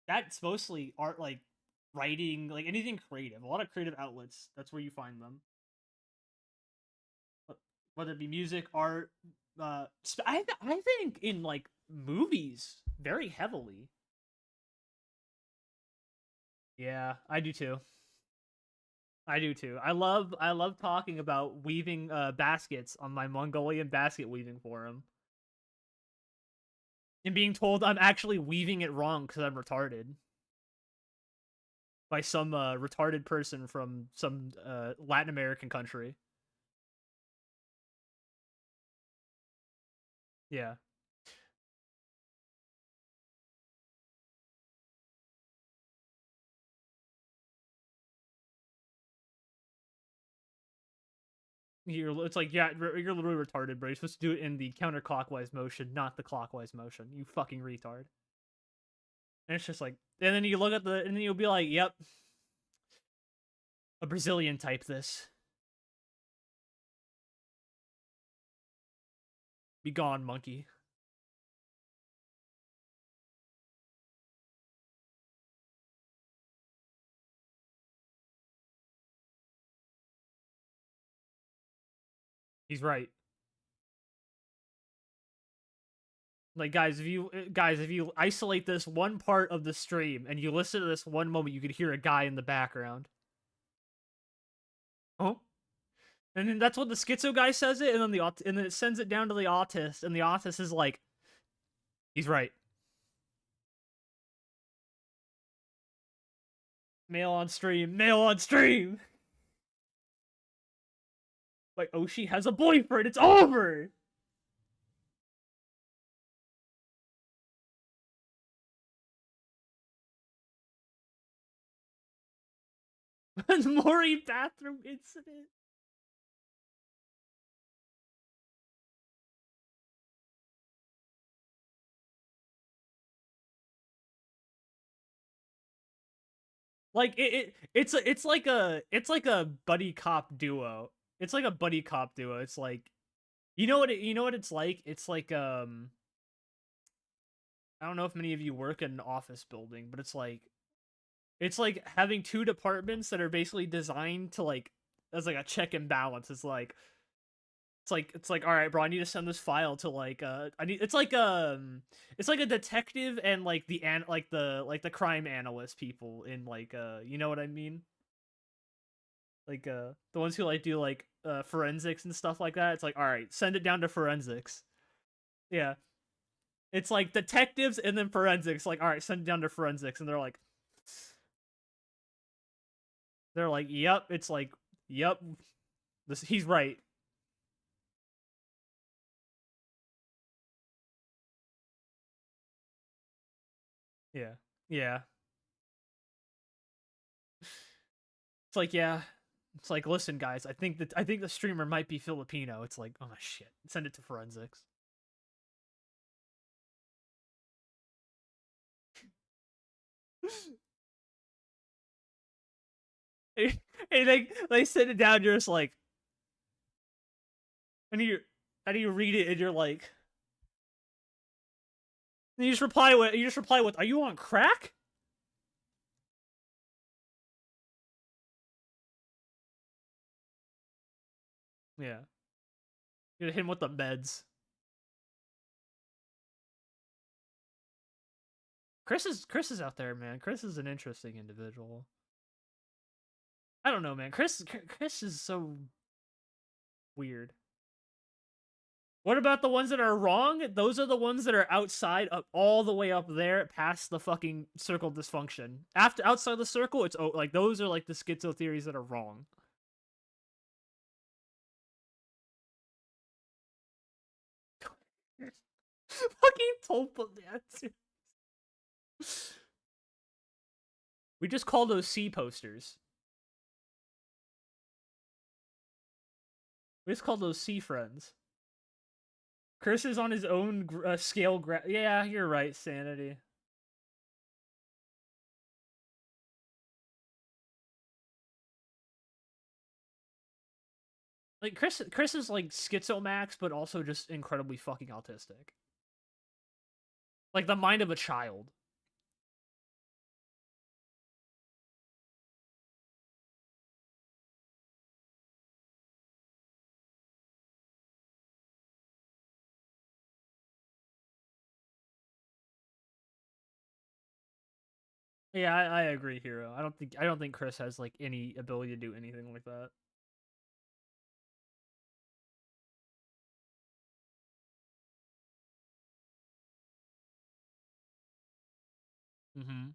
Speaker 1: That's mostly art, like writing, like anything creative. A lot of creative outlets. That's where you find them. Whether it be music, art. I think in like movies very heavily. Yeah, I do too. I do too. I love talking about weaving baskets on my Mongolian basket weaving forum and being told I'm actually weaving it wrong because I'm retarded by some retarded person from some Latin American country. Yeah. It's like, yeah, you're literally retarded, bro. You're supposed to do it in the counterclockwise motion, not the clockwise motion. You fucking retard. And it's just like, and then you look at and then you'll be like, yep, a Brazilian type this. Be gone, monkey. He's right. Like guys, if you isolate this one part of the stream and you listen to this one moment, you could hear a guy in the background. Oh, and then that's what the schizo guy says it, and then and then it sends it down to the autist, and the autist is like, he's right. Mail on stream, mail on stream. Like, oh, she has a boyfriend. It's over. Maury bathroom incident. Like it's like a buddy cop duo. It's like a buddy cop duo. It's like you know what it's like? It's like I don't know if many of you work in an office building, but it's like having two departments that are basically designed to like as like a check and balance. It's like all right, bro, I need to send this file to like I need it's like a detective and like the crime analyst people in like you know what I mean? Like the ones who like do like forensics and stuff like that. It's like all right, send it down to forensics. Yeah. It's like detectives and then forensics like all right, send it down to forensics and they're like They're like, yep. It's like, yep. He's right. Yeah. Yeah. It's like, yeah. It's like, listen, guys. I think the streamer might be Filipino. It's like, oh shit. Send it to forensics. And they sit it down. You're just like, and you read it, and you're like, and you just reply with, "Are you on crack?" Yeah. You hit him with the meds. Chris is out there, man. Chris is an interesting individual. I don't know, man. Chris is so weird. What about the ones that are wrong? Those are the ones that are outside, up all the way up there, past the fucking circle dysfunction. After outside the circle, it's like those are like the schizo theories that are wrong. Fucking Tulpa dancer. We just call those C posters. We just call those C friends. Chris is on his own scale. Yeah, you're right, Sanity. Like Chris is like schizomax, but also just incredibly fucking autistic. Like the mind of a child. Yeah, I agree, Hero. I don't think Chris has like any ability to do anything like that. Mm-hmm.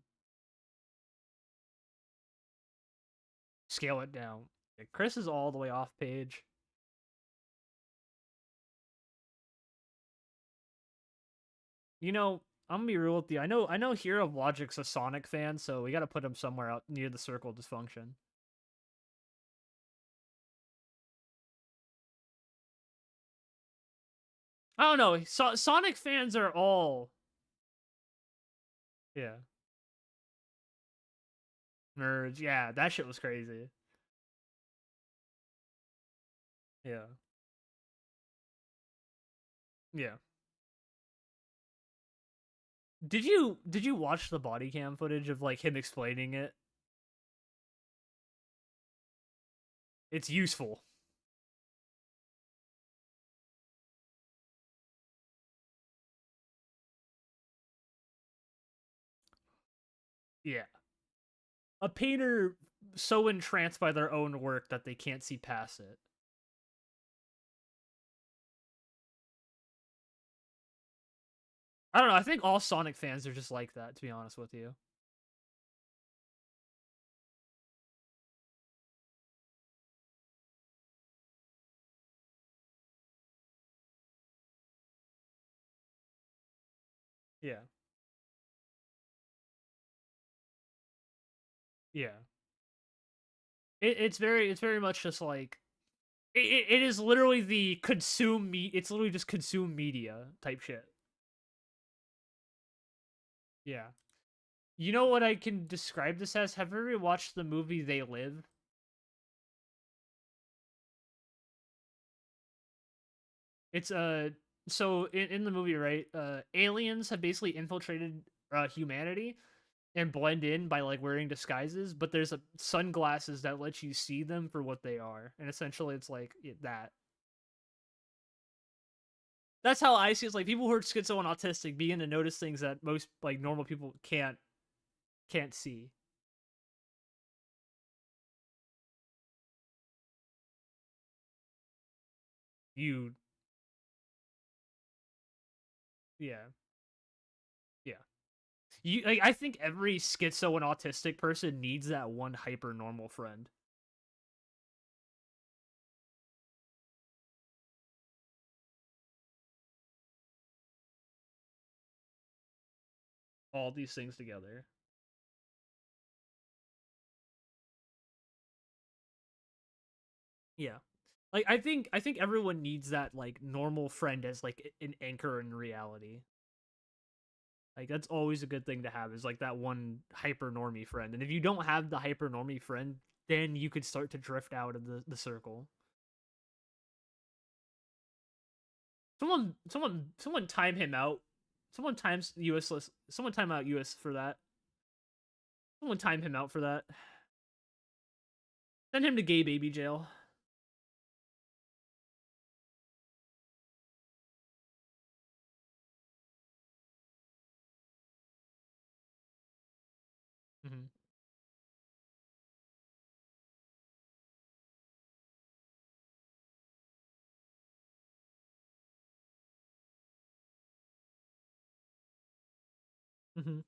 Speaker 1: Scale it down. Yeah, Chris is all the way off page. You know, I'm gonna be real with you. I know Hero of Logic's a Sonic fan, so we gotta put him somewhere out near the circle dysfunction. I don't know. Sonic fans are all yeah nerds. Yeah, that shit was crazy. Yeah, yeah. Did you watch the body cam footage of like him explaining it? It's useful. Yeah. A painter so entranced by their own work that they can't see past it. I don't know. I think all Sonic fans are just like that, to be honest with you. Yeah. Yeah. It's very much just like it is literally the consume me it's literally just consume media type shit. Yeah. You know what I can describe this as? Have you ever watched the movie They Live? It's so in the movie, right? Aliens have basically infiltrated humanity and blend in by like wearing disguises, but there's a sunglasses that let you see them for what they are, and essentially it's like that. That's how I see it. It's like people who are schizo and autistic begin to notice things that most like normal people can't see. You yeah. Yeah. You like I think every schizo and autistic person needs that one hyper normal friend. All these things together. Yeah. Like I think everyone needs that like normal friend as like an anchor in reality. Like that's always a good thing to have is like that one hyper normie friend. And if you don't have the hyper normie friend, then you could start to drift out of the circle. Someone time him out. Someone times US. Someone time out US for that. Someone time him out for that. Send him to gay baby jail. Mm-hmm. Mm-hmm.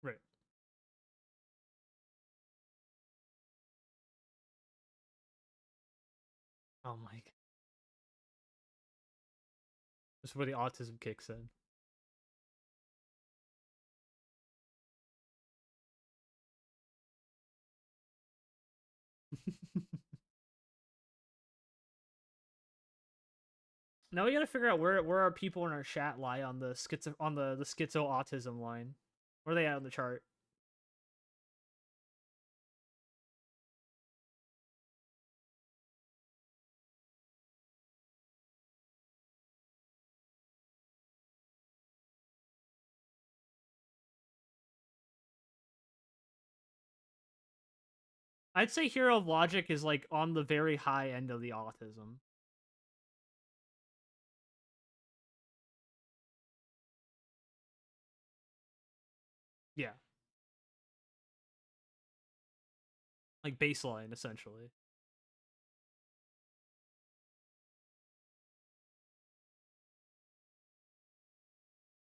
Speaker 1: Right. Oh my. This is where the autism kicks in. Now we gotta figure out where our people in our chat lie on the schizo autism line. Where are they at on the chart? I'd say Hero of Logic is like on the very high end of the autism. Yeah, like baseline essentially.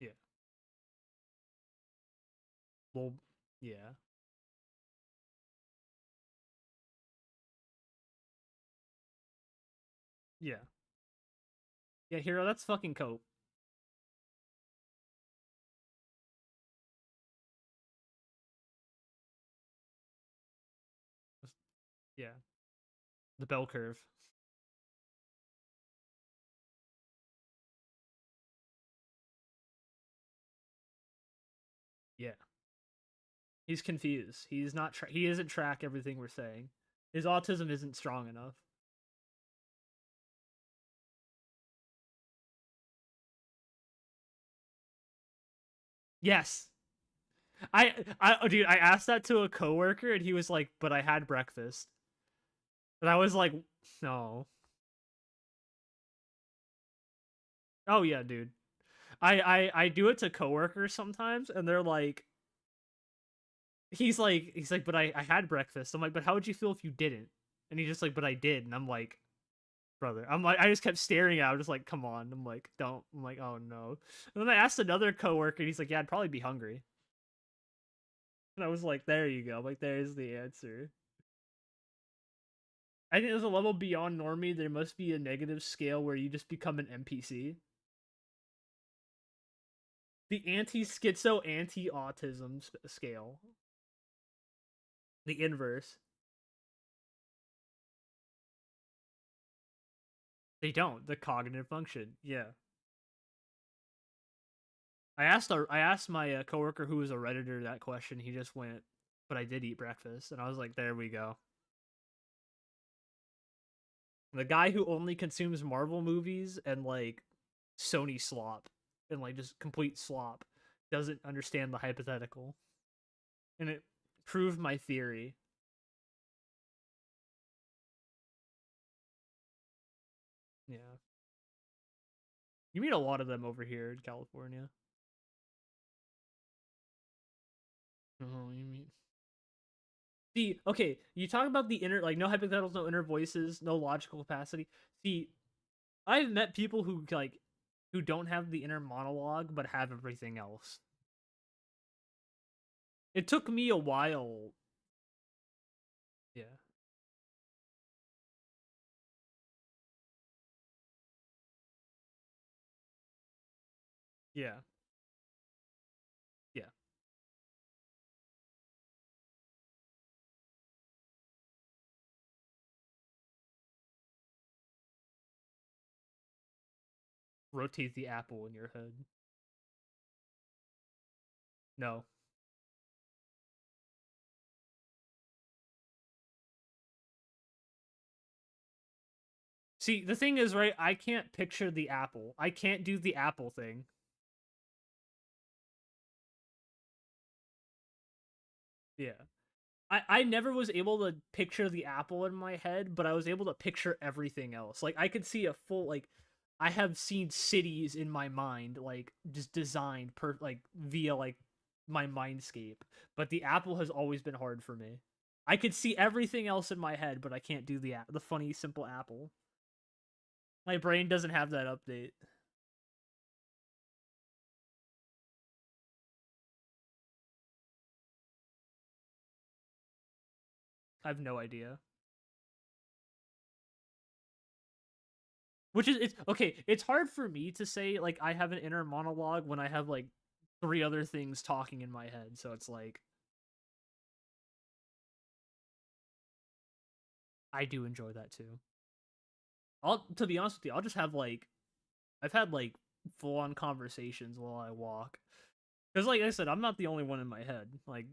Speaker 1: Yeah. Well, yeah, yeah, yeah. Hero, that's fucking cope. Yeah, the bell curve. Yeah, he's confused. He's not. He isn't track everything we're saying. His autism isn't strong enough. Yes, dude, I asked that to a coworker, and he was like, "But I had breakfast," and I was like, "No." Oh yeah, dude. I do it to coworkers sometimes, and they're like, he's like, "But I had breakfast." I'm like, "But how would you feel if you didn't?" And he's just like, "But I did," and I'm like, brother. I'm like, I just kept staring at him, just like, come on. I'm like, don't. I'm like, oh no. And then I asked another coworker, and he's like, yeah, I'd probably be hungry. And I was like, there you go. I'm like, there's the answer. I think there's a level beyond normie. There must be a negative scale where you just become an NPC. The anti-schizo, anti-autism scale. The inverse. They don't. The cognitive function. Yeah. I asked my coworker who was a redditor that question. He just went, but I did eat breakfast, and I was like, there we go. The guy who only consumes Marvel movies and like Sony slop and like just complete slop doesn't understand the hypothetical. And it proved my theory. Yeah. You meet a lot of them over here in California. Oh, you mean See, okay, you talk about the inner like no hypotheticals, no inner voices, no logical capacity. See, I've met people who like who don't have the inner monologue but have everything else. It took me a while. Yeah. Yeah. Yeah. Rotate the apple in your head. No. See, the thing is, right, I can't picture the apple. I can't do the apple thing. Yeah. I never was able to picture the apple in my head, but I was able to picture everything else. Like I could see a full like I have seen cities in my mind like just designed per like via like my mindscape. But the apple has always been hard for me. I could see everything else in my head, but I can't do the funny simple apple. My brain doesn't have that update. I have no idea. Which is it's okay, it's hard for me to say like I have an inner monologue when I have like three other things talking in my head. So it's like I do enjoy that too. I'll to be honest with you, I'll just have like I've had like full on conversations while I walk. Cuz like I said, I'm not the only one in my head. Like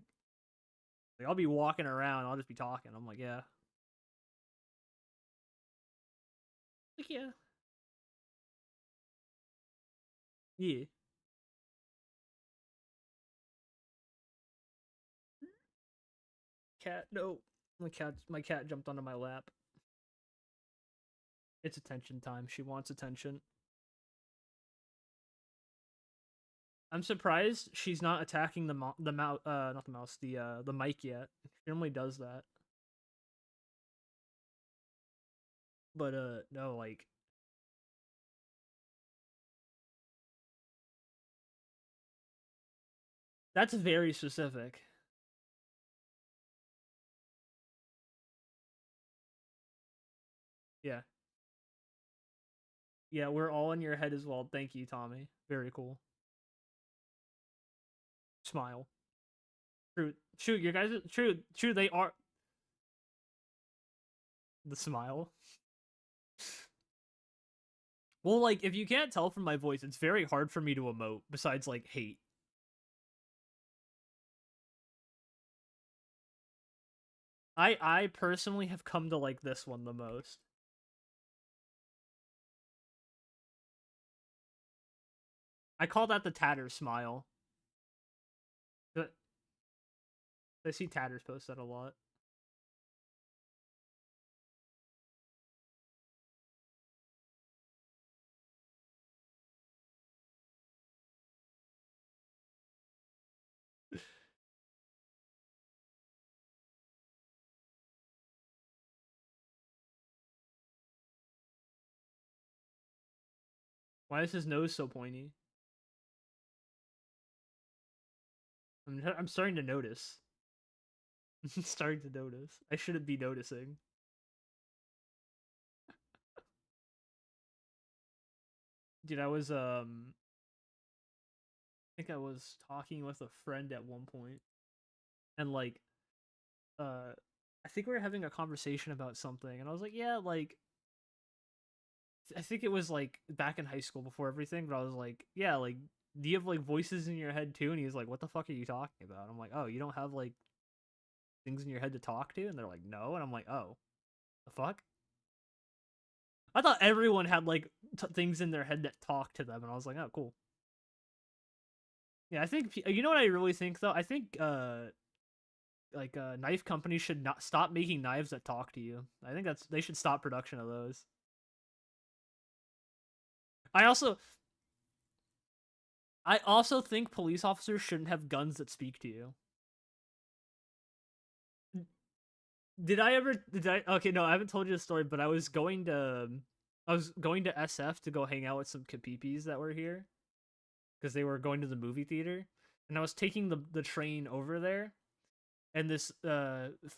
Speaker 1: I'll be walking around, I'll just be talking. I'm like, yeah. Like yeah. Yeah. Cat, no. My cat jumped onto my lap. It's attention time. She wants attention. I'm surprised she's not attacking the mouse, not the mouse, the mic yet. She normally does that. But no, like that's very specific. Yeah. Yeah, we're all in your head as well. Thank you, Tommy. Very cool. Smile. True. True, you guys true they are the smile. Well, like if you can't tell from my voice, it's very hard for me to emote besides like hate. I personally have come to like this one the most. I call that the tatter smile. But I see tatters post that a lot. Why is his nose so pointy? I'm starting to notice. I'm starting to notice. I shouldn't be noticing. Dude, I think I was talking with a friend at one point and like I think we were having a conversation about something and I was like, yeah, like I think it was like back in high school before everything, but I was like, yeah, like do you have like voices in your head too? And he's like, what the fuck are you talking about? I'm like, oh, you don't have like things in your head to talk to? And they're like, no. And I'm like, oh, the fuck? I thought everyone had like things in their head that talk to them, and I was like, oh, cool. Yeah, I think you know what I really think though. I think like knife companies should not stop making knives that talk to you. I think that's they should stop production of those. I also I also think police officers shouldn't have guns that speak to you. Did I ever? Did I? Okay, no, I haven't told you the story, but I was going to I was going to SF to go hang out with some kapipis that were here because they were going to the movie theater, and I was taking the train over there, and this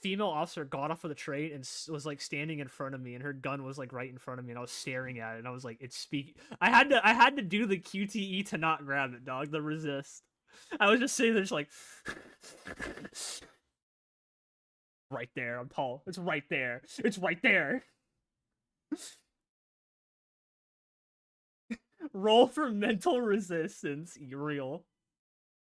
Speaker 1: female officer got off of the train and was like standing in front of me, and her gun was like right in front of me, and I was staring at it, and I was like, "It's speak." I had to do the QTE to not grab it, dog. The resist. I was just sitting there, just like, right there. I'm tall. It's right there. It's right there. Roll for mental resistance. Real.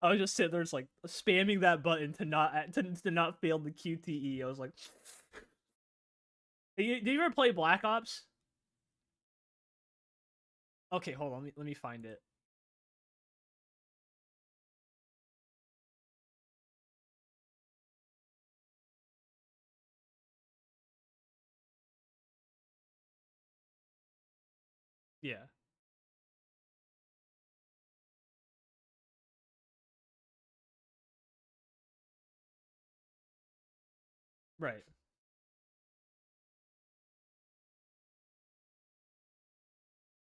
Speaker 1: I was just sitting there, just like spamming that button to not fail the QTE. I was like, did you ever play Black Ops? Okay, hold on. Let me find it. Yeah. Right.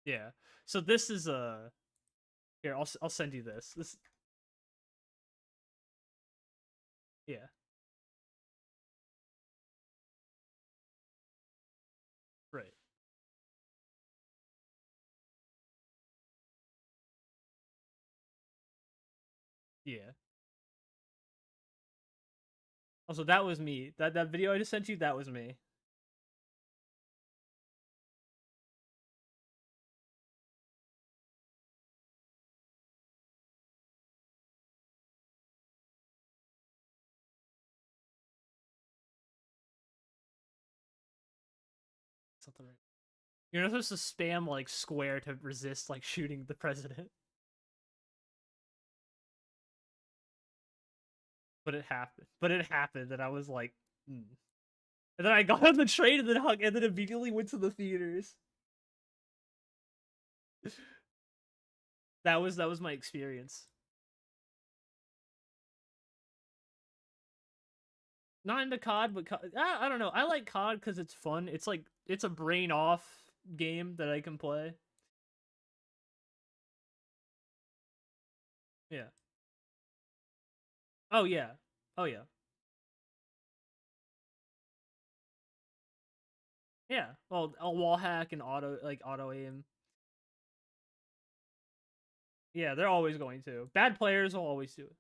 Speaker 1: Yeah. So this is here. I'll send you this. This. Yeah. Right. Yeah. Also, that was me. That video I just sent you. That was me. Something. Right. You're not supposed to spam like square to resist like shooting the president. But it happened. But it happened, and I was like, mm. And then I got on the train and then hung, and then immediately went to the theaters. That was my experience. Not into COD, but I don't know. I like COD because it's fun. It's like it's a brain off game that I can play. Yeah. Oh yeah. Oh yeah. Yeah. Well, a wall hack and auto aim. Yeah, they're always going to. Bad players will always do it.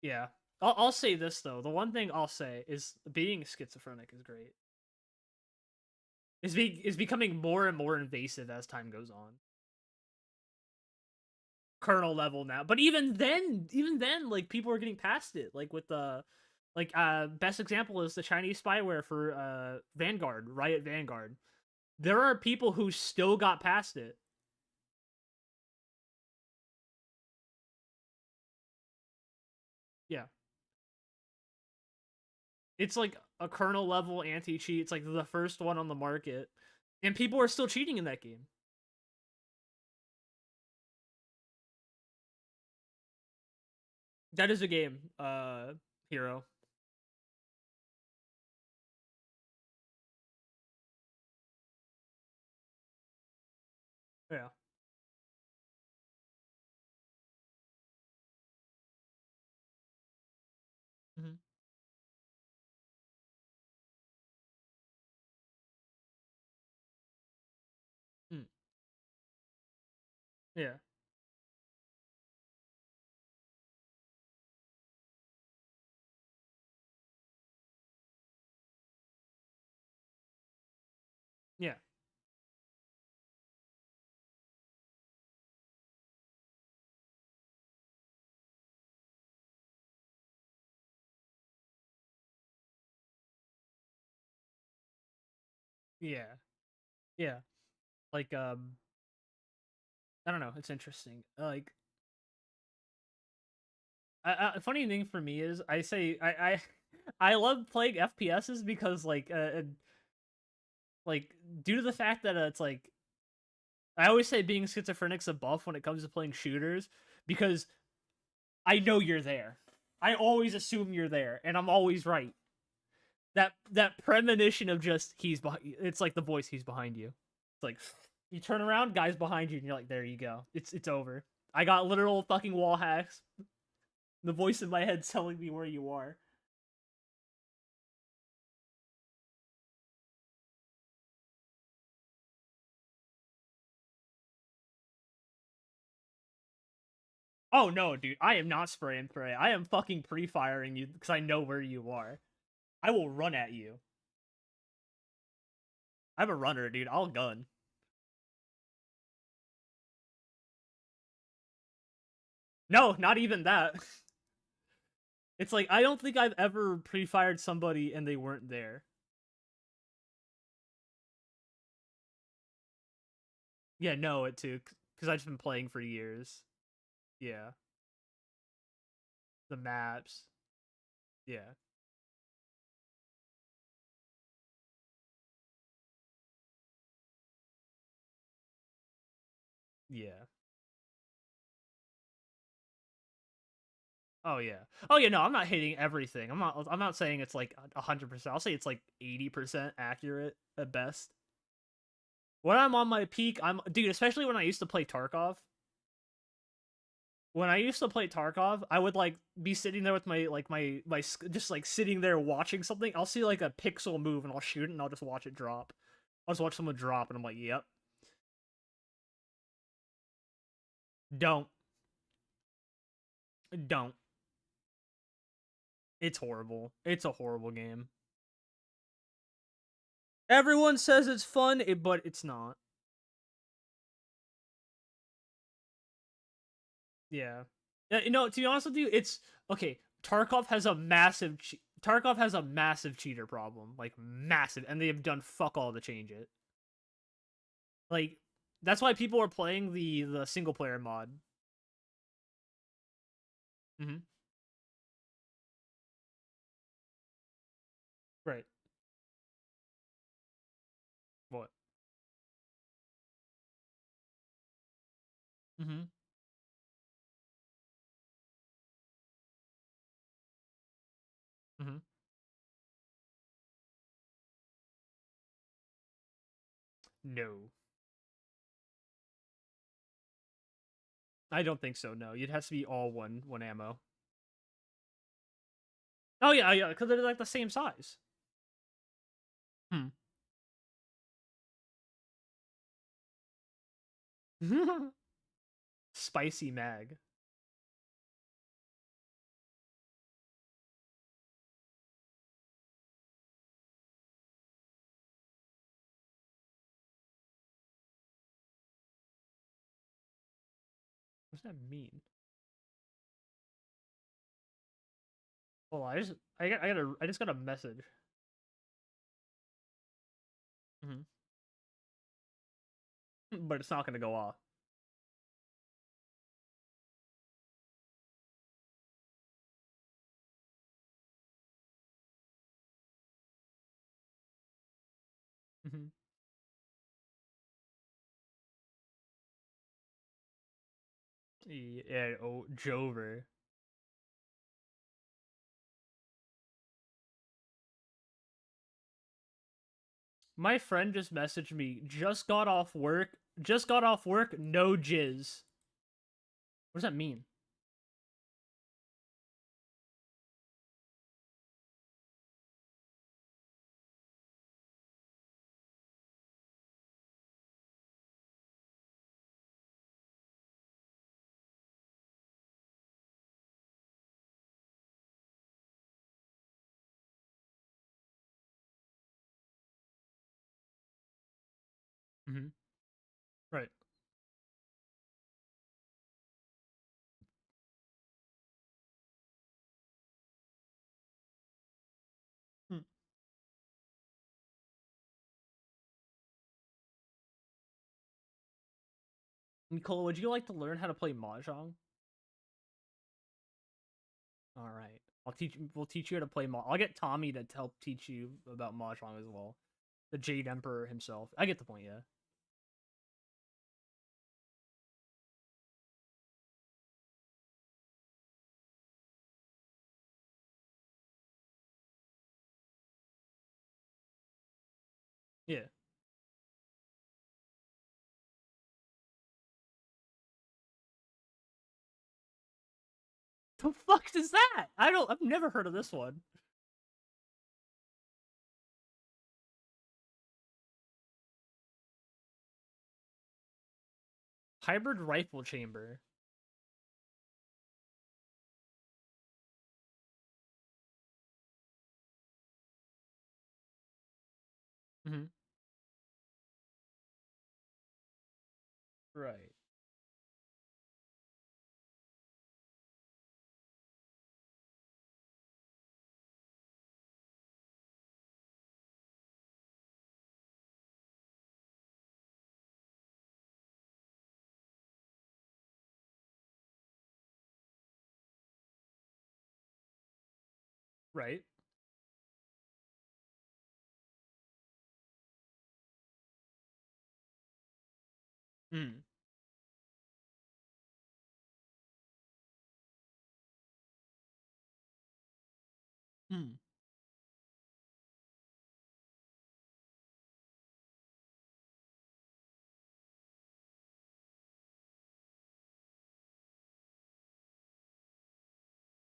Speaker 1: Yeah. I'll say this though. The one thing I'll say is being schizophrenic is great. Is becoming more and more invasive as time goes on. Kernel level now, but even then, like people are getting past it. Like with the, best example is the Chinese spyware for Vanguard, Riot Vanguard. There are people who still got past it. Yeah, it's like a kernel level anti cheat. It's like the first one on the market, and people are still cheating in that game. That is a game, hero. Yeah. Mm-hmm. Mm. Yeah. Yeah. Yeah. Yeah. Like I don't know. It's interesting. Like funny thing for me is I say I love playing FPSs because like due to the fact that it's like I always say being schizophrenic's a buff when it comes to playing shooters because I know you're there. I always assume you're there, and I'm always right. that premonition of just he's behind. It's like the voice, he's behind you. It's like you turn around, guy's behind you, and you're like, there you go. It's over. I got literal fucking wall hacks. The voice in my head telling me where you are. Oh no, dude, I am not spray and pray. I am fucking pre-firing you because I know where you are. I will run at you. I'm a runner, dude. I'll gun. No, not even that. It's like I don't think I've ever pre-fired somebody and they weren't there. Yeah, no, it too, because I've just been playing for years. Yeah, the maps. Yeah, yeah. Oh yeah. Oh yeah. No, I'm not hitting everything. I'm not. I'm not saying it's like 100%. I'll say it's like 80% accurate at best. When I'm on my peak, I'm dude. Especially when I used to play Tarkov. When I used to play Tarkov, I would like be sitting there with my just like sitting there watching something. I'll see like a pixel move and I'll shoot it and I'll just watch it drop. I'll just watch someone drop and I'm like, yep. Don't. Don't. It's horrible. It's a horrible game. Everyone says it's fun, but it's not. Yeah. Yeah, you know, to be honest with you, it's okay. Tarkov has a massive cheater problem, like massive, and they have done fuck all to change it. Like that's why people are playing the single player mod. Mm-hmm. Right. What? Mm-hmm. Mm-hmm. No, I don't think so. No, it has to be all one ammo. Oh yeah, yeah, because they're like the same size. Hmm. Spicy mag. What does that mean? Oh, I just got a message. Mm-hmm. But it's not gonna go off. Mm-hmm. Yeah. Oh, Jover. My friend just messaged me. Just got off work. Just got off work. No jizz. What does that mean? Mm-hmm. Right. Hmm. Nicole, would you like to learn how to play mahjong? All right. I'll teach. We'll teach you how to play mahjong. I'll get Tommy to help teach you about mahjong as well. The Jade Emperor himself. I get the point. Yeah. the fuck is that? I've never heard of this one. Hybrid rifle chamber. Mm-hmm. Right. Right. Mm. Mm.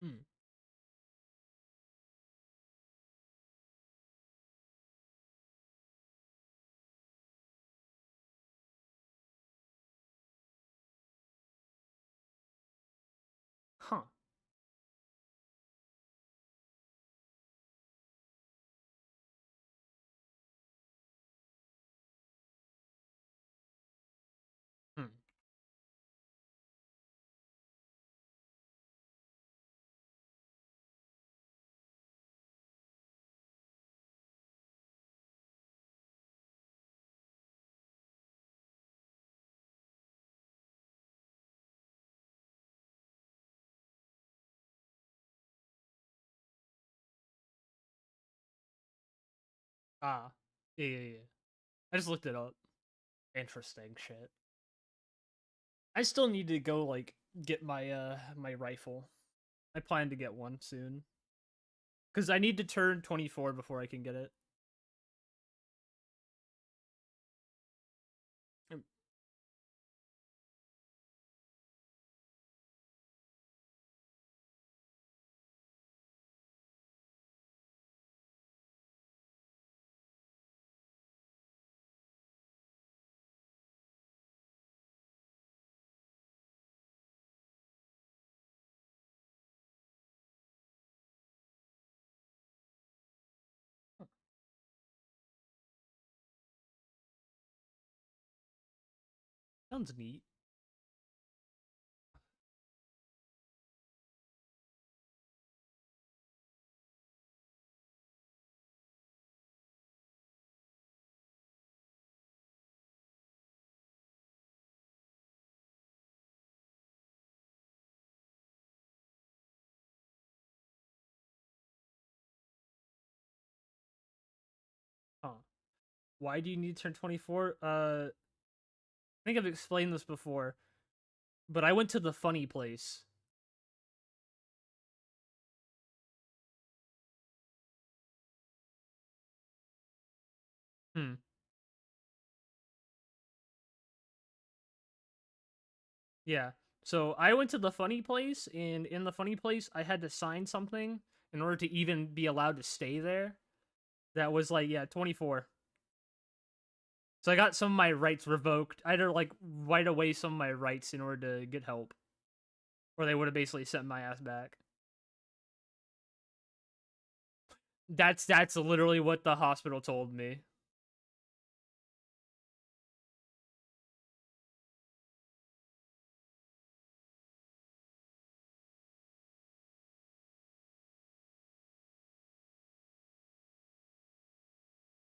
Speaker 1: Mm. Huh. Mm. Ah. Yeah, yeah, yeah. I just looked it up. Interesting shit. I still need to go like get my rifle. I plan to get one soon. Cuz I need to turn 24 before I can get it. Mm. Sounds neat. Huh. Why do you need to turn 24? I think I've explained this before, but I went to the funny place. Hmm. Yeah. So I went to the funny place, and in the funny place, I had to sign something in order to even be allowed to stay there. That was like, yeah, 24. So I got some of my rights revoked. I had to like write away some of my rights in order to get help, or they would have basically sent my ass back. That's literally what the hospital told me.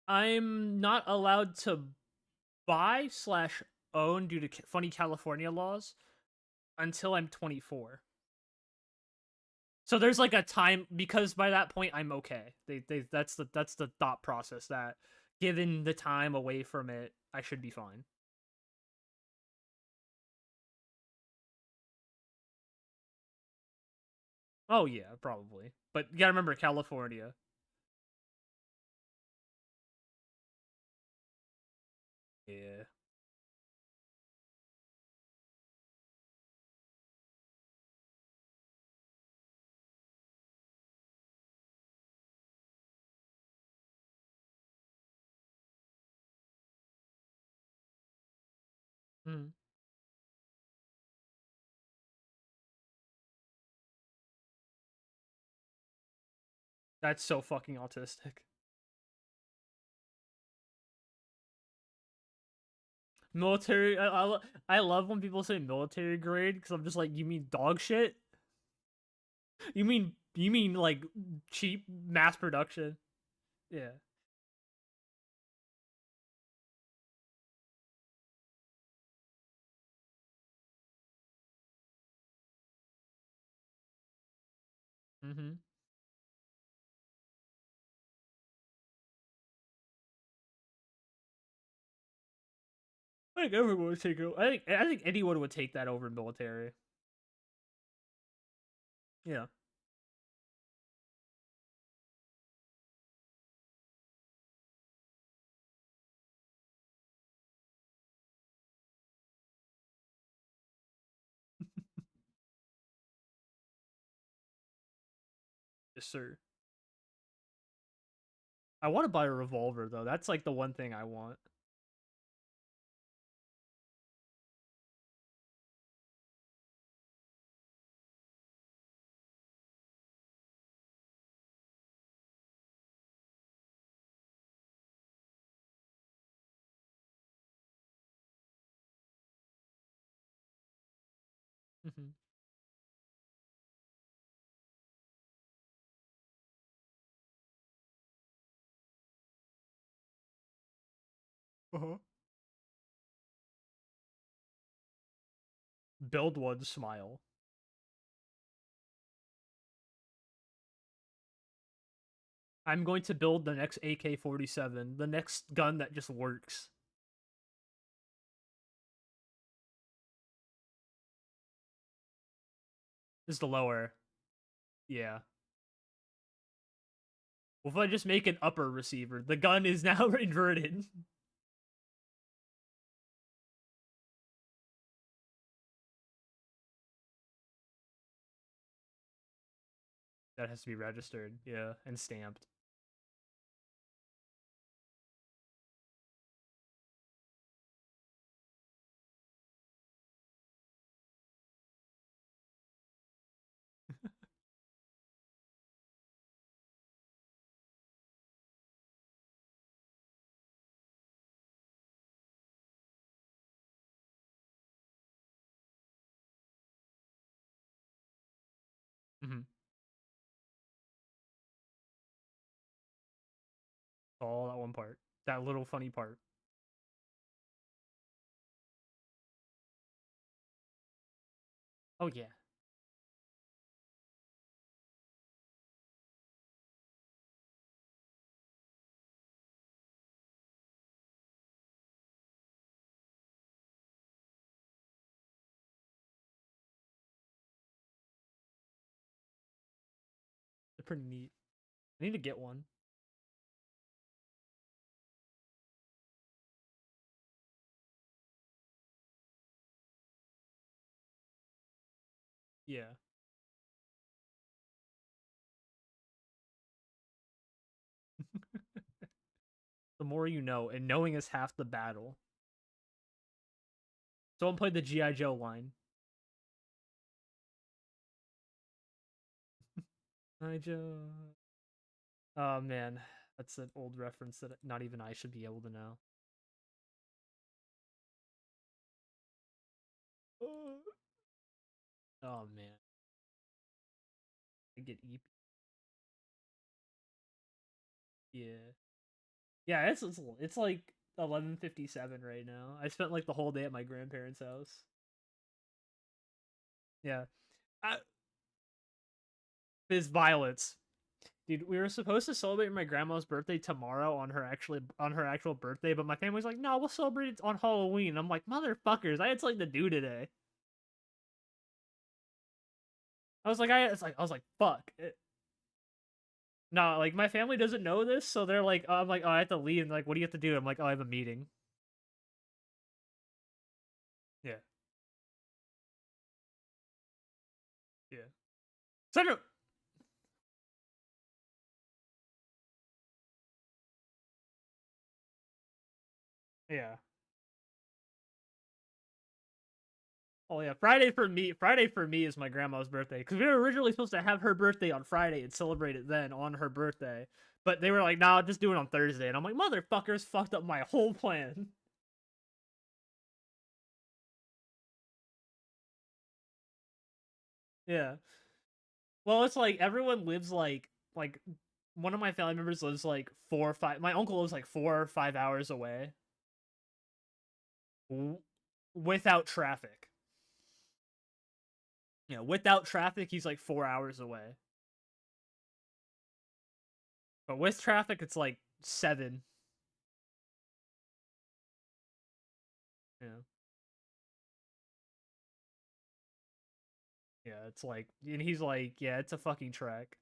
Speaker 1: I'm not allowed to buy slash own due to funny California laws until I'm 24. So there's like a time because by that point I'm okay. They that's the thought process that given the time away from it, I should be fine. Oh yeah, probably. But you gotta remember California. Yeah. Mm. That's so fucking autistic. Military. I love when people say military grade because I'm just like, you mean dog shit? You mean like cheap mass production? Yeah. Mm-hmm. I think everyone would take it. I think anyone would take that over military. Yeah. Yes, sir. I want to buy a revolver though. That's like the one thing I want. Mm-hmm. Uh-huh. Build one, smile. I'm going to build the next AK-47, the next gun that just works. Is the lower. Yeah. Well, if I just make an upper receiver, the gun is now inverted. That has to be registered, yeah, and stamped. Mm-hmm. All that one part. That little funny part. Oh yeah. They're pretty neat. I need to get one. Yeah. The more you know, and knowing is half the battle. Someone played the G.I. Joe line. G.I. Joe. Oh man. That's an old reference that not even I should be able to know. Oh man. I get EP. Yeah. Yeah, it's like 11:57 right now. I spent like the whole day at my grandparents' house. Yeah. I, There's violence. Dude, we were supposed to celebrate my grandma's birthday tomorrow on her actual birthday, but my family's like, "No, we'll celebrate it on Halloween." I'm like, "Motherfuckers, I had something to do today." I was like, "Fuck." No, like my family doesn't know this, so they're like, I'm like, "Oh, I have to leave." And like, "What do you have to do?" I'm like, "Oh, I have a meeting." Yeah. Yeah. So I don't. Yeah. Oh yeah, Friday for me. Friday for me is my grandma's birthday because we were originally supposed to have her birthday on Friday and celebrate it then on her birthday, but they were like, "Nah, just do it on Thursday." And I'm like, "Motherfuckers, fucked up my whole plan." Yeah. Well, it's like everyone lives like one of my family members lives like 4 or 5. My uncle lives like 4 or 5 hours away without traffic. Yeah, without traffic, he's like 4 hours away. But with traffic, it's like 7. Yeah. Yeah, it's like, and he's like, yeah, it's a fucking trek.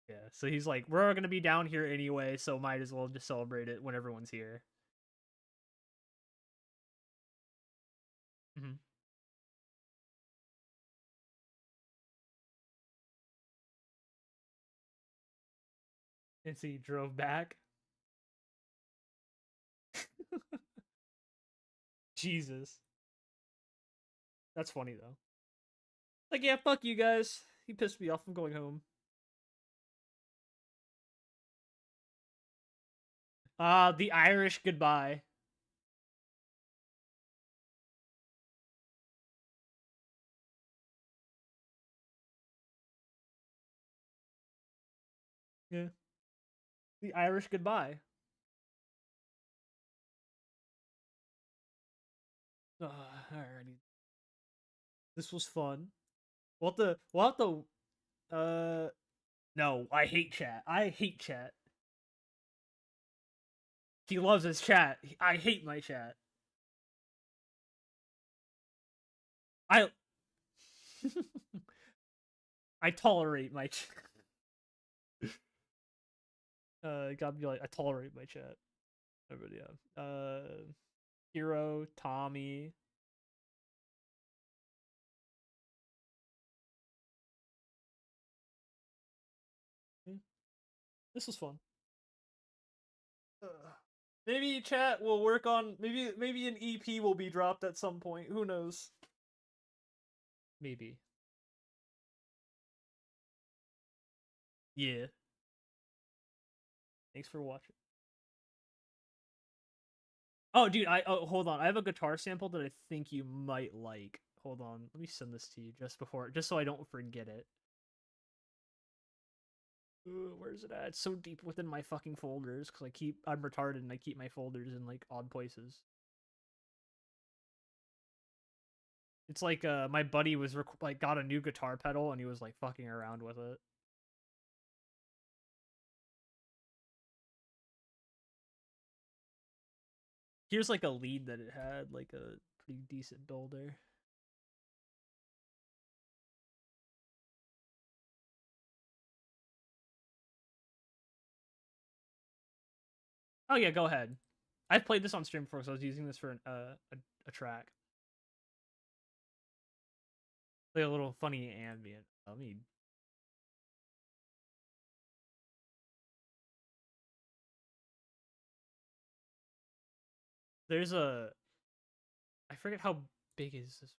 Speaker 1: Yeah, so he's like, we're gonna be down here anyway, so might as well just celebrate it when everyone's here. Mm-hmm. And so he drove back. Jesus, that's funny though. Like, yeah, fuck you guys. He pissed me off. I'm going home. The Irish goodbye. Yeah, the Irish goodbye. Alrighty. This was fun. We'll have to, no, I hate chat. I hate chat. He loves his chat. I hate my chat. I I tolerate my chat. Gotta be like, I tolerate my chat. But yeah. Hero, Tommy. Yeah, this was fun. Maybe chat will work on maybe an EP will be dropped at some point. Who knows? Maybe. Yeah. Thanks for watching. Oh, dude, hold on. I have a guitar sample that I think you might like. Hold on. Let me send this to you just so I don't forget it. Where's it at? It's so deep within my fucking folders because I'm retarded and I keep my folders in like odd places. It's like my buddy was like got a new guitar pedal and he was like fucking around with it. Here's like a lead that it had, like a pretty decent builder. Oh yeah, go ahead. I've played this on stream before, so I was using this for a track. Like a little funny ambient. I mean, there's a I forget how big is this.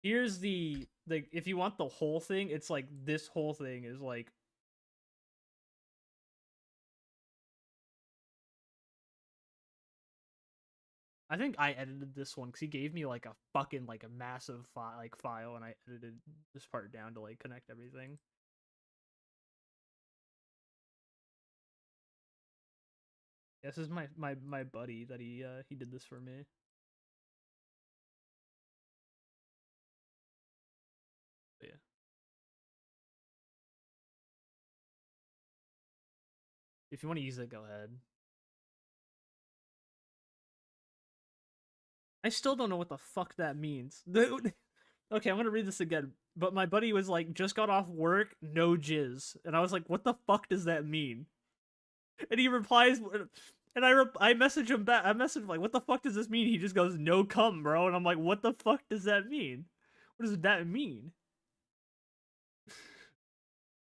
Speaker 1: Here's the if you want the whole thing, it's like this whole thing is like I think I edited this one because he gave me like a fucking like a massive file, and I edited this part down to like connect everything. This is my buddy that he did this for me. But yeah. If you want to use it, go ahead. I still don't know what the fuck that means. Okay, I'm gonna read this again. But my buddy was like, just got off work, no jizz. And I was like, what the fuck does that mean? And he replies, and I message him back. I message him like, what the fuck does this mean? He just goes, no cum, bro. And I'm like, what the fuck does that mean? What does that mean?